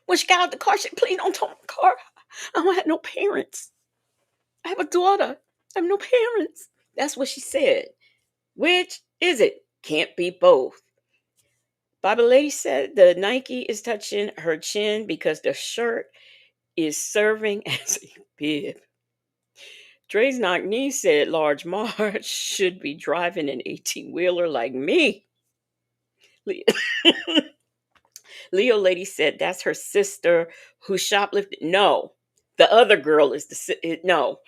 [SPEAKER 1] when she got out the car, she please don't tow my car. I don't have no parents. I have a daughter. I have no parents. That's what she said. Which is it? Can't be both. Bobby Lady said the Nike is touching her chin because the shirt is serving as a bib. Dre's knock knee said Large Marge should be driving an 18-wheeler like me. Leo Lady said that's her sister who shoplifted. No, the other girl is no.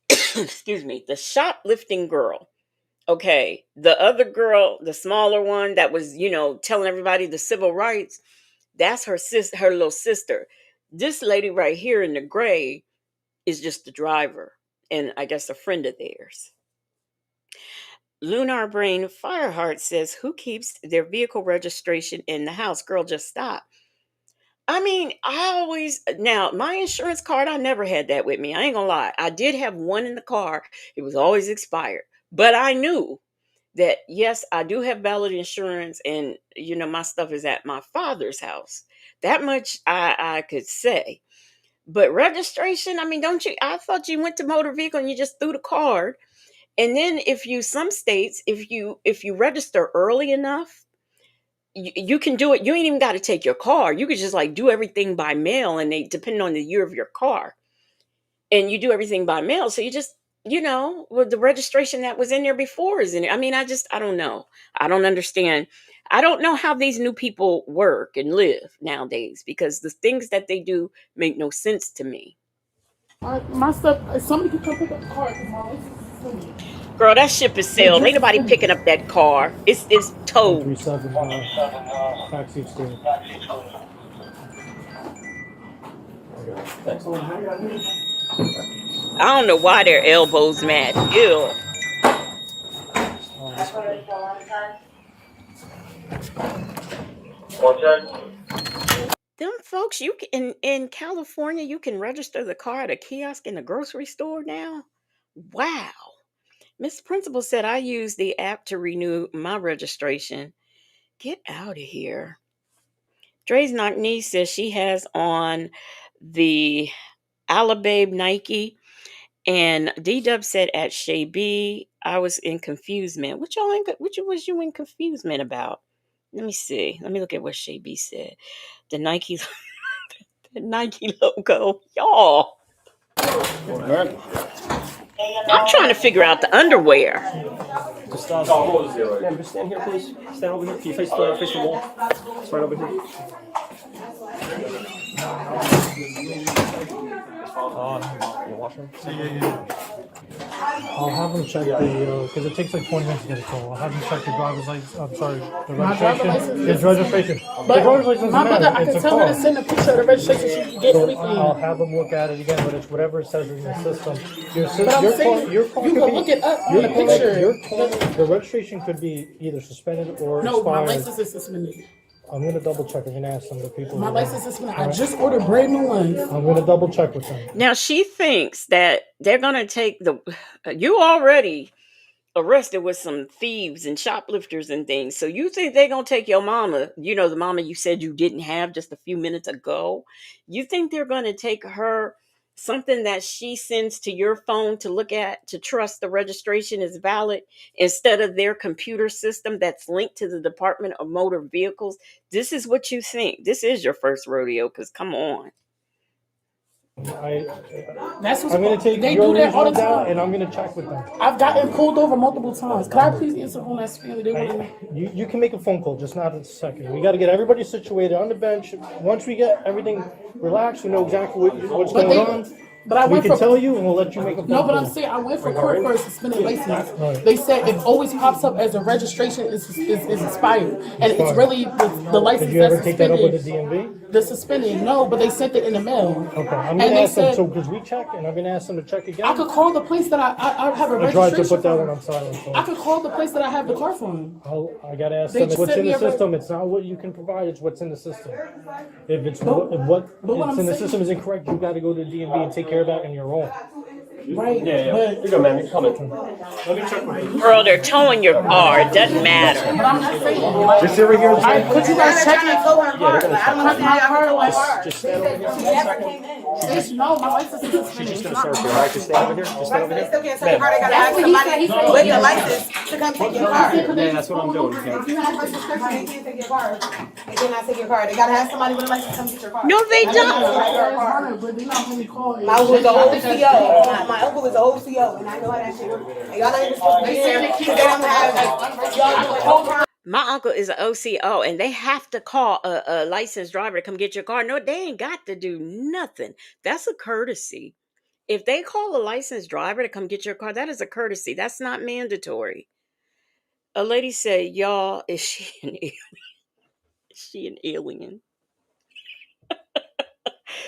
[SPEAKER 1] Excuse me, the shoplifting girl. Okay, the other girl, the smaller one that was, telling everybody the civil rights, that's her her little sister. This lady right here in the gray is just the driver, and I guess a friend of theirs. Lunar Brain Fireheart says, who keeps their vehicle registration in the house? Girl, just stop. I mean, now my insurance card, I never had that with me. I ain't gonna lie. I did have one in the car. It was always expired. But I knew that, yes, I do have valid insurance and, my stuff is at my father's house. That much I could say. But registration, I mean, I thought you went to motor vehicle and you just threw the card. And then some states, if you register early enough, you can do it. You ain't even got to take your car. You could just like do everything by mail, and they depend on the year of your car, and you do everything by mail. So you just, with the registration that was in there before is in it. I mean, I don't know. I don't understand. I don't know how these new people work and live nowadays because the things that they do make no sense to me.
[SPEAKER 8] My stuff, somebody can come pick up the car tomorrow.
[SPEAKER 1] Girl, that ship is sailed. Ain't nobody picking up that car. It's towed.
[SPEAKER 11] 137 taxi school.
[SPEAKER 1] I don't know why their elbows match. Ew. Them folks, in California, you can register the car at a kiosk in the grocery store now. Wow. Miss Principal said I used the app to renew my registration. Get out of here. Dre's knock niece says she has on the Alababe Nike, and D-Dub said at Shay B, I was in confusement. Which was you in confusement about? Let me see. Let me look at what Shay B said. The Nike, the Nike logo, y'all. I'm trying to figure out the underwear.
[SPEAKER 12] Just stand here, please. Stand over here. Can you face the wall? It's right over here. Washroom?
[SPEAKER 11] I'll have them check because it takes like 20 minutes to get a call. I'll have them check your driver's license. I'm sorry, the registration. It's registration.
[SPEAKER 8] But
[SPEAKER 11] the driver's license
[SPEAKER 8] my mother,
[SPEAKER 11] matter.
[SPEAKER 8] I can tell her to send a picture of the registration. She can get everything.
[SPEAKER 11] I'll have them look at it again, but it's whatever it says in the system.
[SPEAKER 8] You can look it up on the picture.
[SPEAKER 11] The registration could be either suspended or expired.
[SPEAKER 8] No, my license is suspended.
[SPEAKER 11] I'm going to double check. I'm going to ask some of the people.
[SPEAKER 8] My license is suspended. I just ordered brand new ones.
[SPEAKER 11] I'm going to double check with them.
[SPEAKER 1] Now she thinks that they're going to take you already arrested with some thieves and shoplifters and things. So you think they're going to take your mama, the mama you said you didn't have just a few minutes ago. You think they're going to take her something that she sends to your phone to look at, to trust the registration is valid, instead of their computer system that's linked to the Department of Motor Vehicles? This is what you think. This is your first rodeo, because come on.
[SPEAKER 11] I'm going to take your results down and I'm going to check with them.
[SPEAKER 8] I've gotten pulled over multiple times. Can I please answer on that screen?
[SPEAKER 11] You can make a phone call, just not a second. We got to get everybody situated on the bench. Once we get everything relaxed, we know exactly what's going on.
[SPEAKER 8] But I
[SPEAKER 16] We
[SPEAKER 8] went
[SPEAKER 16] can
[SPEAKER 8] for
[SPEAKER 16] tell you, and we'll let you make a phone
[SPEAKER 8] no, but I'm
[SPEAKER 16] call.
[SPEAKER 8] saying I went for court for a suspended license. They said it always pops up as a registration is expired, and it's really the license.
[SPEAKER 16] Did you ever
[SPEAKER 8] that's
[SPEAKER 16] take that up with the
[SPEAKER 8] suspended.
[SPEAKER 16] DMV?
[SPEAKER 8] The suspended, no, but they sent it in the mail.
[SPEAKER 16] Okay, I'm
[SPEAKER 8] And
[SPEAKER 16] gonna
[SPEAKER 8] they
[SPEAKER 16] ask them.
[SPEAKER 8] said
[SPEAKER 16] So, because we check, and I'm gonna ask them to check again.
[SPEAKER 8] I could call the place that I have a
[SPEAKER 16] I tried
[SPEAKER 8] registration
[SPEAKER 16] to put that
[SPEAKER 8] for.
[SPEAKER 16] one on silent. So
[SPEAKER 8] I could call the place that I have the car from.
[SPEAKER 16] I gotta ask
[SPEAKER 8] They
[SPEAKER 16] them
[SPEAKER 8] just
[SPEAKER 16] what's
[SPEAKER 8] sent
[SPEAKER 16] in
[SPEAKER 8] me
[SPEAKER 16] the
[SPEAKER 8] a re-
[SPEAKER 16] system. It's not what you can provide; it's what's in the system. If it's
[SPEAKER 8] But
[SPEAKER 16] what's
[SPEAKER 8] what I'm
[SPEAKER 16] in the
[SPEAKER 8] saying-
[SPEAKER 16] system is incorrect, you got to go to the DMV and take care of that on your own.
[SPEAKER 8] Right.
[SPEAKER 12] Yeah,
[SPEAKER 8] But
[SPEAKER 12] you're good, man. You come in.
[SPEAKER 16] Let me check with you.
[SPEAKER 1] Girl, they're towing your car. It doesn't matter.
[SPEAKER 8] But I'm just saying.
[SPEAKER 16] Just over here.
[SPEAKER 8] Could you guys check it?
[SPEAKER 12] Just stand over here for 1 second.
[SPEAKER 8] No, my license is suspended.
[SPEAKER 12] She's just gonna search you. All right, just stand over here. Just stand over
[SPEAKER 14] They
[SPEAKER 12] here.
[SPEAKER 14] still can't take your car. They gotta have somebody with the license to come take your car.
[SPEAKER 12] Yeah, that's what I'm doing.
[SPEAKER 14] If you have a prescription, they can't take your car. They cannot take your car. They gotta have somebody with a license to come get your car.
[SPEAKER 1] No, they
[SPEAKER 14] That's
[SPEAKER 1] don't.
[SPEAKER 8] But they not really call it.
[SPEAKER 14] My uncle is a whole CO. My uncle is a whole CO, and I know how that shit works. And y'all not even supposed to be here because they don't have y'all doing whole time.
[SPEAKER 1] My uncle is an OCO, and they have to call a licensed driver to come get your car. No, they ain't got to do nothing. That's a courtesy. If they call a licensed driver to come get your car, that is a courtesy. That's not mandatory. A lady said, "Y'all, is she an alien? Is she an alien?"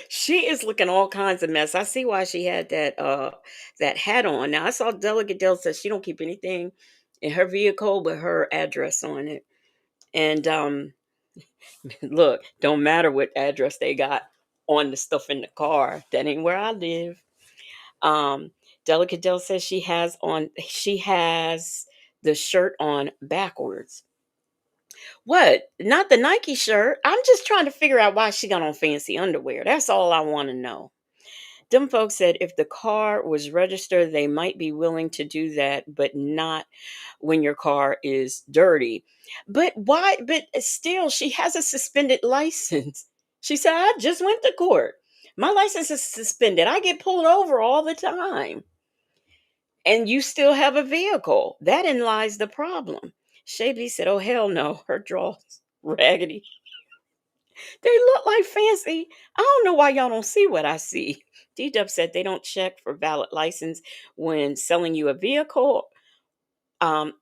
[SPEAKER 1] She is looking all kinds of mess. I see why she had that hat on. Now I saw Delegate Dell says she don't keep anything in her vehicle with her address on it. And look, don't matter what address they got on the stuff in the car. That ain't where I live. Delicate Dell says she has the shirt on backwards. What? Not the Nike shirt. I'm just trying to figure out why she got on fancy underwear. That's all I want to know. Them folks said if the car was registered, they might be willing to do that, but not when your car is dirty. But why? But still, she has a suspended license. She said, I just went to court. My license is suspended. I get pulled over all the time. And you still have a vehicle. That lies the problem. Shabley said, oh, hell no. Her drawers raggedy. They look like fancy. I don't know why y'all don't see what I see. D-Dub said they don't check for valid license when selling you a vehicle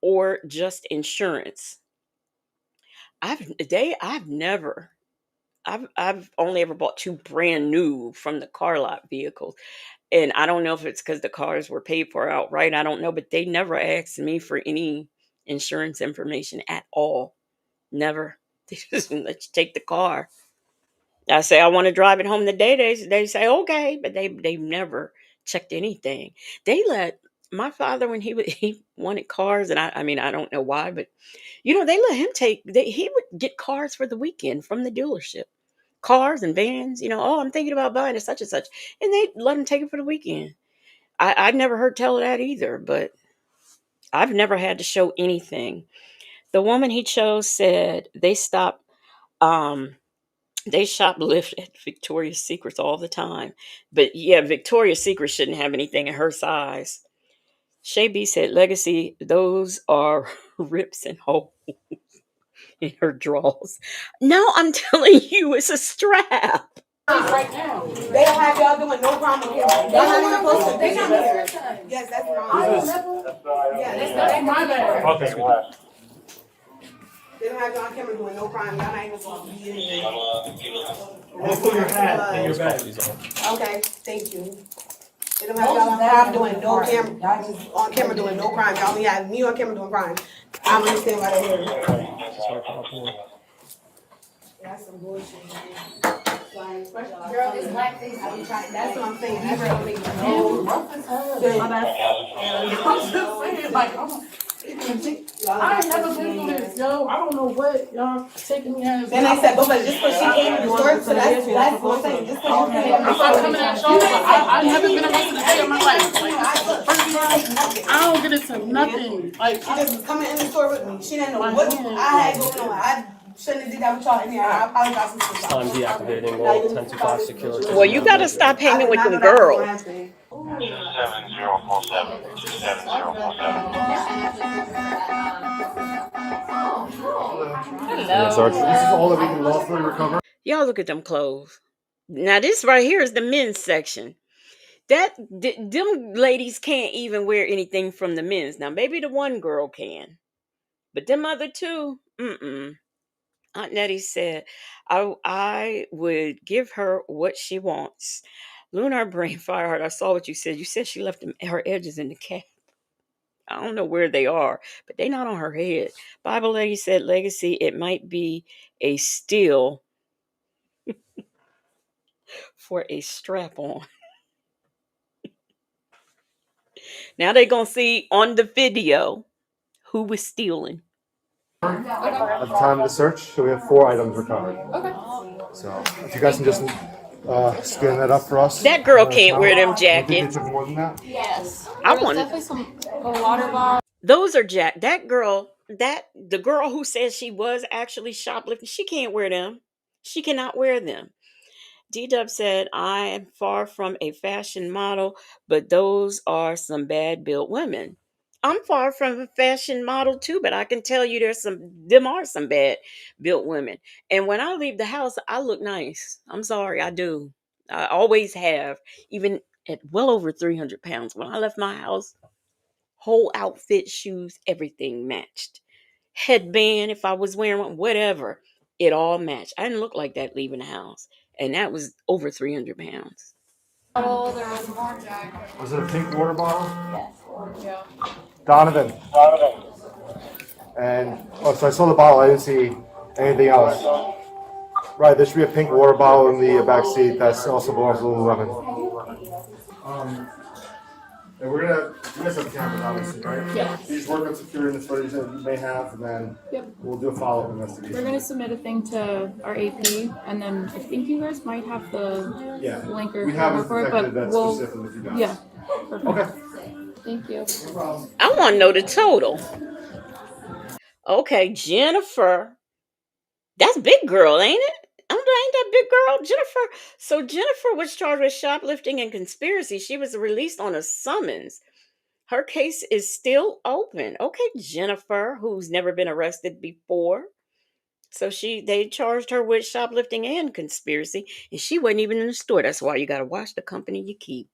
[SPEAKER 1] or just insurance. I've only ever bought 2 brand new from the car lot vehicles. And I don't know if it's because the cars were paid for outright. I don't know, but they never asked me for any insurance information at all. Never. They just let you take the car. I say I want to drive it home today. They say okay, but they never checked anything. They let my father when he wanted cars, and I mean I don't know why, but they let him he would get cars for the weekend from the dealership, cars and vans. Oh, I'm thinking about buying a such and such, and they let him take it for the weekend. I never heard tell of that either, but I've never had to show anything. The woman he chose said they stopped. They shoplift at Victoria's Secrets all the time. But yeah, Victoria's Secret shouldn't have anything in her size. Shay B said, Legacy, those are rips and holes in her drawers. No, I'm telling you, it's a strap.
[SPEAKER 14] Right now. They don't have y'all doing no problem here. Y'all not even supposed to be here. Yes, that's wrong. That's my bad.
[SPEAKER 12] Okay.
[SPEAKER 14] They don't have y'all on camera doing no crime. Y'all not even supposed to be in here.
[SPEAKER 16] Let's put your hat in your bag.
[SPEAKER 14] Okay, thank you. They don't have y'all on camera doing no camera doing no crime. Y'all only have me on camera doing crime. I don't understand why they're here. That's some bullshit. Girl, it's blackface. That's what I'm saying. That girl don't make no sense.
[SPEAKER 8] I ain't never been through this, yo. I don't know what y'all taking me as.
[SPEAKER 14] Then I said, but just because she came to the store, so that's what I'm saying. Just because you came to the store.
[SPEAKER 8] I'm coming at y'all, I never been arrested a day in my life. Like, I don't get into nothing. Like,
[SPEAKER 14] she just was coming in the store with me. She didn't know what I had going on. I shouldn't have did that with y'all in here. I apologize.
[SPEAKER 12] Time deactivating all 1025 security.
[SPEAKER 1] Well, you got to stop hanging with them girls.
[SPEAKER 15] 7047. 7047.
[SPEAKER 16] This is all that we can lawfully recover.
[SPEAKER 1] Y'all look at them clothes. Now this right here is the men's section. Them ladies can't even wear anything from the men's. Now maybe the one girl can, but them other two, mm-mm. Aunt Nettie said, I would give her what she wants. Lunar brain fireheart, I saw what you said. You said she left her edges in the cat. I don't know where they are, but they not on her head. Bible lady said legacy, it might be a steal for a strap on. Now they gonna see on the video who was stealing.
[SPEAKER 3] At the time of the search, we have 4 items recovered.
[SPEAKER 8] Okay.
[SPEAKER 3] So if you guys can just scan that up for us.
[SPEAKER 1] That girl can't wear them
[SPEAKER 3] You think they
[SPEAKER 1] jackets.
[SPEAKER 3] took more than that?
[SPEAKER 8] Yes.
[SPEAKER 1] I
[SPEAKER 8] There's
[SPEAKER 1] want
[SPEAKER 8] definitely some water bottles.
[SPEAKER 1] those are jack. That girl, the girl who says she was actually shoplifting, she can't wear them. She cannot wear them. D-Dub said, I am far from a fashion model, but those are some bad built women. I'm far from a fashion model too, but I can tell you them are some bad built women. And when I leave the house, I look nice. I'm sorry, I do. I always have, even at well over 300 pounds. When I left my house, whole outfit, shoes, everything matched. Headband, if I was wearing one, whatever, it all matched. I didn't look like that leaving the house. And that was over 300 pounds.
[SPEAKER 8] Oh, there was more jackets.
[SPEAKER 3] Was it a pink water bottle?
[SPEAKER 8] Yes. Yeah.
[SPEAKER 3] Donovan. And, so I saw the bottle, I didn't see anything else. Right, there should be a pink water bottle in the back seat that also belongs to Lululemon. And you guys have cameras, obviously, right?
[SPEAKER 8] Yeah.
[SPEAKER 3] You just work on securing the footage that you may have, and then we'll do a follow-up investigation.
[SPEAKER 8] We're going to submit a thing to our AP, and then I think you guys might have the link or
[SPEAKER 3] haven't
[SPEAKER 8] for it,
[SPEAKER 3] detected
[SPEAKER 8] but
[SPEAKER 3] that
[SPEAKER 8] we'll.
[SPEAKER 3] specifically if you guys.
[SPEAKER 8] Yeah. Perfect.
[SPEAKER 3] Okay.
[SPEAKER 8] Thank you.
[SPEAKER 3] No problem.
[SPEAKER 1] I want to know the total. Okay, Jennifer. That's big girl, ain't it? Ain't that big girl? Jennifer. So Jennifer was charged with shoplifting and conspiracy. She was released on a summons. Her case is still open. Okay, Jennifer, who's never been arrested before. So they charged her with shoplifting and conspiracy, and she wasn't even in the store. That's why you gotta watch the company you keep.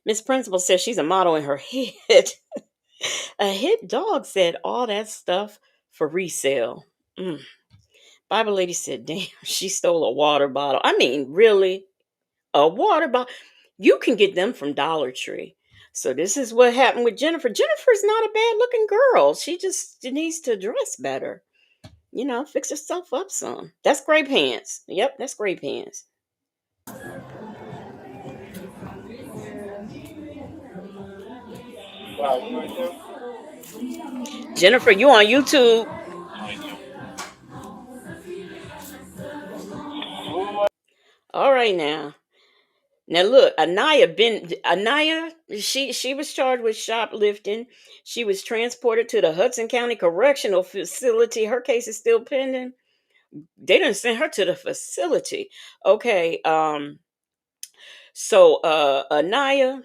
[SPEAKER 1] Miss Principal says she's a model in her head. A hit dog said all that stuff for resale. Bible lady said, damn, she stole a water bottle. I mean, really? A water bottle? You can get them from Dollar Tree. So this is what happened with Jennifer. Jennifer's not a bad looking girl. She just needs to dress better. Fix herself up some. That's gray pants. Yep, that's gray pants. Jennifer, you on YouTube? All right now. Now look, Anaya, she was charged with shoplifting. She was transported to the Hudson County Correctional Facility. Her case is still pending. They didn't send her to the facility. Okay, so Anaya,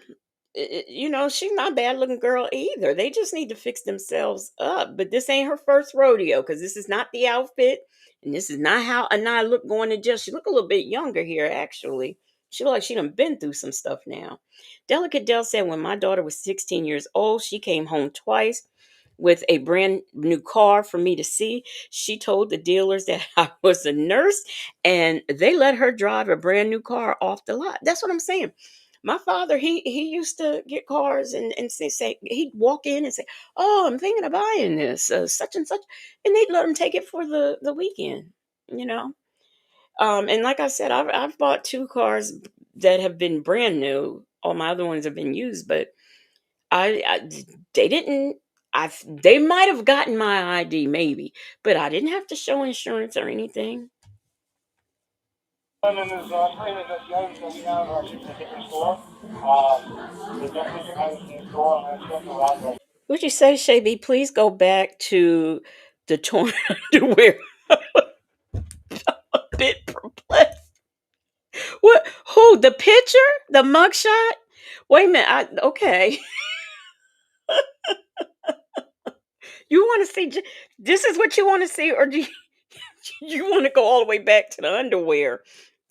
[SPEAKER 1] she's not a bad looking girl either. They just need to fix themselves up. But this ain't her first rodeo, because this is not the outfit, and this is not how Anaya looked going to jail. She look a little bit younger here, actually. She look like she done been through some stuff now. Delicate Dell said when my daughter was 16 years old, she came home twice with a brand new car for me to see. She told the dealers that I was a nurse, and they let her drive a brand new car off the lot. That's what I'm saying. My father, he used to get cars and say he'd walk in and say, "Oh, I'm thinking of buying this such and such," and they'd let him take it for the weekend. And like I said, I've bought 2 cars that have been brand new. All my other ones have been used, but they didn't. They might have gotten my ID, maybe, but I didn't have to show insurance or anything. Would you say, Shay B, please go back to the torn underwear? A bit perplexed. What? Who? The picture? The mugshot? Wait a minute. Okay. You want to see? This is what you want to see, or do you want to go all the way back to the underwear?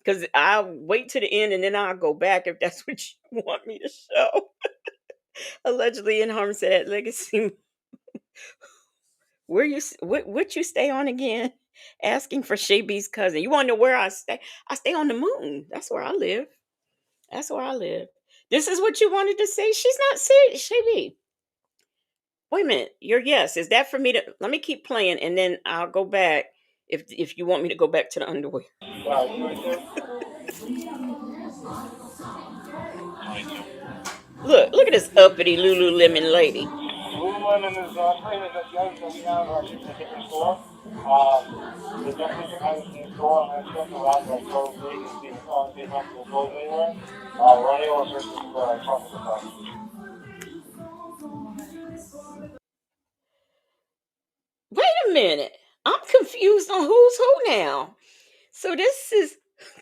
[SPEAKER 1] Because I'll wait to the end and then I'll go back if that's what you want me to show. Allegedly in Harmstead at Legacy. Where you what you stay on again? Asking for Shaby's cousin. You want to know where I stay? I stay on the moon. That's where I live. That's where I live. This is what you wanted to say. She's not serious, Shaby. Wait a minute. Your yes, is that for me to let me keep playing and then I'll go back if you want me to go back to the underwear. Look at this uppity Lululemon lady.
[SPEAKER 13] Lululemon is famous at the items that we have are shipped in a different store. The definition items in the store, and that's a lot like clothes, they can see multiple clothes anywhere. We're unable to search this chocolate stuff.
[SPEAKER 1] Wait a minute. I'm confused on who's who now. So this is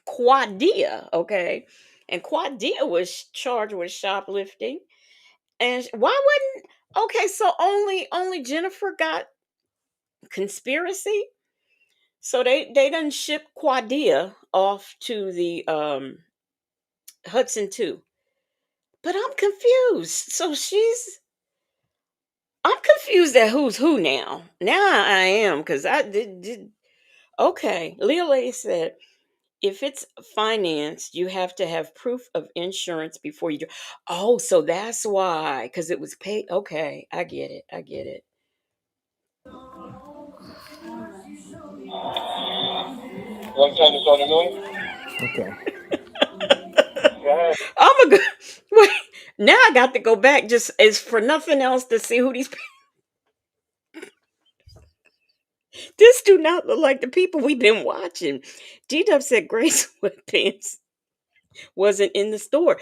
[SPEAKER 1] Quadia, okay? And Quadia was charged with shoplifting. And why wouldn't okay, so only Jennifer got conspiracy? So they done ship Quadia off to the Hudson too. But I'm confused. So I'm confused at who's who now. Now I am because I did okay. Leah Lady said if it's financed, you have to have proof of insurance before you do. Oh, so that's why, because it was paid. Okay, I get it. I get it.
[SPEAKER 3] Okay.
[SPEAKER 1] I'm a good. Wait, now I got to go back just as for nothing else to see who these. This do not look like the people we've been watching. D-Dub said gray sweatpants wasn't in the store,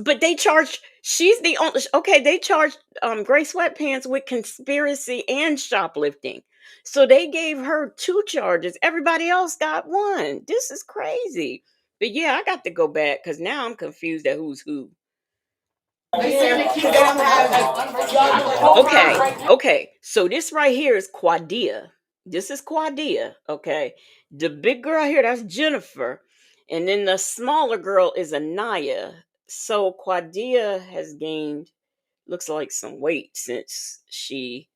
[SPEAKER 1] but they charged. She's the only. Okay, they charged gray sweatpants with conspiracy and shoplifting. So they gave her 2 charges. Everybody else got 1. This is crazy. But yeah, I got to go back because now I'm confused at who's who. Okay. So this right here is Quadia. This is Quadia. Okay. The big girl here, that's Jennifer. And then the smaller girl is Anaya. So Quadia has gained, looks like some weight since she.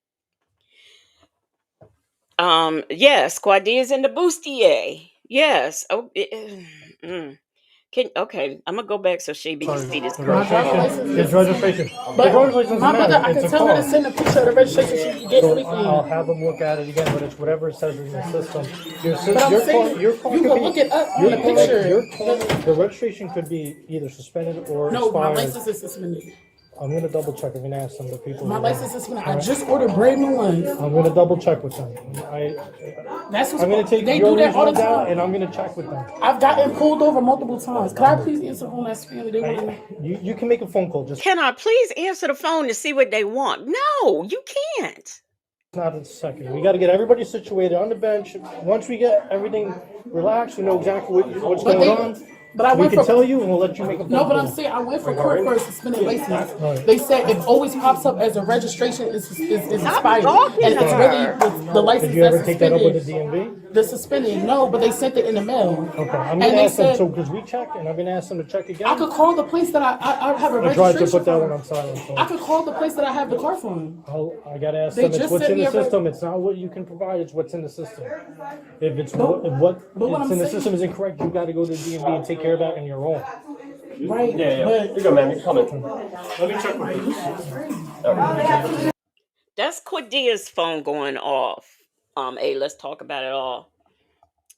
[SPEAKER 1] Yes, Quadia's in the bustier. Yes. Okay, I'm gonna go back so Shaby can see this.
[SPEAKER 16] It's registration.
[SPEAKER 8] But
[SPEAKER 16] The driver's license
[SPEAKER 8] my
[SPEAKER 16] doesn't
[SPEAKER 8] brother,
[SPEAKER 16] matter.
[SPEAKER 8] I can
[SPEAKER 16] It's a
[SPEAKER 8] tell her
[SPEAKER 16] car.
[SPEAKER 8] to send a picture of the registration so you can get everything.
[SPEAKER 16] I'll have them look at it again, but it's whatever it says in the system.
[SPEAKER 8] But I'm saying, you can look it up on the picture.
[SPEAKER 16] The registration could be either suspended or
[SPEAKER 8] No, my
[SPEAKER 16] expired.
[SPEAKER 8] license is suspended.
[SPEAKER 16] I'm gonna double check. I'm gonna ask some of the people.
[SPEAKER 8] My license is suspended. I just ordered brand new ones.
[SPEAKER 16] I'm gonna double check with them.
[SPEAKER 8] That's what's
[SPEAKER 16] I'm gonna take
[SPEAKER 8] they
[SPEAKER 16] your
[SPEAKER 8] do that all the
[SPEAKER 16] reason down,
[SPEAKER 8] time.
[SPEAKER 16] and I'm gonna check with them.
[SPEAKER 8] I've gotten pulled over multiple times. Could I please answer on that family? They want to know.
[SPEAKER 16] You can make a phone call. Just
[SPEAKER 1] Can I please answer the phone to see what they want? No, you can't.
[SPEAKER 16] not a second. We got to get everybody situated on the bench. Once we get everything relaxed, we know exactly what's going on.
[SPEAKER 8] But I
[SPEAKER 16] we
[SPEAKER 8] went
[SPEAKER 16] can
[SPEAKER 8] for,
[SPEAKER 16] tell you, and we'll let you make a phone
[SPEAKER 8] No, but
[SPEAKER 16] call.
[SPEAKER 8] I'm saying I went for court for a suspended license. They said it always pops up as a registration is expired, and it's really the license
[SPEAKER 16] Did you ever
[SPEAKER 8] that's
[SPEAKER 16] take that up with the
[SPEAKER 8] suspended.
[SPEAKER 16] DMV?
[SPEAKER 8] The suspended, no, but they sent it in the mail.
[SPEAKER 16] Okay, I'm
[SPEAKER 8] And
[SPEAKER 16] gonna
[SPEAKER 8] they
[SPEAKER 16] ask them.
[SPEAKER 8] said
[SPEAKER 16] So, because we check, and I'm gonna ask them to check again.
[SPEAKER 8] I could call the place that I have a
[SPEAKER 16] I tried
[SPEAKER 8] registration
[SPEAKER 16] to put that
[SPEAKER 8] for.
[SPEAKER 16] one on silent. So
[SPEAKER 8] I could call the place that I have the car from.
[SPEAKER 16] I gotta ask
[SPEAKER 8] They
[SPEAKER 16] them. It's
[SPEAKER 8] just
[SPEAKER 16] what's
[SPEAKER 8] sent
[SPEAKER 16] in
[SPEAKER 8] me
[SPEAKER 16] the
[SPEAKER 8] a
[SPEAKER 16] system. It's not what you can provide. It's what's in the system. If it's
[SPEAKER 8] But
[SPEAKER 16] what's
[SPEAKER 8] what I'm
[SPEAKER 16] in the
[SPEAKER 8] saying-
[SPEAKER 16] system is incorrect, you got to go to the DMV and take care of that on your own.
[SPEAKER 8] Right.
[SPEAKER 12] Yeah.
[SPEAKER 8] But
[SPEAKER 12] You go, man. Come in. Let me check with you.
[SPEAKER 1] That's Cordia's phone going off. Hey, let's talk about it all.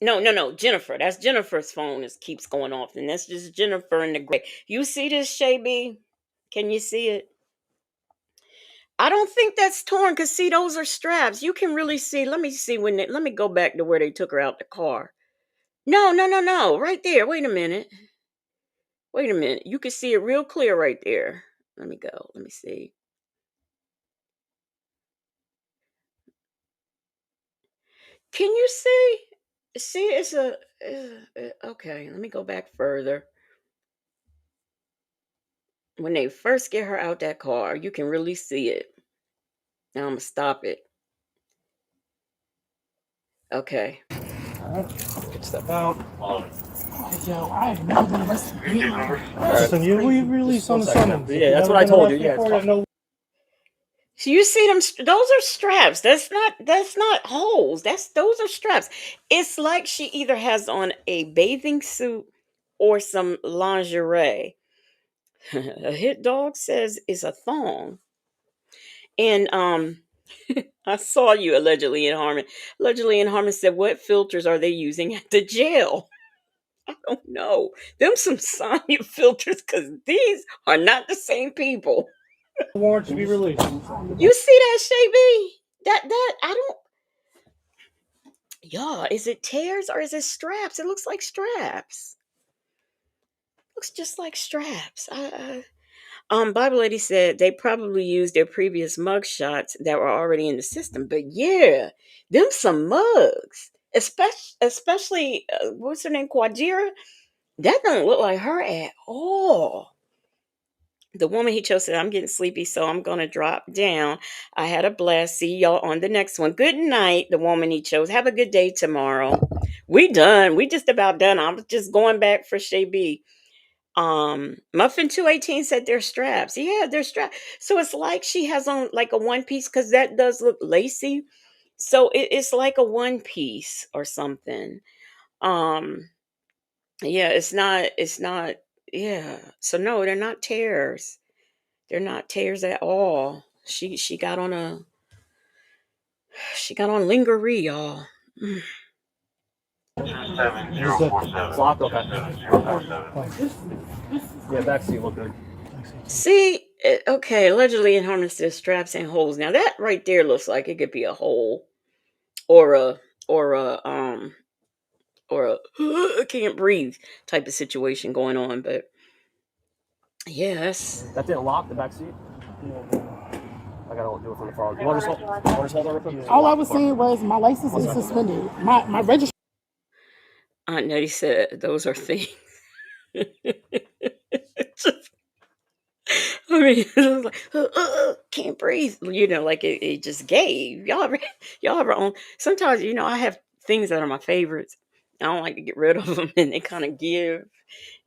[SPEAKER 1] No, Jennifer. That's Jennifer's phone keeps going off, and that's just Jennifer in the gray. You see this, Shaby? Can you see it? I don't think that's torn because see, those are straps. You can really see. Let me see let me go back to where they took her out the car. No, right there. Wait a minute. You can see it real clear right there. Let me go. Let me see. Can you see? See, it's okay. Let me go back further. When they first get her out that car, you can really see it. Now I'm gonna stop it. Okay.
[SPEAKER 12] All right. Get step out.
[SPEAKER 8] Yo, I have never been arrested.
[SPEAKER 16] Listen, we released on the summons.
[SPEAKER 12] Yeah, that's what I told you. Yeah,
[SPEAKER 1] So you see them? Those are straps. That's not holes. Those are straps. It's like she either has on a bathing suit or some lingerie. A hit dog says it's a thong. And I saw you allegedly in Harmon. Allegedly in Harmon said, "What filters are they using at the jail?" I don't know. Them some Sonya filters, because these are not the same people.
[SPEAKER 16] Warrant to be released.
[SPEAKER 1] You see that, Shay B? That I don't. Yeah, is it tears or is it straps? It looks like straps. Looks just like straps. Bible Lady said they probably used their previous mug shots that were already in the system. But yeah, them some mugs. Especially what's her name? Quadira? That don't look like her at all. The woman he chose said, "I'm getting sleepy, so I'm going to drop down. I had a blast. See y'all on the next one. Good night." The woman he chose. Have a good day tomorrow. We done. We just about done. I was just going back for Shay B. Muffin 218 said they're straps. Yeah, they're straps. So it's like she has on like a one piece, because that does look lacy. So it's like a one piece or something. Yeah, it's not, yeah. So no, they're not tears. They're not tears at all. She got on lingerie, y'all. Mm.
[SPEAKER 12] Locked, okay. Yeah, backseat look good.
[SPEAKER 1] See, okay, allegedly in Harmon says straps and holes. Now that right there looks like it could be a hole, or a or a or a I can't breathe type of situation going on. But yes,
[SPEAKER 12] That didn't lock the backseat. I gotta do it from the front. You want to just hold it real quick?
[SPEAKER 8] All I was saying was my license is suspended. My registration.
[SPEAKER 1] Aunt Nettie said those are things. I mean, it was like, can't breathe. You know, like it just gave. Y'all ever own? Sometimes, I have things that are my favorites. I don't like to get rid of them, and they kind of give.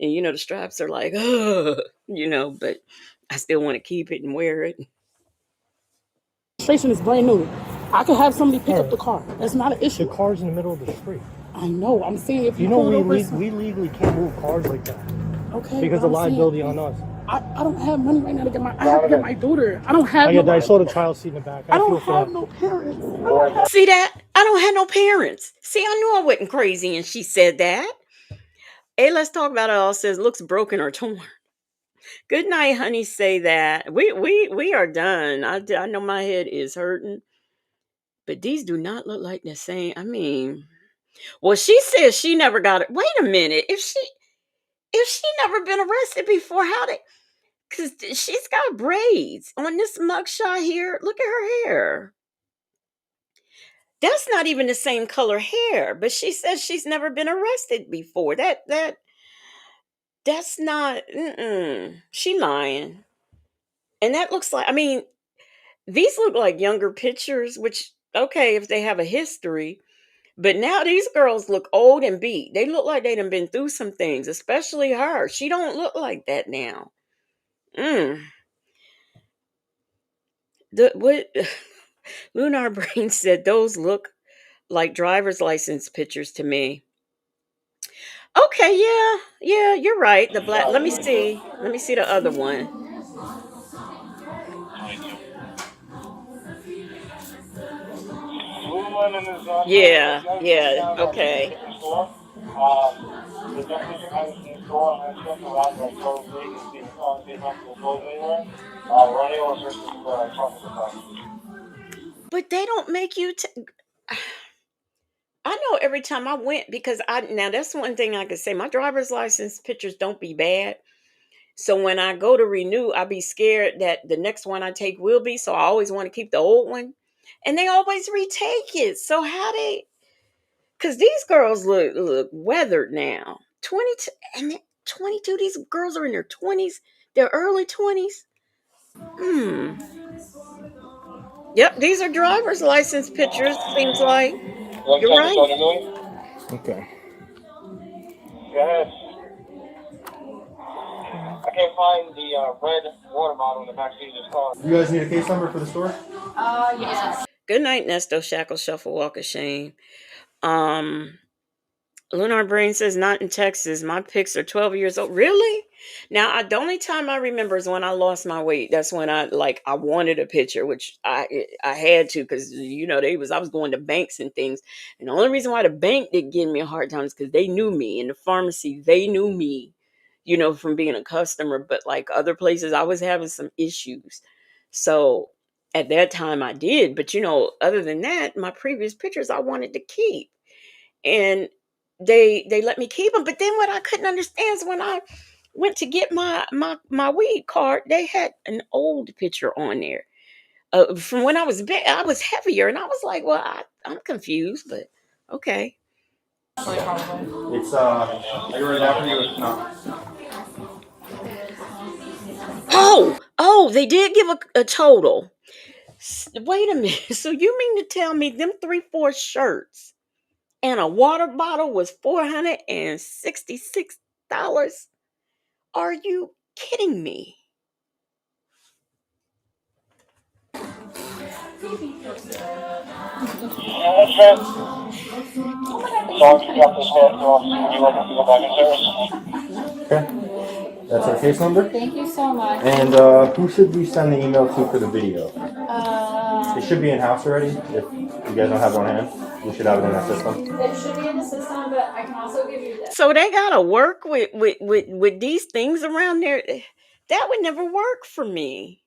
[SPEAKER 1] And the straps are like, but I still want to keep it and wear it.
[SPEAKER 8] Registration is brand new. I could have somebody pick up the car. That's not an issue.
[SPEAKER 16] The car's in the middle of the street.
[SPEAKER 8] I know. I'm saying if
[SPEAKER 16] you know we legally can't move cars like that.
[SPEAKER 8] Okay.
[SPEAKER 16] Because of liability on us.
[SPEAKER 8] I don't have money right now to get I have to get my daughter. I don't have.
[SPEAKER 16] I saw the child seat in the back.
[SPEAKER 8] I don't have no parents.
[SPEAKER 1] See that? I don't have no parents. See, I knew I wasn't crazy, and she said that. Hey, let's talk about it all. Says looks broken or torn. Good night, honey. Say that we are done. I know my head is hurting, but these do not look like the same. I mean, well, she says she never got it. Wait a minute. If she never been arrested before, how did? Because she's got braids on this mugshot here. Look at her hair. That's not even the same color hair, but she says she's never been arrested before. That's not. She lying, and that looks like. I mean, these look like younger pictures. Which okay, if they have a history, but now these girls look old and beat. They look like they done been through some things, especially her. She don't look like that now. What Lunar Brain said, those look like driver's license pictures to me. Okay, yeah, you're right. The black. Let me see the other one. Yeah, okay. But they don't make you. I know every time I went, because now that's one thing I could say. My driver's license pictures don't be bad. So when I go to renew, I be scared that the next one I take will be. So I always want to keep the old one, and they always retake it. So how they? Because these girls look weathered now. 22 and 22. These girls are in their 20s, their early 20s. Yep, these are driver's license pictures. Seems like you're right.
[SPEAKER 3] Okay.
[SPEAKER 13] Go ahead. I can't find the red water bottle in the backseat of this car.
[SPEAKER 2] You guys need a case number for the store?
[SPEAKER 1] Yes. Good night, Nesto, Shackle, Shuffle, Walk of Shame. Lunar Brain says, not in Texas. My pics are 12 years old. Really? Now, the only time I remember is when I lost my weight. That's when I wanted a picture, which I had to, because I was going to banks and things. And the only reason why the bank did give me a hard time is because they knew me. In the pharmacy, they knew me, from being a customer. But like other places, I was having some issues. So at that time I did. But other than that, my previous pictures I wanted to keep. And they let me keep them. But then what I couldn't understand is when I went to get my weed card, they had an old picture on there from when I was big. I was heavier, and I was like, well, I'm confused, but okay.
[SPEAKER 2] It's are you ready now for you? No.
[SPEAKER 1] Oh, they did give a total. Wait a minute. So you mean to tell me them 3/4 shirts and a water bottle was $466? Are you kidding me?
[SPEAKER 2] Okay. That's our case number.
[SPEAKER 9] Thank you so much.
[SPEAKER 2] And who should we send the email to for the video? It should be in house already. If you guys don't have one hand, we should have it in our system.
[SPEAKER 9] It should be in the system, but I can also give you this.
[SPEAKER 1] So they gotta work with these things around there. That would never work for me.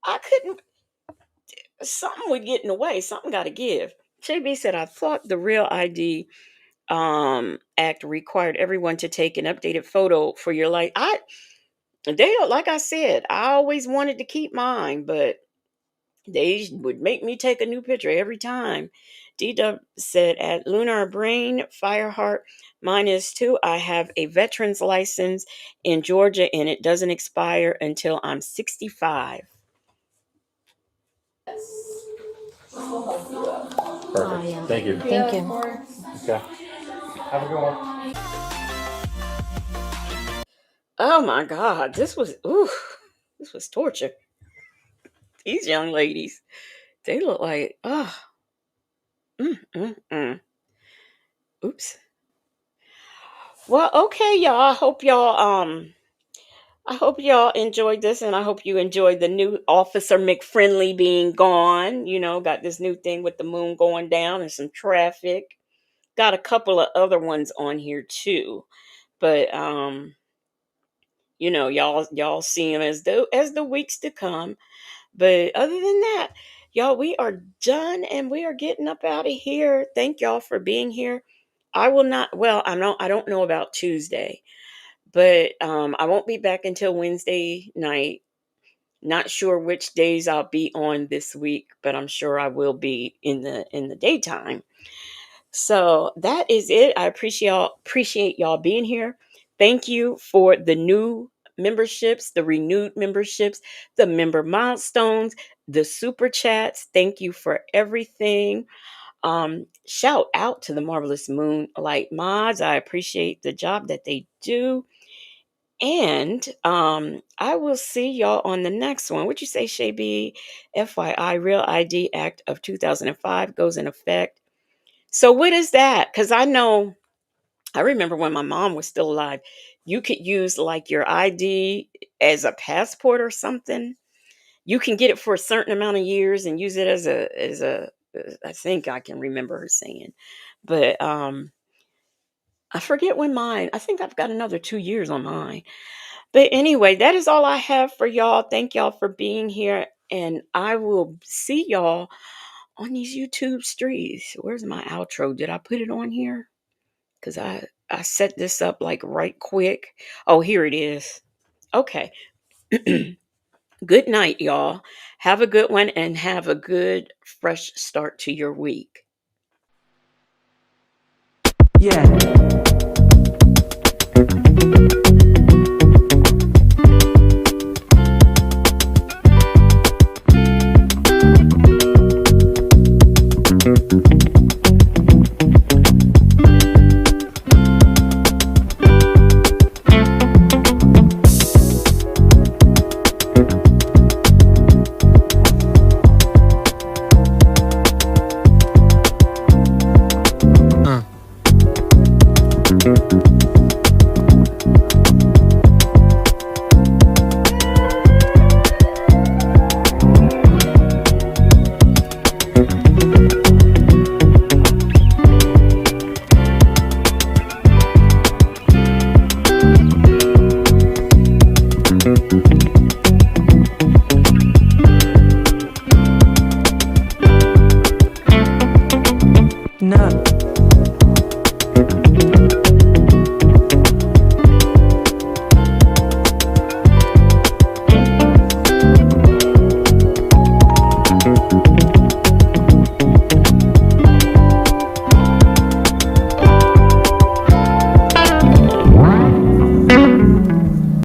[SPEAKER 1] I couldn't. Something would get in the way. Something got to give. JB said, I thought the Real ID Act required everyone to take an updated photo for your life. Like I said, I always wanted to keep mine, but they would make me take a new picture every time. D-Dub said, at Lunar Brain, Fireheart, mine is too. I have a veteran's license in Georgia, and it doesn't expire until I'm 65.
[SPEAKER 2] Perfect. Thank you.
[SPEAKER 9] Thank you.
[SPEAKER 2] Okay. Have a good one.
[SPEAKER 1] Oh my God, this was torture. These young ladies, they look like Oops. Well, okay, y'all. I hope y'all enjoyed this, and I hope you enjoyed the new Officer McFriendly being gone. Got this new thing with the moon going down and some traffic. Got a couple of other ones on here too, but y'all see them as the weeks to come. But other than that, y'all, we are done and we are getting up out of here. Thank y'all for being here. I will not. Well, I don't know about Tuesday. But I won't be back until Wednesday night. Not sure which days I'll be on this week, but I'm sure I will be in the daytime. So that is it. I appreciate y'all being here. Thank you for the new memberships, the renewed memberships, the member milestones, the super chats. Thank you for everything. Shout out to the Marvelous Moonlight Mods. I appreciate the job that they do. And I will see y'all on the next one. What you say, Shay B? FYI, Real ID Act of 2005 goes in effect. So what is that? Because I remember when my mom was still alive, you could use like your ID as a passport or something. You can get it for a certain amount of years and use it as a I think I can remember her saying. But I forget when I think I've got another 2 years on mine. But anyway, that is all I have for y'all. Thank y'all for being here. And I will see y'all on these YouTube streets. Where's my outro? Did I put it on here? Because I set this up like right quick. Oh, here it is. Okay. Good night, y'all. Have a good one and have a good, fresh start to your week.
[SPEAKER 21] Yeah.